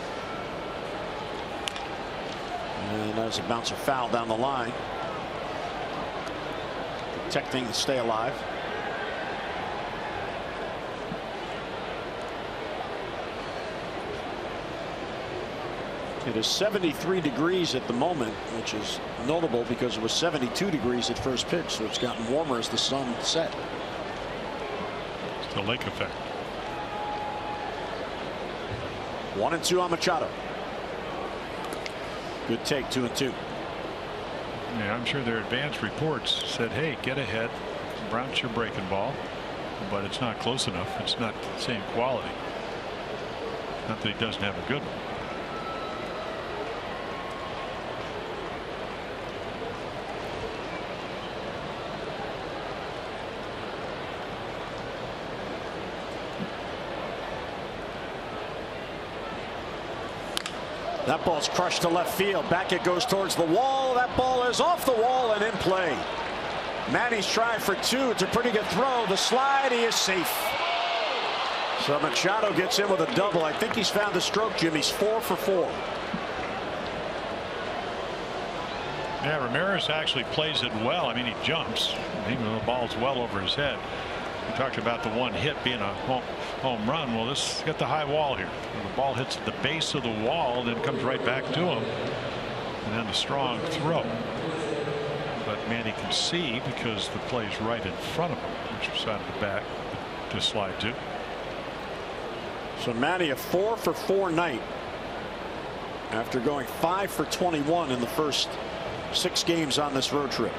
And there's a bouncer foul down the line. Protecting to stay alive. It is 73 degrees at the moment, which is notable because it was 72 degrees at first pitch, so it's gotten warmer as the sun set. It's the lake effect. 1-2 on Machado. Good take, 2-2. Yeah, I'm sure their advanced reports said, hey, get ahead, bounce your breaking ball, but it's not close enough. It's not the same quality. Not that he doesn't have a good one. That ball's crushed to left field. Back it goes towards the wall. That ball is off the wall and in play. Manny's tried for 2. It's a pretty good throw. The slide, he is safe. So Machado gets in with a double. I think he's found the stroke, Jim. He's 4 for 4. Yeah, Ramirez actually plays it well. I mean, he jumps, even though the ball's well over his head. We talked about the one hit being a home run. Well, this got the high wall here. The ball hits the base of the wall, then comes right back to him, and then the strong throw. But Manny can see because the play's right in front of him, which side of the bat to slide to. So Manny a 4 for 4 night after going 5 for 21 in the first 6 games on this road trip.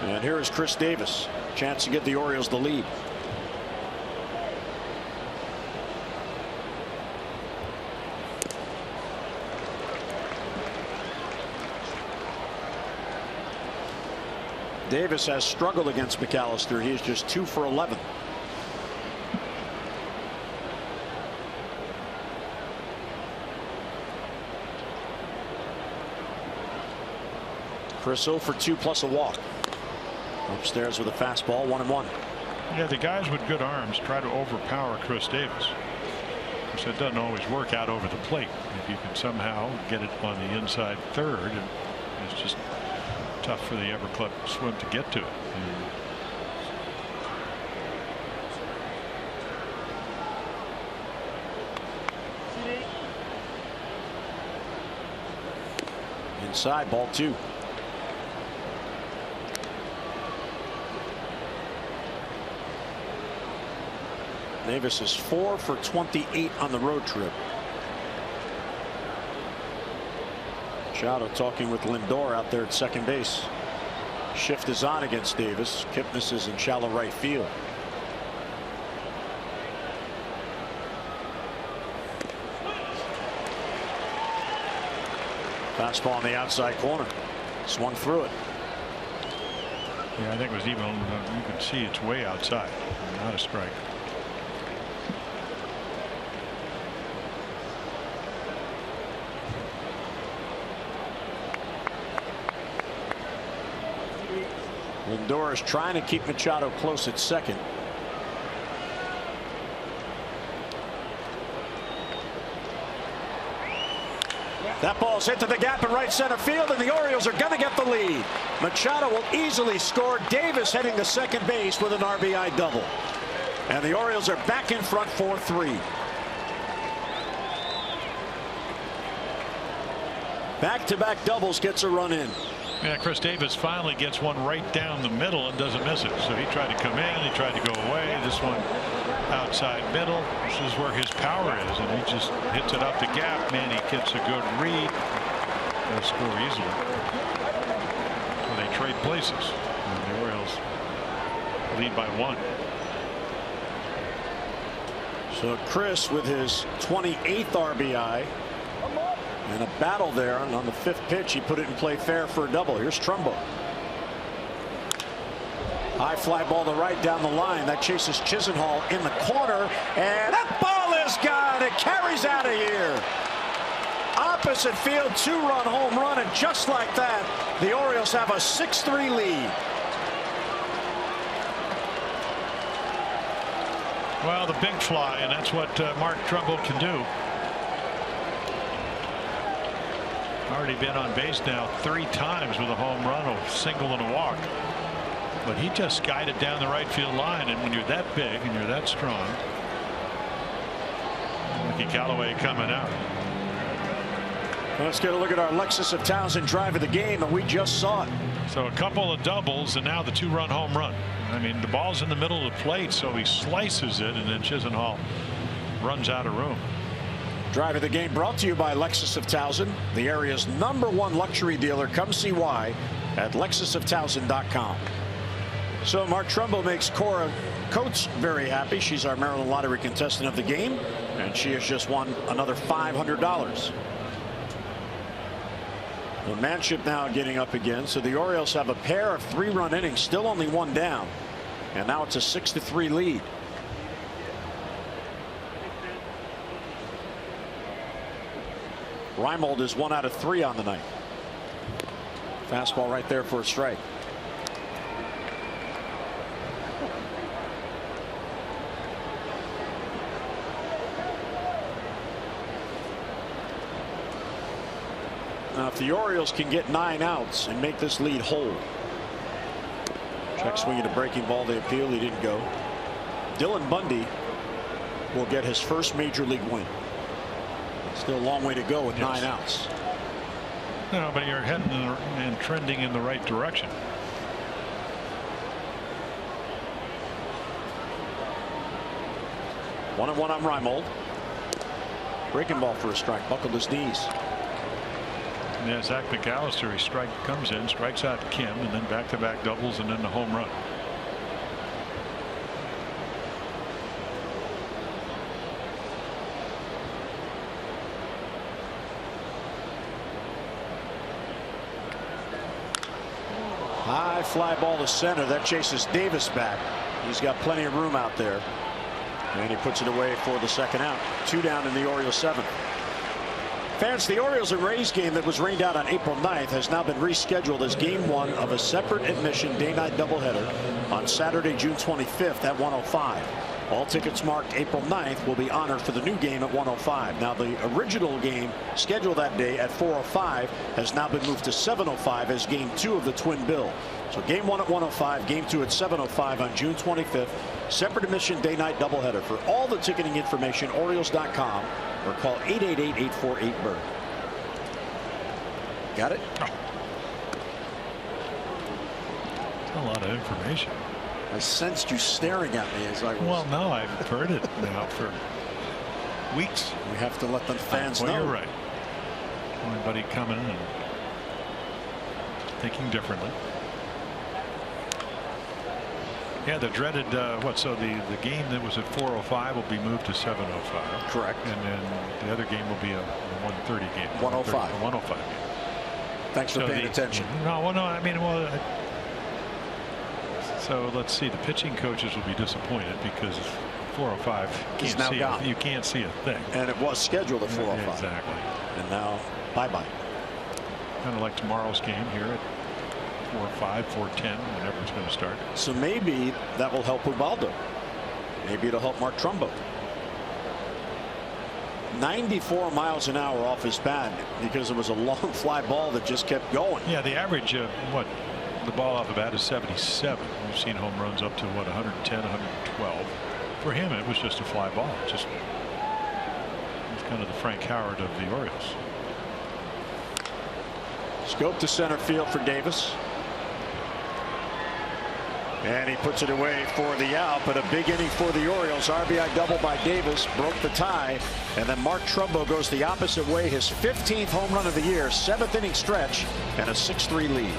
And here is Chris Davis. Chance to get the Orioles the lead. Davis has struggled against McAllister. He is just 2 for 11. Chris 0 for 2 plus a walk. Upstairs with a fastball, 1-1. Yeah, the guys with good arms try to overpower Chris Davis. Of course, it doesn't always work out over the plate. If you can somehow get it on the inside third, and it's just tough for the Everclub swim to get to it. Inside, ball 2. Davis is 4 for 28 on the road trip. Machado talking with Lindor out there at second base. Shift is on against Davis. Kipnis is in shallow right field. Fastball on the outside corner. Swung through it. Yeah, I think it was even, you could see it's way outside. Not a strike. Lindor is trying to keep Machado close at second. That ball's hit to the gap in right center field, and the Orioles are going to get the lead. Machado will easily score. Davis heading to second base with an RBI double. And the Orioles are back in front 4-3. Back-to-back doubles gets a run in. Yeah, Chris Davis finally gets one right down the middle and doesn't miss it. So he tried to come in, he tried to go away. This one outside middle. This is where his power is, and he just hits it up the gap. Man, he gets a good read. They'll score easily. So they trade places. And the Orioles lead by 1. So Chris with his 28th RBI. And a battle there, and on the 5th pitch he put it in play fair for a double. Here's Trumbo. High fly ball to right down the line. That chases Chisenhall in the corner, and that ball is gone. It carries out of here. Opposite field, 2-run home run, and just like that the Orioles have a 6-3 lead. Well, the big fly, and that's what Mark Trumbo can do. Already been on base now 3 times with a home run, a single and a walk. But he just guided down the right field line, and when you're that big and you're that strong, Mickey Callaway coming out. Let's get a look at our Lexus of Townsend drive of the game, and we just saw it. So a couple of doubles, and now the 2-run home run. I mean, the ball's in the middle of the plate, so he slices it, and then Chisenhall runs out of room. Drive of the game brought to you by Lexus of Townsend, the area's #1 luxury dealer. Come see why at lexusoftownsend.com. So Mark Trumbo makes Cora Coates very happy. She's our Maryland Lottery contestant of the game, and she has just won another $500. The Manship now getting up again, so the Orioles have a pair of 3-run innings, still only 1 down, and now it's a 6-3 lead. Reimold is 1 out of 3 on the night. Fastball right there for a strike. Now, if the Orioles can get 9 outs and make this lead whole. Check swing at a breaking ball. They appeal. He didn't go. Dylan Bundy will get his first major league win. Still a long way to go with 9 outs. No, but you're heading and trending in the right direction. One and one on Reimold. Breaking ball for a strike. Buckled his knees. Yeah, Zach McAllister, he comes in, strikes out Kim, and then back-to-back doubles, and then the home run. High fly ball to center. That chases Davis back. He's got plenty of room out there. And he puts it away for the second out. 2 down in the Orioles 7th. Fans, the Orioles and Rays game that was rained out on April 9th has now been rescheduled as game 1 of a separate admission day-night doubleheader on Saturday, June 25th at 1:05. All tickets marked April 9th will be honored for the new game at 1:05. Now, the original game scheduled that day at 4:05 has now been moved to 7:05 as game 2 of the twin bill. So game 1 at 1:05, game 2 at 7:05 on June 25th. Separate admission day-night doubleheader. For all the ticketing information, Orioles.com or call 888-848-BIRD. Got it? Oh. That's a lot of information. I sensed you staring at me as I was. Well, no, I've heard it now for weeks. We have to let the fans know. You're right. Anybody coming and thinking differently. Yeah, the dreaded so the game that was at 4:05 will be moved to 7:05. Correct. And then the other game will be a 1:30 game. 1:05. 1:05 game. Thanks for paying attention. No, I mean, so let's see. The pitching coaches will be disappointed because 4:05 you can't see a thing. And it was scheduled at 4:05. Exactly. And now bye-bye. Kind of like tomorrow's game here at 4:05, 4:10, whenever it's going to start. So maybe that will help Ubaldo. Maybe it'll help Mark Trumbo. 94 miles an hour off his bat because it was a long fly ball that just kept going. Yeah, the average, the ball off the bat is 77. We've seen home runs up to 110, 112. For him, it was just a fly ball. It was kind of the Frank Howard of the Orioles. Scope to center field for Davis. And he puts it away for the out, but a big inning for the Orioles. RBI double by Davis, broke the tie, and then Mark Trumbo goes the opposite way. His 15th home run of the year, 7th inning stretch, and a 6-3 lead.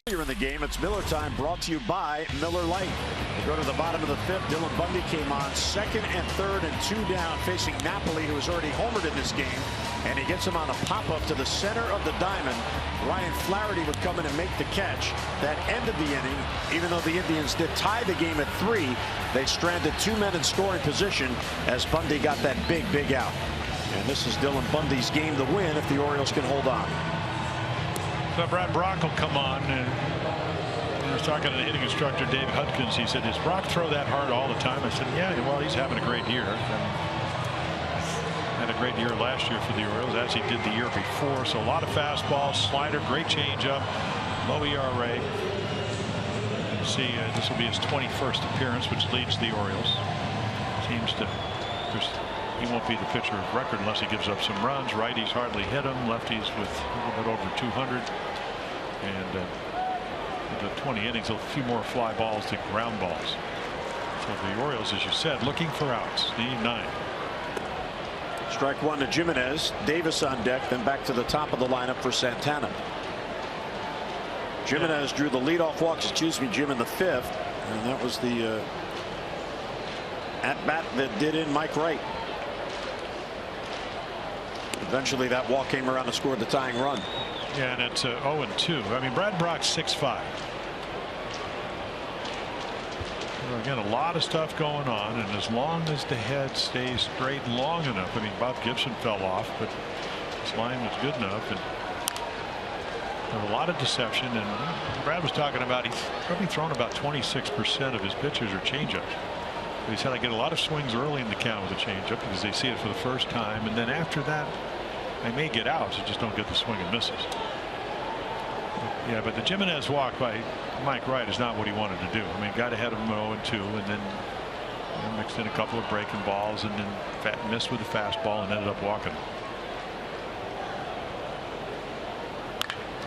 In the game, it's Miller time, brought to you by Miller Lite. We go to the bottom of the 5th. Dylan Bundy came on 2nd and 3rd and 2 down, facing Napoli, who has already homered in this game, and he gets him on a pop-up to the center of the diamond. Ryan Flaherty would come in and make the catch. That ended the inning. Even though the Indians did tie the game at 3, they stranded 2 men in scoring position as Bundy got that big out. And this is Dylan Bundy's game to win if the Orioles can hold on. So Brad Brock will come on, and I was talking to the hitting instructor Dave Hudkins. He said, "Does Brock throw that hard all the time?" I said, "Yeah, well, he's having a great year. Had a great year last year for the Orioles, as he did the year before. So a lot of fastballs, slider, great changeup, low ERA. You see, this will be his 21st appearance, which leads the Orioles. Seems to he won't be the pitcher of record unless he gives up some runs. Righties hardly hit him. Lefties with a little bit over 200. And the 20 innings, a few more fly balls to ground balls. So the Orioles, as you said, looking for outs. They need 9. Strike 1 to Jimenez. Davis on deck, then back to the top of the lineup for Santana. Jimenez drew the leadoff walk, Jim, in the 5th. And that was the at-bat that did in Mike Wright. Eventually that walk came around and scored the tying run. Yeah, and it's 0-2. I mean, Brad Brock's 6'5". Again, a lot of stuff going on, and as long as the head stays straight long enough, I mean, Bob Gibson fell off, but his line was good enough, and there was a lot of deception. And Brad was talking about he's probably thrown about 26% of his pitches are changeups. He said I get a lot of swings early in the count with a changeup because they see it for the first time, and then after that I may get outs. I just don't get the swing and misses. Yeah, but the Jimenez walk by Mike Wright is not what he wanted to do. I mean, got ahead of him 0-2, and then mixed in a couple of breaking balls, and then missed with the fastball and ended up walking.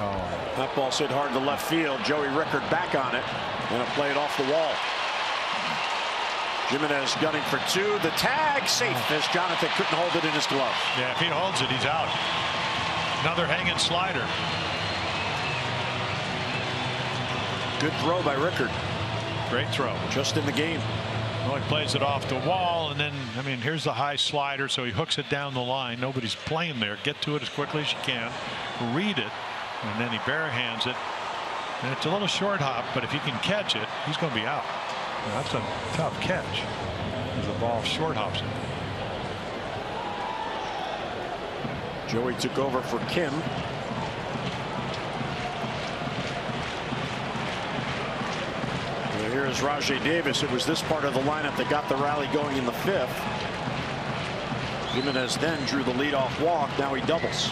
Oh. That ball hit hard to left field. Joey Rickard back on it, and it played off the wall. Jimenez gunning for 2. The tag safe as Jonathan couldn't hold it in his glove. Yeah, if he holds it, he's out. Another hanging slider. Good throw by Rickard. Great throw. Just in the game. Well, he plays it off the wall, and then, I mean, here's the high slider, so he hooks it down the line. Nobody's playing there. Get to it as quickly as you can. Read it, and then he barehands it. And it's a little short hop, but if he can catch it, he's going to be out. Now, that's a tough catch as the ball short hops it. Joey took over for Kim. Here is Rajay Davis. It was this part of the lineup that got the rally going in the 5th. Jimenez then drew the leadoff walk. Now he doubles.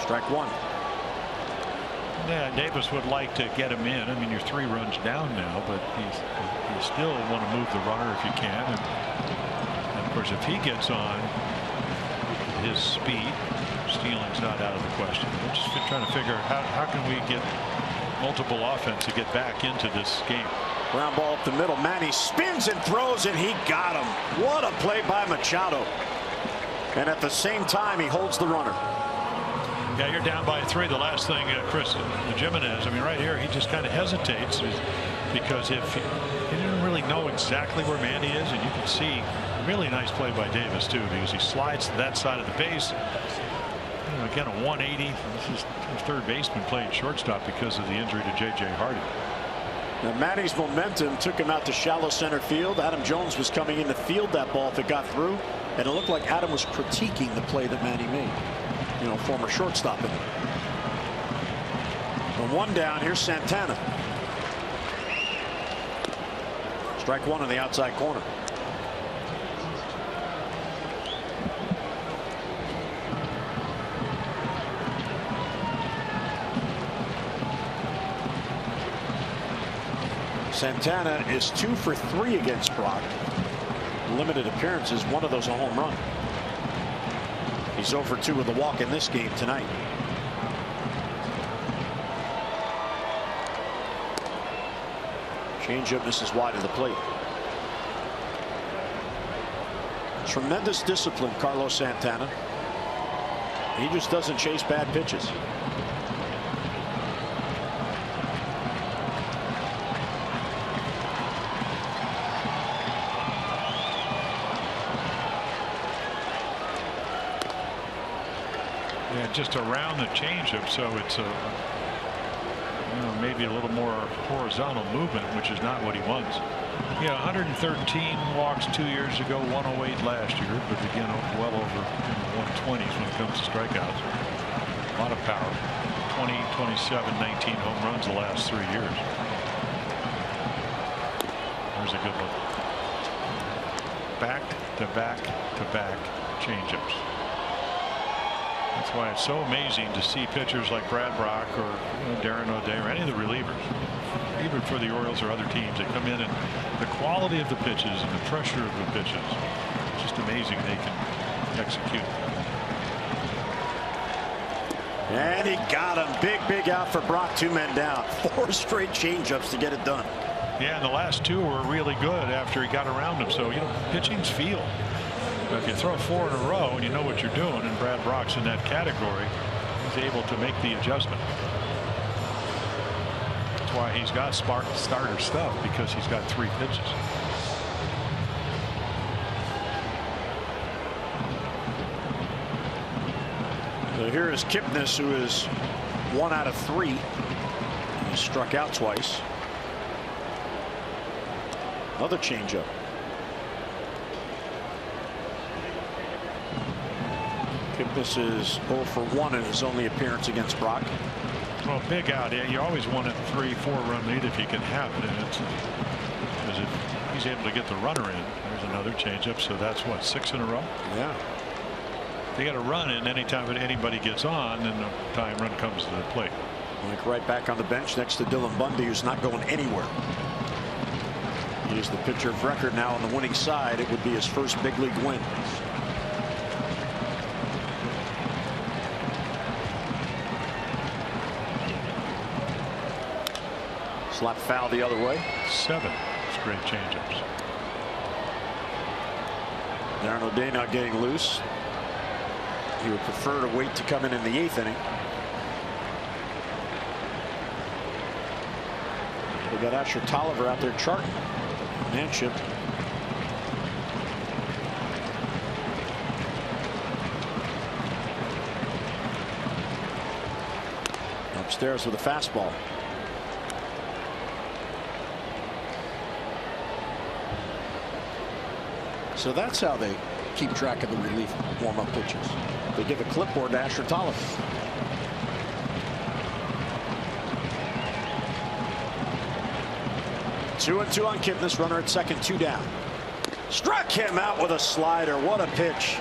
Strike 1. Yeah, Davis would like to get him in. I mean, you're 3 runs down now, but you still want to move the runner if you can. And of course, if he gets on his speed, stealing's not out of the question. We're just trying to figure out how can we get multiple offense to get back into this game. Ground ball up the middle. Manny spins and throws, and he got him. What a play by Machado. And at the same time, he holds the runner. Yeah, you're down by 3. The last thing, Chris, Jimenez, I mean, right here, he just kind of hesitates because if he didn't really know exactly where Manny is, and you can see really nice play by Davis, too, because he slides to that side of the base. Again, a 180. This is the third baseman playing shortstop because of the injury to J.J. Hardy. Now, Manny's momentum took him out to shallow center field. Adam Jones was coming in to field that ball if it got through, and it looked like Adam was critiquing the play that Manny made. You know, former shortstop. From 1 down, here's Santana. Strike 1 on the outside corner. Santana is 2 for 3 against Brock. Limited appearances, 1 of those a home run. He's 0 for 2 with a walk in this game tonight. Changeup misses wide of the plate. Tremendous discipline, Carlos Santana. He just doesn't chase bad pitches. Just around the changeup, so it's maybe a little more horizontal movement, which is not what he wants. Yeah, 113 walks 2 years ago, 108 last year, but again, well over 120s when it comes to strikeouts. A lot of power. 20, 27, 19 home runs the last 3 years. There's a good one. Back to back to back changeups. That's why it's so amazing to see pitchers like Brad Brock or Darren O'Day or any of the relievers, even for the Orioles or other teams, that come in and the quality of the pitches and the pressure of the pitches, it's just amazing they can execute. And he got him. Big out for Brock. 2 men down. 4 straight changeups to get it done. Yeah, and the last 2 were really good after he got around him. So, pitching's feel. But if you throw 4 in a row and you know what you're doing, and Brad Brock's in that category, he's able to make the adjustment. That's why he's got starter stuff, because he's got 3 pitches. So here is Kipnis, who is 1 out of 3. He struck out twice. Another changeup. Kipnis is 0 for 1 in his only appearance against Brock. Well, big out. You always want a 3-4 run lead if you can have it. Because if he's able to get the runner in, there's another changeup. So that's what, 6 in a row? Yeah. They got to run in anytime anybody gets on, and the time run comes to the plate. Like right back on the bench next to Dylan Bundy, who's not going anywhere. He is the pitcher of record now on the winning side. It would be his first big league win. Slap foul the other way. 7 straight changeups. Darren O'Day not getting loose. He would prefer to wait to come in the 8th inning. We got Asher Tolliver out there charting Manship. Upstairs with a fastball. So that's how they keep track of the relief warm-up pitches. They give a clipboard to Asher Tolliver. Two and 2 on Kipnis. Runner at second, 2 down. Struck him out with a slider. What a pitch.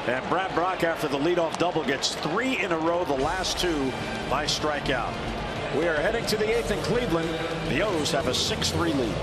And Brad Brock, after the leadoff double, gets 3 in a row, the last 2 by strikeout. We are heading to the 8th in Cleveland. The O's have a 6-3 lead.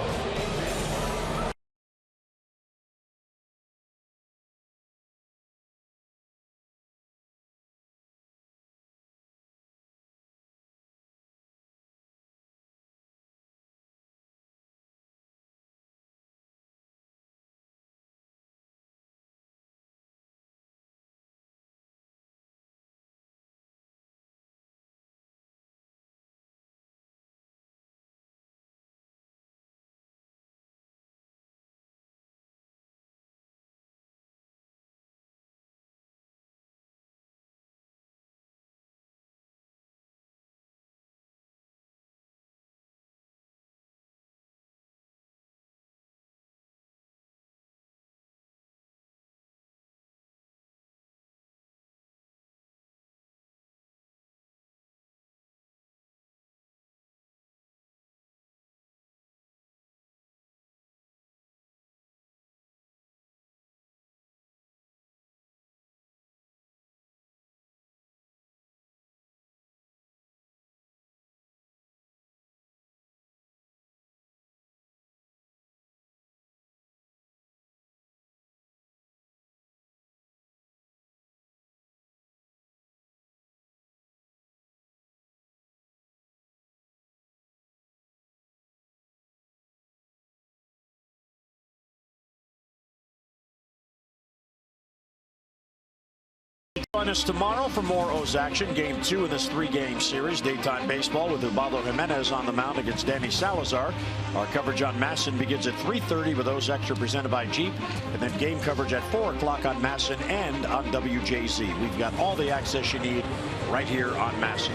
Join us tomorrow for more O's action. Game 2 in this 3-game series. Daytime baseball with Ubaldo Jimenez on the mound against Danny Salazar. Our coverage on MASN begins at 3:30 with O's Extra presented by Jeep. And then game coverage at 4 o'clock on MASN and on WJZ. We've got all the access you need right here on MASN.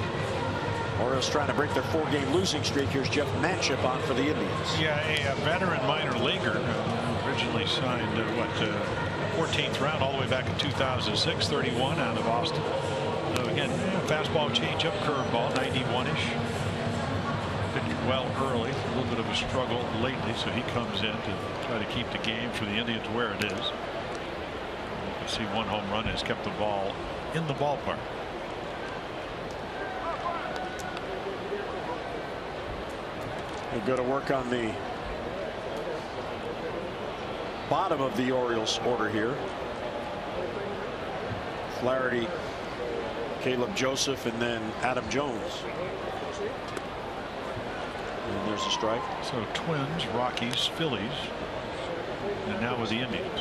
Orioles trying to break their 4-game losing streak. Here's Jeff Manship on for the Indians. Yeah, a veteran minor leaguer originally signed 14th round all the way back in 2006, 31 out of Austin. So again, fastball, changeup, curveball, 91-ish. Pitched well early, a little bit of a struggle lately, so he comes in to try to keep the game for the Indians where it is. You can see 1 home run has kept the ball in the ballpark. They go to work on the bottom of the Orioles order here. Flaherty, Caleb Joseph, and then Adam Jones. And there's a strike. So Twins, Rockies, Phillies, and now with the Indians.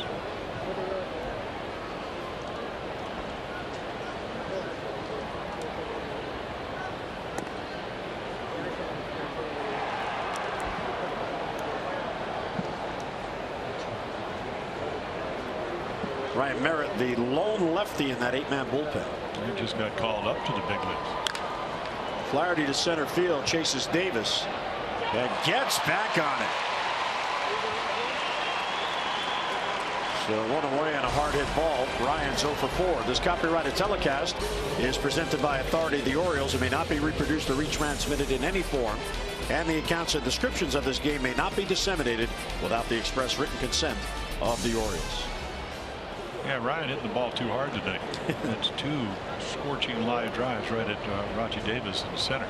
Ryan Merritt, the lone lefty in that 8-man bullpen. He just got called up to the big leagues. Flaherty to center field, chases Davis and gets back on So one away on a hard hit ball. Ryan's 0 for 4. This copyrighted telecast is presented by authority of the Orioles and may not be reproduced or retransmitted in any form. And the accounts and descriptions of this game may not be disseminated without the express written consent of the Orioles. Yeah, Ryan hitting the ball too hard today. That's 2 scorching live drives right at Rocky Davis in center.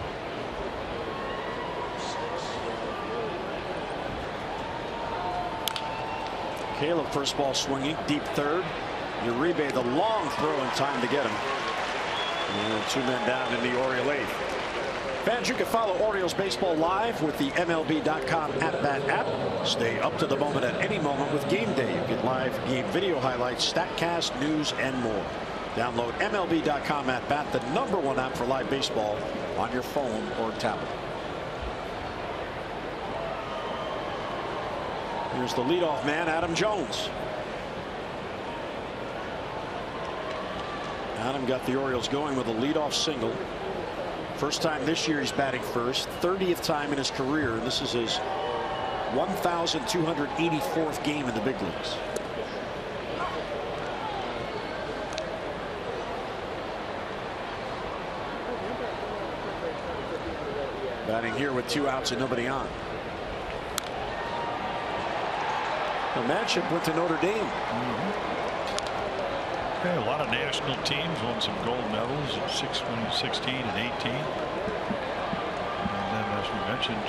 Caleb, first ball swinging, deep third. Uribe, the long throw in time to get him. And 2 men down in the Oriole 8th. Fans, you can follow Orioles baseball live with the MLB.com @BAT app. Stay up to the moment at any moment with Game Day. You get live game video highlights, StatCast, news, and more. Download MLB.com @BAT, the #1 app for live baseball on your phone or tablet. Here's the leadoff man, Adam Jones. Adam got the Orioles going with a leadoff single. First time this year he's batting first. 30th time in his career. And this is his 1,284th game in the big leagues. Batting here with 2 outs and nobody on. The Manship went to Notre Dame. Yeah, a lot of national teams won some gold medals in 2016 and 18. And then, as we mentioned,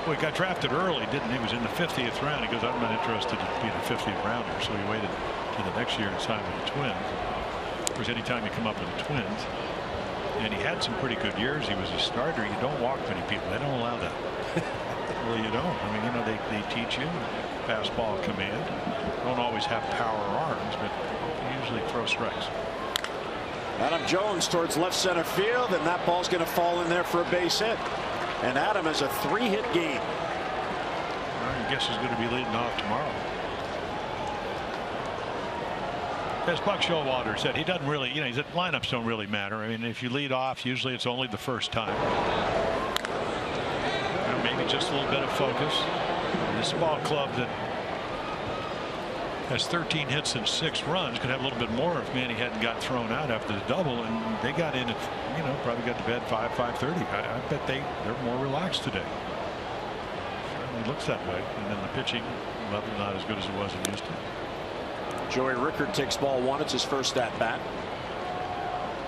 well, he got drafted early, didn't he? He was in the 50th round. He goes, I'm not interested in being a 50th rounder. So he waited to the next year and signed with the Twins. Of course, anytime you come up with the Twins, and he had some pretty good years. He was a starter. You don't walk many people. They don't allow that. Well, you don't. I mean, you know, they teach you fastball command. Don't always have power arms, but usually throw strikes. Adam Jones towards left center field, and that ball's going to fall in there for a base hit. And Adam has a 3-hit game. Well, I guess he's going to be leading off tomorrow. As Buck Showalter said, he doesn't really, you know, his lineups don't really matter. I mean, if you lead off, usually it's only the first time. You know, maybe just a little bit of focus. This ball club that has 13 hits and 6 runs could have a little bit more if Manny hadn't got thrown out after the double, and they got in at, you know, probably got to bed 5:30. I bet they're more relaxed today. Certainly looks that way. And then the pitching level not as good as it was in Houston. Joey Rickard takes ball 1. It's his first at bat.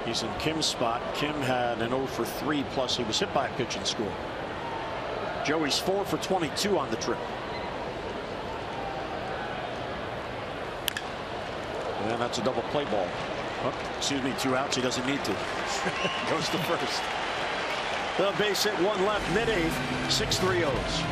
He's in Kim's spot. Kim had an 0 for 3, plus he was hit by a pitch and scored. Joey's 4 for 22 on the trip. And that's a double play ball. Oh, excuse me, 2 outs. He doesn't need to. Goes to first. The base hit, 1 left, mid-8th, 6-3 O's.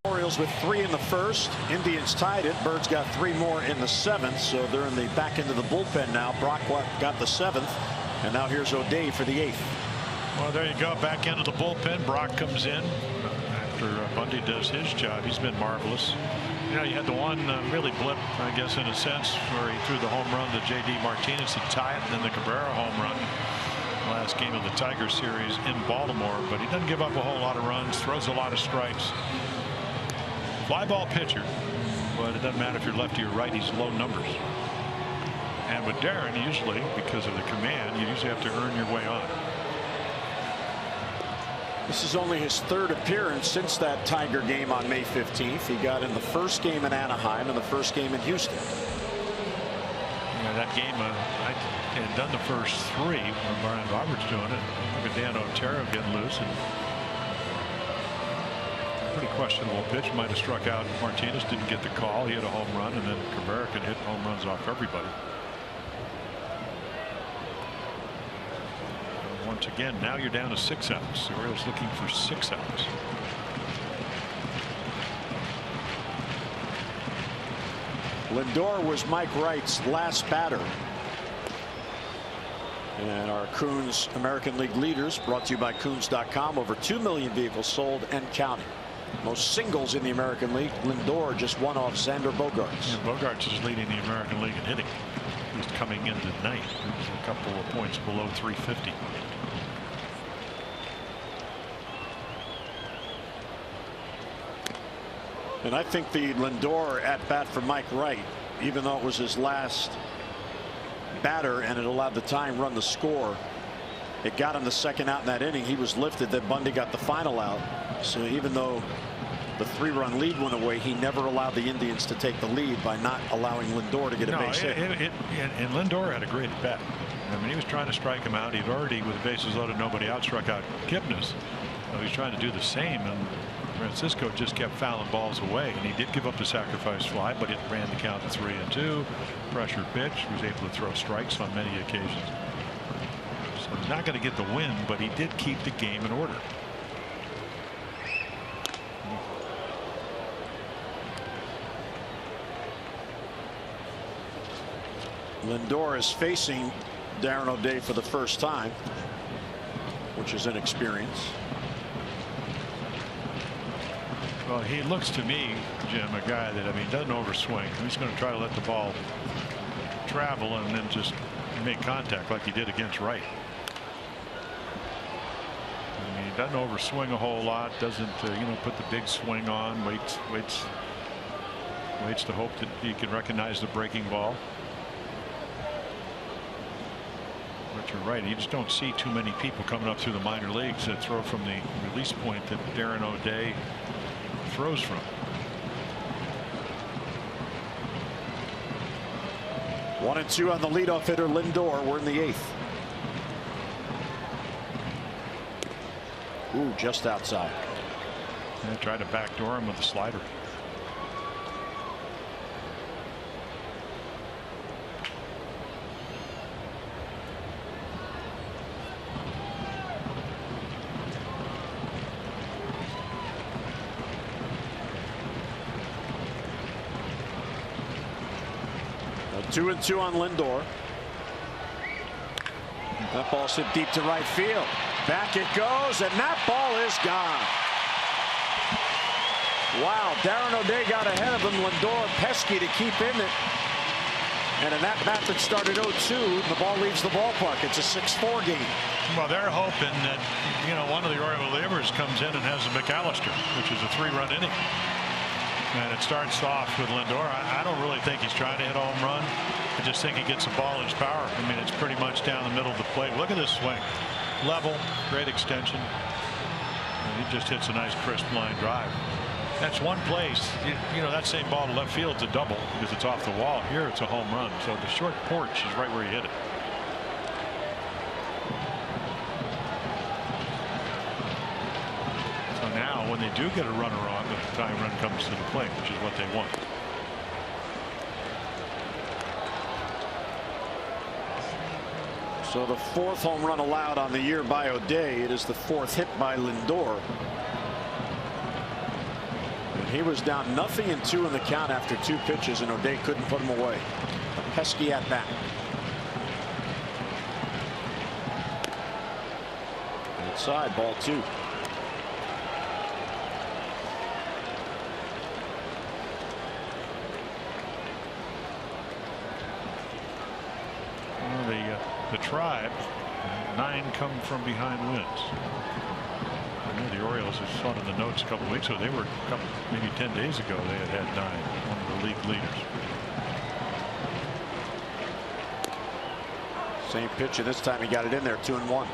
Orioles with 3 in the first. Indians tied it. Birds got 3 more in the 7th, so they're in the back end of the bullpen now. Brock got the 7th, and now here's O'Day for the 8th. Well, there you go. Back into the bullpen. Brock comes in after Bundy does his job. He's been marvelous. You know, you had the one really blip, I guess, in a sense, where he threw the home run to J.D. Martinez to tie it, and then the Cabrera home run last game of the Tiger series in Baltimore. But he doesn't give up a whole lot of runs, throws a lot of strikes. Fly ball pitcher, but it doesn't matter if you're lefty or right. He's low numbers. And with Darren, usually, because of the command, you usually have to earn your way on. This is only his third appearance since that Tiger game on May 15th. He got in the first game in Anaheim and the first game in Houston. Yeah, that game, I had done the first three when Brian Roberts doing it. Look at Dan Otero getting loose. And pretty questionable pitch. Might have struck out. Martinez didn't get the call. He hit a home run, and then Cabrera can hit home runs off everybody. Once again, now you're down to 6 outs. The Orioles looking for 6 outs. Lindor was Mike Wright's last batter. And our Coons American League leaders, brought to you by Coons.com. Over 2 million vehicles sold and counting. Most singles in the American League. Lindor just one off Xander Bogaerts. And Bogaerts is leading the American League in hitting. He's coming in tonight. He's a couple of points below 350. And I think the Lindor at bat for Mike Wright, even though it was his last batter and it allowed the tying run to score, it got him the second out in that inning. He was lifted, then Bundy got the final out. So even though the 3-run lead went away, he never allowed the Indians to take the lead by not allowing Lindor to get a base hit. And Lindor had a great at bat. I mean, he was trying to strike him out. He'd already, with the bases loaded, nobody out, struck out Kipnis. So he's trying to do the same, and Francisco just kept fouling balls away. And he did give up the sacrifice fly, but it ran the count to 3-2. Pressure pitch. He was able to throw strikes on many occasions. So he's not going to get the win, but he did keep the game in order. Lindor is facing Darren O'Day for the first time, which is an experience. Well, he looks to me, Jim, a guy that, I mean, doesn't overswing. He's going to try to let the ball travel and then just make contact like he did against Wright. I mean, he doesn't overswing a whole lot, doesn't you know, put the big swing on, waits to hope that he can recognize the breaking ball. But you're right, you just don't see too many people coming up through the minor leagues that throw from the release point that Darren O'Day throws from. One and two on the leadoff hitter Lindor. We're in the 8th. Ooh, just outside. Yeah, tried to backdoor him with the slider. A 2-2 on Lindor. That ball's hit deep to right field. Back it goes, and that ball is gone. Wow, Darren O'Day got ahead of him. Lindor pesky to keep in it. And in that bat that started 0-2, the ball leaves the ballpark. It's a 6-4 game. Well, they're hoping that, you know, one of the Oriole relievers comes in and has a McAllister, which is a 3-run inning. And it starts off with Lindor. I don't really think he's trying to hit a home run. I just think he gets the ball in his power. I mean, it's pretty much down the middle of the plate. Look at this swing. Level, great extension. And he just hits a nice crisp line drive. That's one place, you know, that same ball to left field is a double because it's off the wall. Here it's a home run. So the short porch is right where he hit it. So now when they do get a runner on, the tying run comes to the plate, which is what they want. So the 4th home run allowed on the year by O'Day. It is the 4th hit by Lindor. And he was down 0-2 in the count after 2 pitches, and O'Day couldn't put him away. A pesky at bat. Outside, ball 2. Well, the Tribe, 9 come from behind wins. I know the Orioles, I saw it in the notes a couple weeks ago. They were maybe 10 days ago. They had 9, one of the league leaders. Same pitch, and this time he got it in there. 2-1.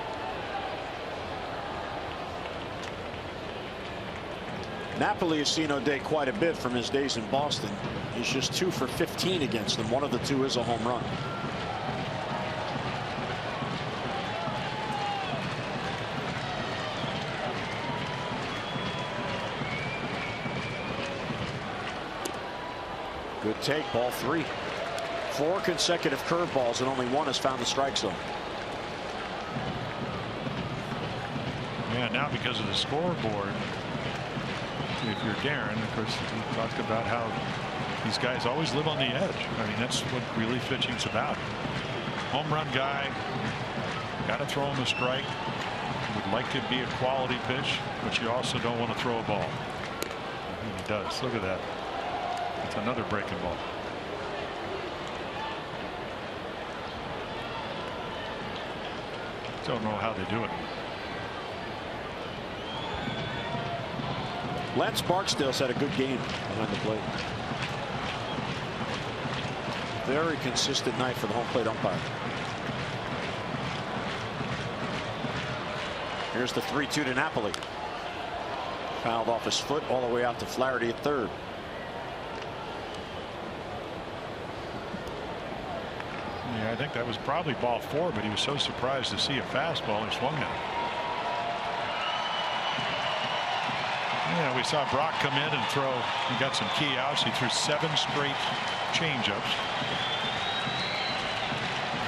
Napoli has seen O'Day quite a bit from his days in Boston. He's just 2 for 15 against them. One of the 2 is a home run. Good take, ball 3. 4 consecutive curveballs, and only 1 has found the strike zone. Yeah, now because of the scoreboard, if you're Darren, of course, he talked about how these guys always live on the edge. I mean, that's what relief pitching's about. Home run guy, got to throw him a strike. Would like to be a quality pitch, but you also don't want to throw a ball. And he does. Look at that. It's another breaking ball. Don't know how they do it. Lance Barksdale's had a good game behind the plate. Very consistent night for the home plate umpire. Here's the 3-2 to Napoli. Fouled off his foot all the way out to Flaherty at third. Yeah, I think that was probably ball 4, but he was so surprised to see a fastball he swung at. Yeah, we saw Brock come in and throw. He got some key outs. He threw 7 straight changeups.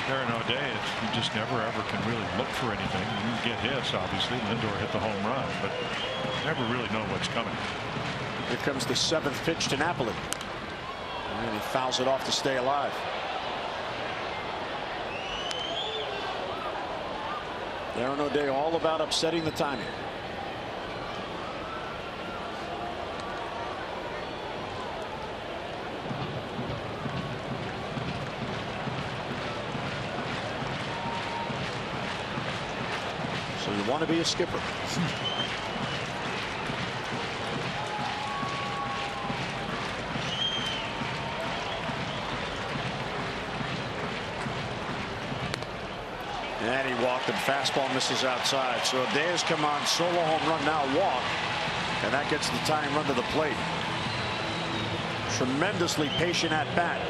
Darren O'Day, you just never ever can really look for anything. You get hits, obviously. Lindor hit the home run, but never really know what's coming. Here comes the 7th pitch to Napoli. And he fouls it off to stay alive. Darren O'Day all about upsetting the timing. So you want to be a skipper. And he walked, and fastball misses outside. So O'Day has come on, solo home run, now walk, and that gets the tying run to the plate. Tremendously patient at bat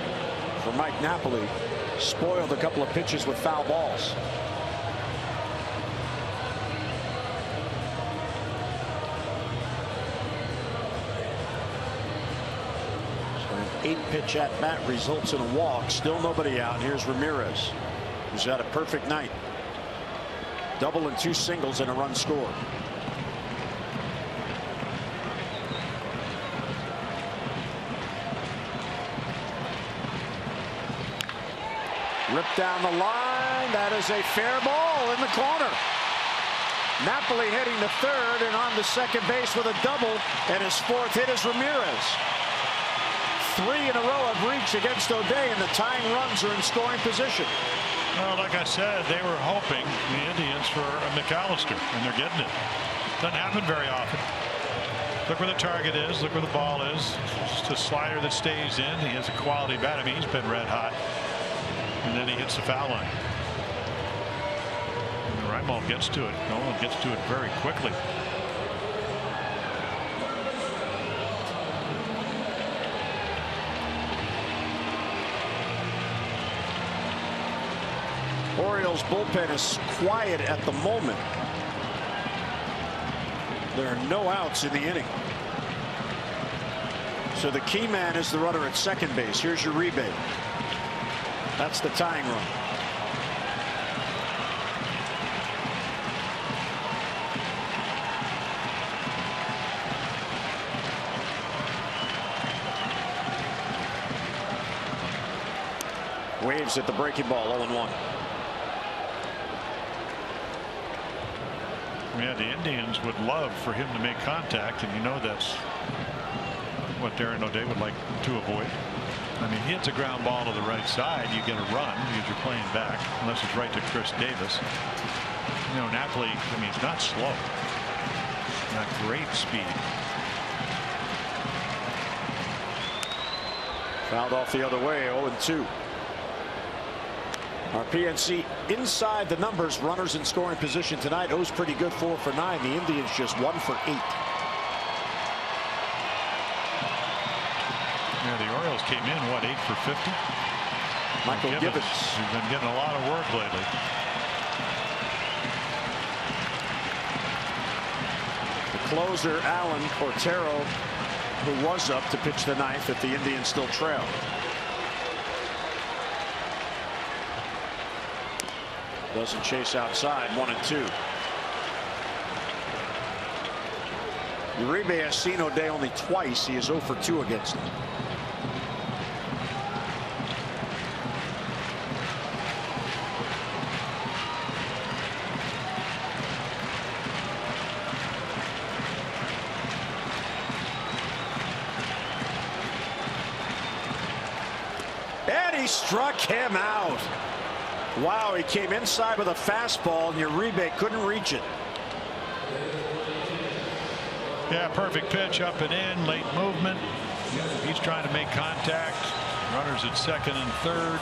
for Mike Napoli. Spoiled a couple of pitches with foul balls. So an 8-pitch at bat results in a walk. Still nobody out. And here's Ramirez, who's had a perfect night. Double and 2 singles and a run scored. Ripped down the line. That is a fair ball in the corner. Napoli heading to third and on to second base with a double, and his 4th hit is Ramirez. 3 in a row of reach against O'Day, and the tying runs are in scoring position. Well, like I said, they were hoping, the Indians, for a McAllister, and they're getting it. Doesn't happen very often. Look where the target is. Look where the ball is. It's a slider that stays in. He has a quality bat. I mean, he's been red hot. And then he hits the foul line. And the right ball gets to it. Nolan gets to it very quickly. Orioles bullpen is quiet at the moment. There are no outs in the inning. So the key man is the runner at second base. Here's your rebate. That's the tying run. Waves at the breaking ball, 0-1. Yeah, the Indians would love for him to make contact, and you know that's what Darren O'Day would like to avoid. I mean, he hits a ground ball to the right side, you get a run because you're playing back, unless it's right to Chris Davis. You know, Napoli, I mean, it's not slow, not great speed. Fouled off the other way, 0-2. Our PNC inside the numbers, runners in scoring position tonight. O's pretty good, 4 for 9. The Indians just 1 for 8. Yeah, the Orioles came in, what, 8 for 50? Michael Gibbons. He's been getting a lot of work lately. The closer, Alan Otero, who was up to pitch the ninth if the Indians still trail. Doesn't chase outside, 1-2. Uribe has seen O'Day only twice. He is 0 for 2 against him. And he struck him out. Wow, he came inside with a fastball, and Uribe couldn't reach it. Yeah, perfect pitch, up and in, late movement. He's trying to make contact. Runners at second and third.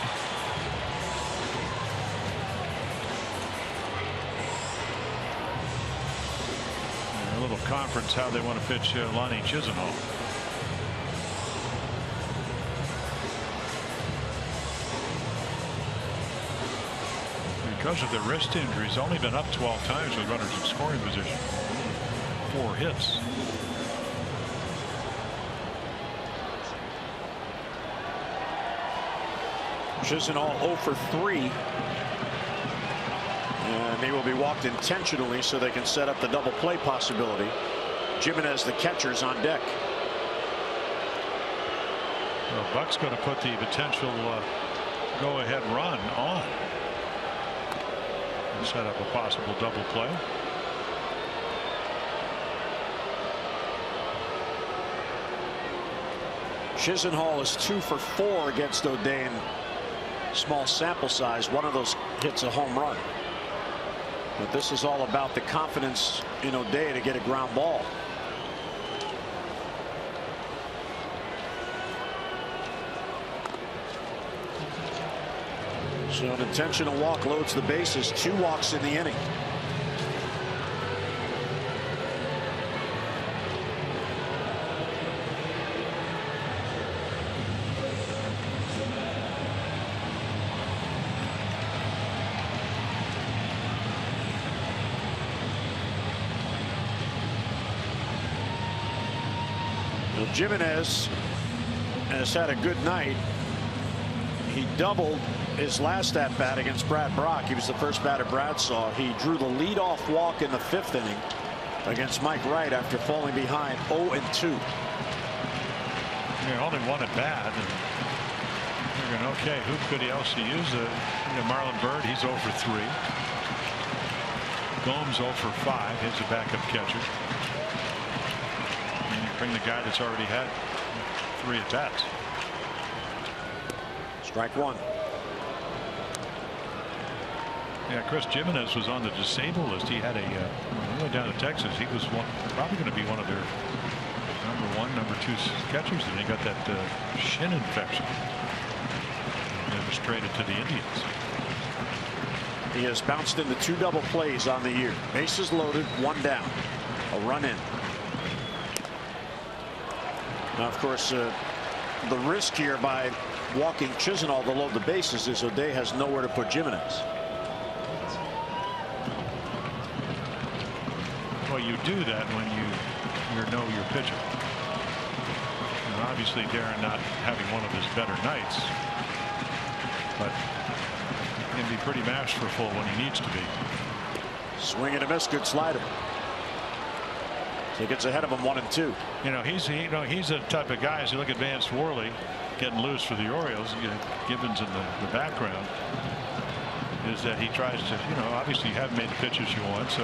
A little conference how they want to pitch Lonnie Chisenhall. Because of the wrist injuries, only been up 12 times with runners in scoring position. 4 hits. Chisenhall 0 for 3. And he will be walked intentionally so they can set up the double play possibility. Jimenez, the catcher's on deck. Well, Buck's going to put the potential go-ahead run on. And set up a possible double play. Chisenhall is 2 for 4 against O'Day in small sample size. One of those hits a home run. But this is all about the confidence in O'Day to get a ground ball. So an intentional walk loads the bases. 2 walks in the inning. Jimenez has had a good night. He doubled his last at bat against Brad Brock. He was the first batter Brad saw. He drew the leadoff walk in the 5th inning against Mike Wright after falling behind 0-2. Yeah, only 1 at bat. And you're going, okay, who could he else use? Marlon Byrd, he's 0 for 3. Gomes 0 for 5. He's a backup catcher. Bring the guy that's already had 3 at-bats. Strike 1. Yeah, Chris Jimenez was on the disabled list. He had a when he went down to Texas. He was probably going to be one of their number 1, number 2 catchers, and he got that shin infection. He was traded to the Indians. He has bounced into 2 double plays on the year. Bases loaded, 1 down, a run in. Now, of course, the risk here by walking Chisenhall to load the bases is O'Day has nowhere to put Jimenez. Well, you do that when you know your pitcher. And obviously, Darren not having one of his better nights, but he can be pretty masterful when he needs to be. Swing and a miss, good slider. He gets ahead of him 1-2. He's the type of guy, as you look at Vance Worley getting loose for the Orioles, Gibbons in the background, is that he tries to, obviously you haven't made the pitches you want, so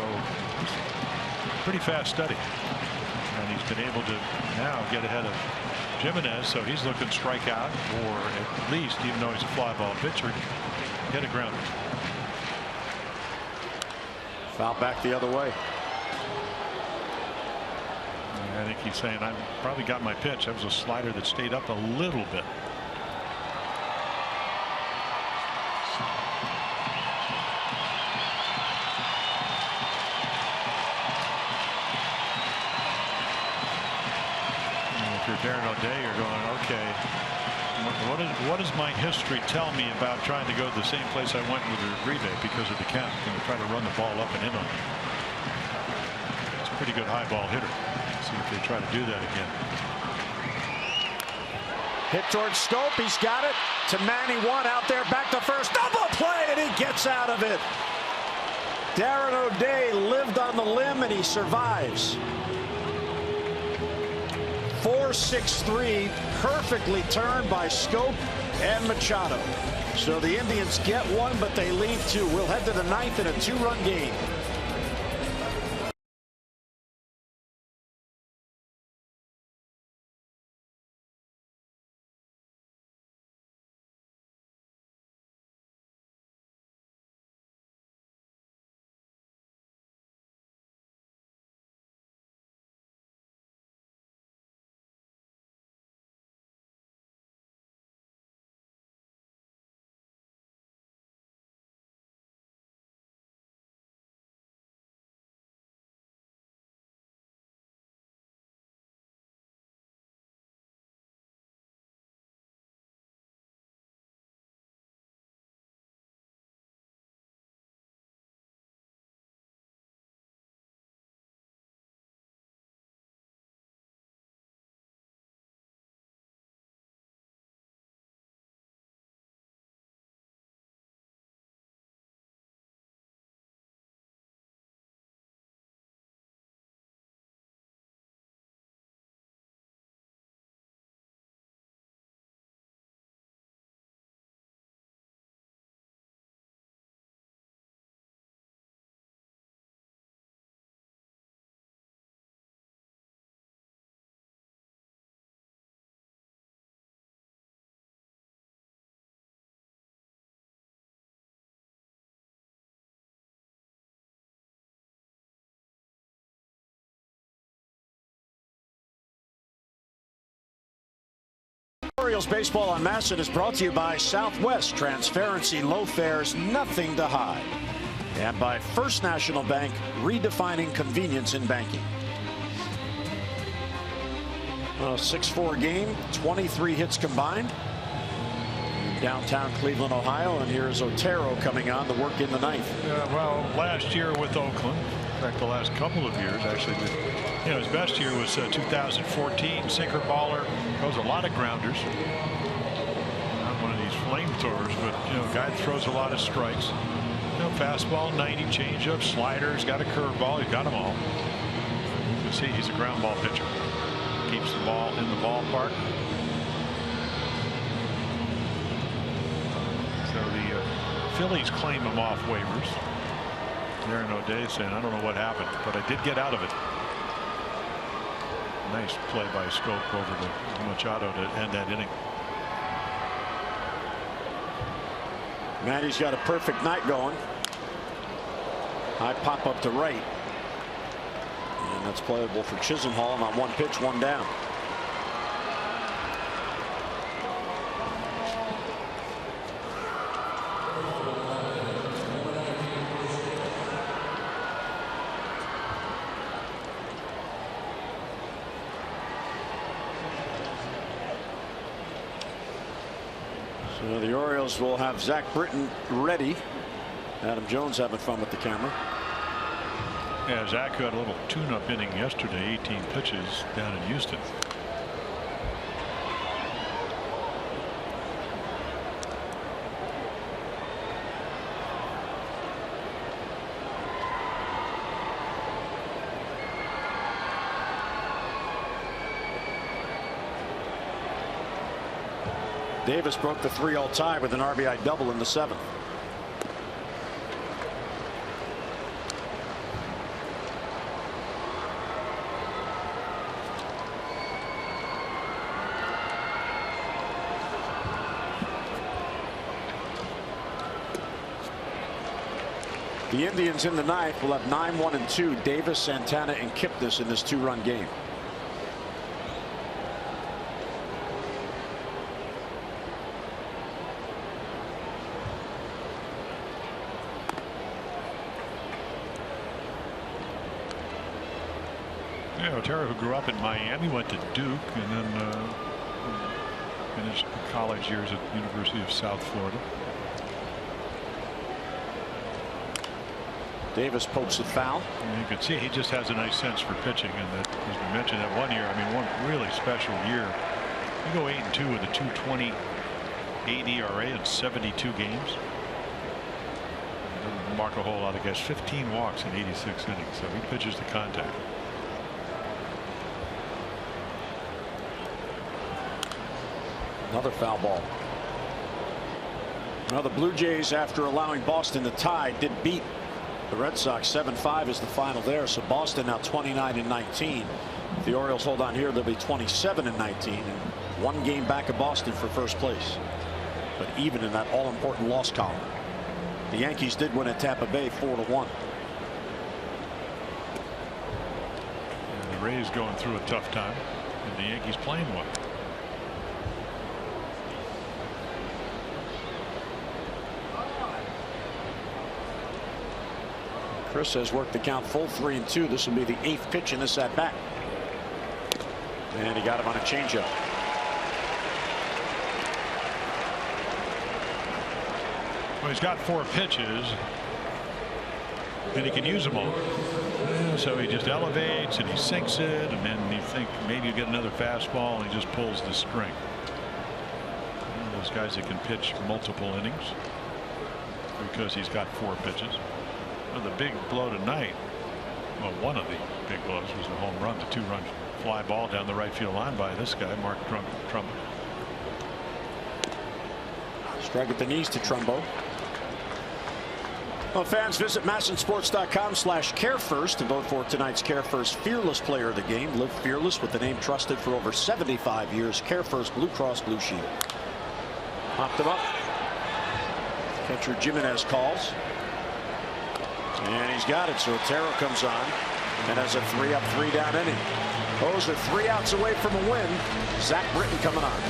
pretty fast study. And he's been able to now get ahead of Jimenez, so he's looking strike out, or at least, even though he's a fly ball pitcher, get a grounder. Foul back the other way. I think he's saying, I probably got my pitch. That was a slider that stayed up a little bit. And if you're Darren O'Day, you're going, okay, what does my history tell me about trying to go to the same place I went with Uribe because of the count? Going to try to run the ball up and in on it. It's a pretty good high ball hitter. See if they try to do that again. Hit towards Stope. He's got it to Manny. One out there, back to first. Double play, and he gets out of it. Darren O'Day lived on the limb, and he survives. 4-6-3, perfectly turned by Scope and Machado. So the Indians get one, but they leave two. We'll head to the ninth in a two-run game. Orioles baseball on Masson is brought to you by Southwest. Transparency, low fares, nothing to hide. And by First National Bank, redefining convenience in banking. A 6-4 game, 23 hits combined. Downtown Cleveland, Ohio, and here's Otero coming on to work in the ninth. Well, last year with Oakland, in fact, the last couple of years, actually, his best year was 2014. Sinker baller, throws a lot of grounders. Not one of these flamethrowers, but guy that throws a lot of strikes. Fastball, 90, changeup, sliders, got a curveball. He's got them all. You can see he's a ground ball pitcher. Keeps the ball in the ballpark. So the Phillies claim him off waivers. Darren O'Day saying, I don't know what happened, but I did get out of it. Nice play by Scope over to Machado to end that inning. Manny's got a perfect night going. High pop up to right. And that's playable for Chisenhall on one pitch, one down. So the Orioles will have Zach Britton ready. Adam Jones having fun with the camera. Yeah, Zach got a little tune-up inning yesterday, 18 pitches down in Houston. Davis broke the 3-all tie with an RBI double in the 7th. The Indians in the ninth will have 9-1-2. Davis, Santana, and Kipnis in this 2-run game. Yeah, Otero, who grew up in Miami, went to Duke, and then finished college years at the University of South Florida. Davis pokes the foul. And you can see he just has a nice sense for pitching, and that, as we mentioned, that 1 year, I mean, one really special year. You go 8-2 with a 2.28 ERA in 72 games. Doesn't mark a whole lot of guys. 15 walks in 86 innings, so he pitches to contact. Another foul ball. Now the Blue Jays, after allowing Boston to tie, did beat the Red Sox. 7-5 is the final there. So Boston now 29-19. If the Orioles hold on here, they'll be 27-19 and 1 game back of Boston for first place. But even in that all-important loss column. The Yankees did win at Tampa Bay 4-1. And the Rays going through a tough time, and the Yankees playing well. Chris has worked the count full 3-2. This will be the 8th pitch in this at bat. And he got him on a changeup. Well, he's got 4 pitches, and he can use them all. So he just elevates and he sinks it, and then you think maybe you get another fastball, and he just pulls the string. One of those guys that can pitch multiple innings because he's got 4 pitches. Well, the big blow tonight, well, one of the big blows was the home run, the 2-run fly ball down the right field line by this guy, Mark Trumbo. Strike at the knees to Trumbo. Well, fans, visit MASNsports.com/CareFirst to vote for tonight's CareFirst Fearless Player of the Game. Live fearless with the name trusted for over 75 years. CareFirst Blue Cross Blue Shield. Popped him up. Catcher Jimenez calls. And he's got it. So Otero comes on and has a 3-up, 3-down inning. Those are 3 outs away from a win. Zach Britton coming on.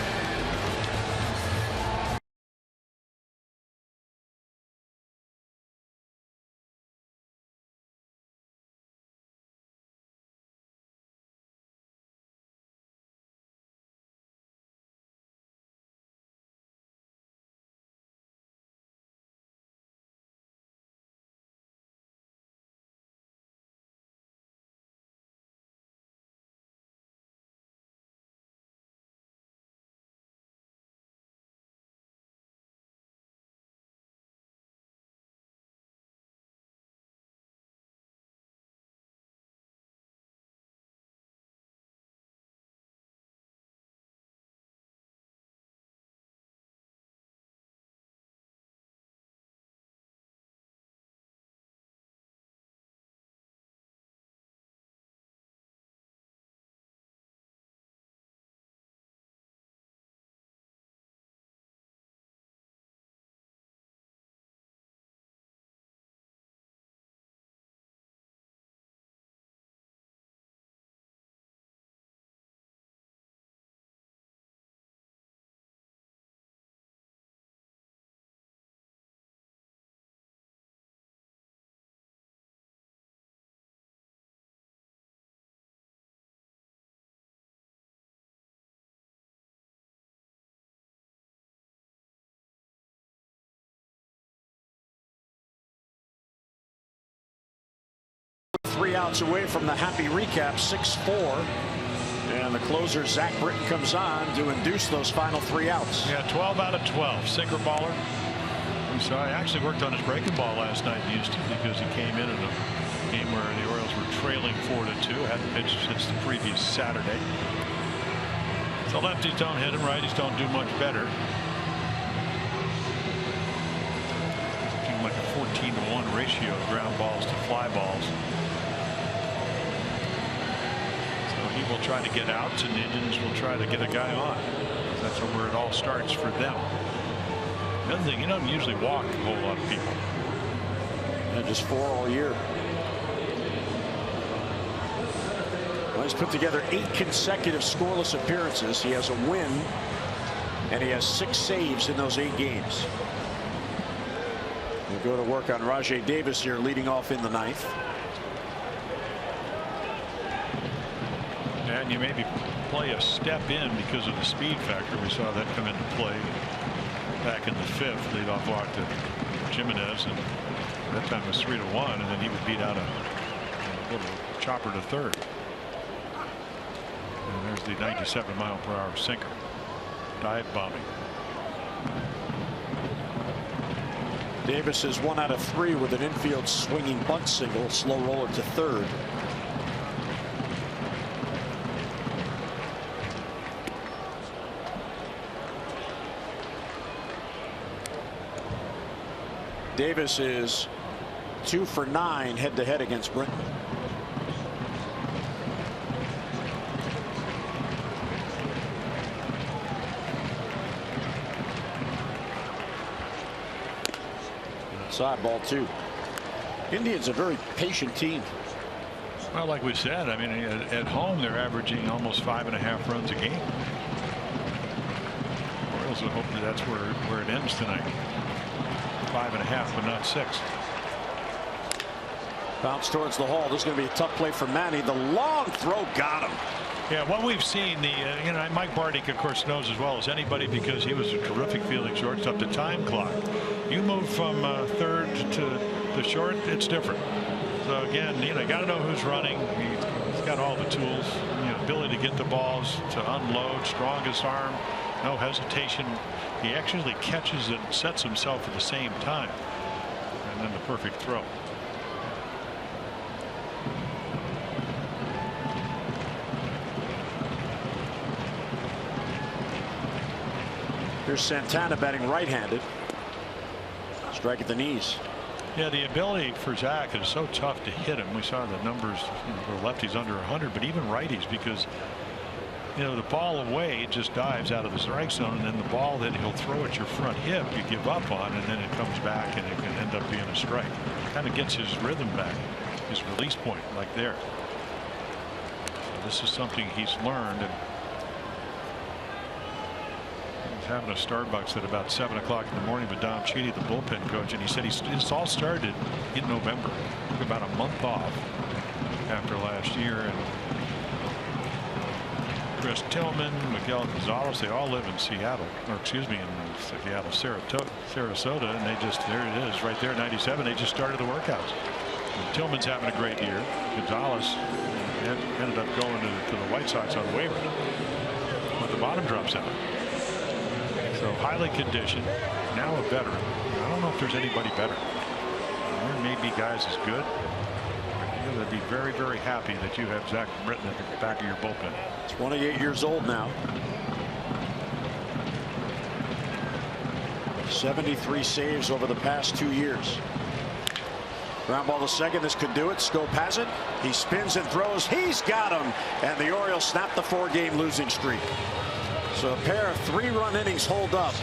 Three outs away from the happy recap, 6-4. And the closer, Zach Britton, comes on to induce those final 3 outs. Yeah, 12 out of 12. Sinker baller. So I actually worked on his breaking ball last night in Houston because he came in a game where the Orioles were trailing 4-2. Hadn't pitched since the previous Saturday. So lefties don't hit him, righties don't do much better. Looking like a 14-to-1 ratio of ground balls to fly balls. He will try to get outs, and the Indians will try to get a guy on. That's where it all starts for them. Another thing, you don't usually walk a whole lot of people. Yeah, just 4 all year. Well, he's put together 8 consecutive scoreless appearances. He has a win, and he has 6 saves in those 8 games. We'll go to work on Rajay Davis here, leading off in the 9th. And you maybe play a step in because of the speed factor. We saw that come into play back in the 5th. Leadoff walk to Jimenez, and that time was 3-1, and then he would beat out a little chopper to third. And there's the 97-mile-per-hour sinker. Dive bombing. Davis is 1 out of 3 with an infield swinging bunt single. Slow roller to third. Davis is 2 for 9 head-to-head against Britton. Outside, ball 2. Indians a very patient team. Well, like we said, I mean, at home they're averaging almost 5.5 runs a game. Orioles will hope that's where it ends tonight. 5.5, but not 6. Bounce towards the hall. This is going to be a tough play for Manny. The long throw got him. Yeah, what we've seen, Mike Bardick, of course, knows as well as anybody because he was a terrific fielding shortstop. The time clock. You move from third to the short, it's different. So again, you got to know who's running. He's got all the tools, ability to get the balls, to unload, strongest arm, no hesitation. He actually catches it and sets himself at the same time. And then the perfect throw. Here's Santana batting right-handed. Strike at the knees. Yeah, the ability for Zach is so tough to hit him. We saw the numbers for lefties under 100, but even righties, because the ball away, it just dives out of the strike zone, and then the ball that he'll throw at your front hip, you give up on, and then it comes back, and it can end up being a strike. Kind of gets his rhythm back, his release point, like there. So this is something he's learned, and he's having a Starbucks at about 7 o'clock in the morning with Dom Cheedy, the bullpen coach, and he said it's all started in November. Took about a month off after last year, and Chris Tillman, Miguel Gonzalez, they all live in Seattle, or excuse me, in Seattle, Sarasota, and there it is, right there, 97. They just started the workouts. And Tillman's having a great year. Gonzalez ended up going to the White Sox on waiver, but the bottom drops out. So highly conditioned, now a veteran. I don't know if there's anybody better. There may be guys as good. You'll be very, very happy that you have Zach Britton at the back of your bullpen. 28 years old now. 73 saves over the past 2 years. Ground ball to second. This could do it. Scope has it. He spins and throws. He's got him. And the Orioles snap the 4-game losing streak. So a pair of 3-run innings hold up,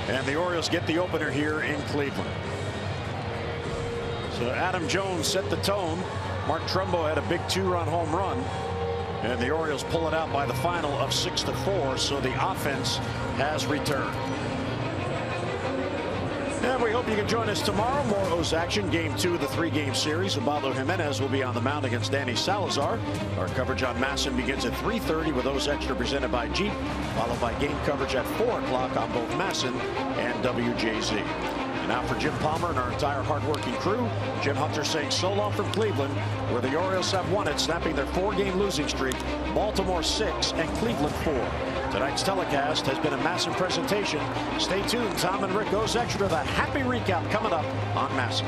and the Orioles get the opener here in Cleveland. So Adam Jones set the tone. Mark Trumbo had a big 2-run home run, and the Orioles pull it out by the final of 6-4. So the offense has returned. And we hope you can join us tomorrow. More O's action. Game 2 of the 3-game series. Ubaldo Jimenez will be on the mound against Danny Salazar. Our coverage on MASN begins at 3:30 with O's Extra presented by Jeep, followed by game coverage at 4 o'clock on both MASN and WJZ. And now for Jim Palmer and our entire hardworking crew, Jim Hunter saying so long from Cleveland, where the Orioles have won it, snapping their 4-game losing streak. Baltimore 6 and Cleveland 4. Tonight's telecast has been a MASN presentation. Stay tuned. Tom and Rick O's Extra, the happy recap coming up on MASN.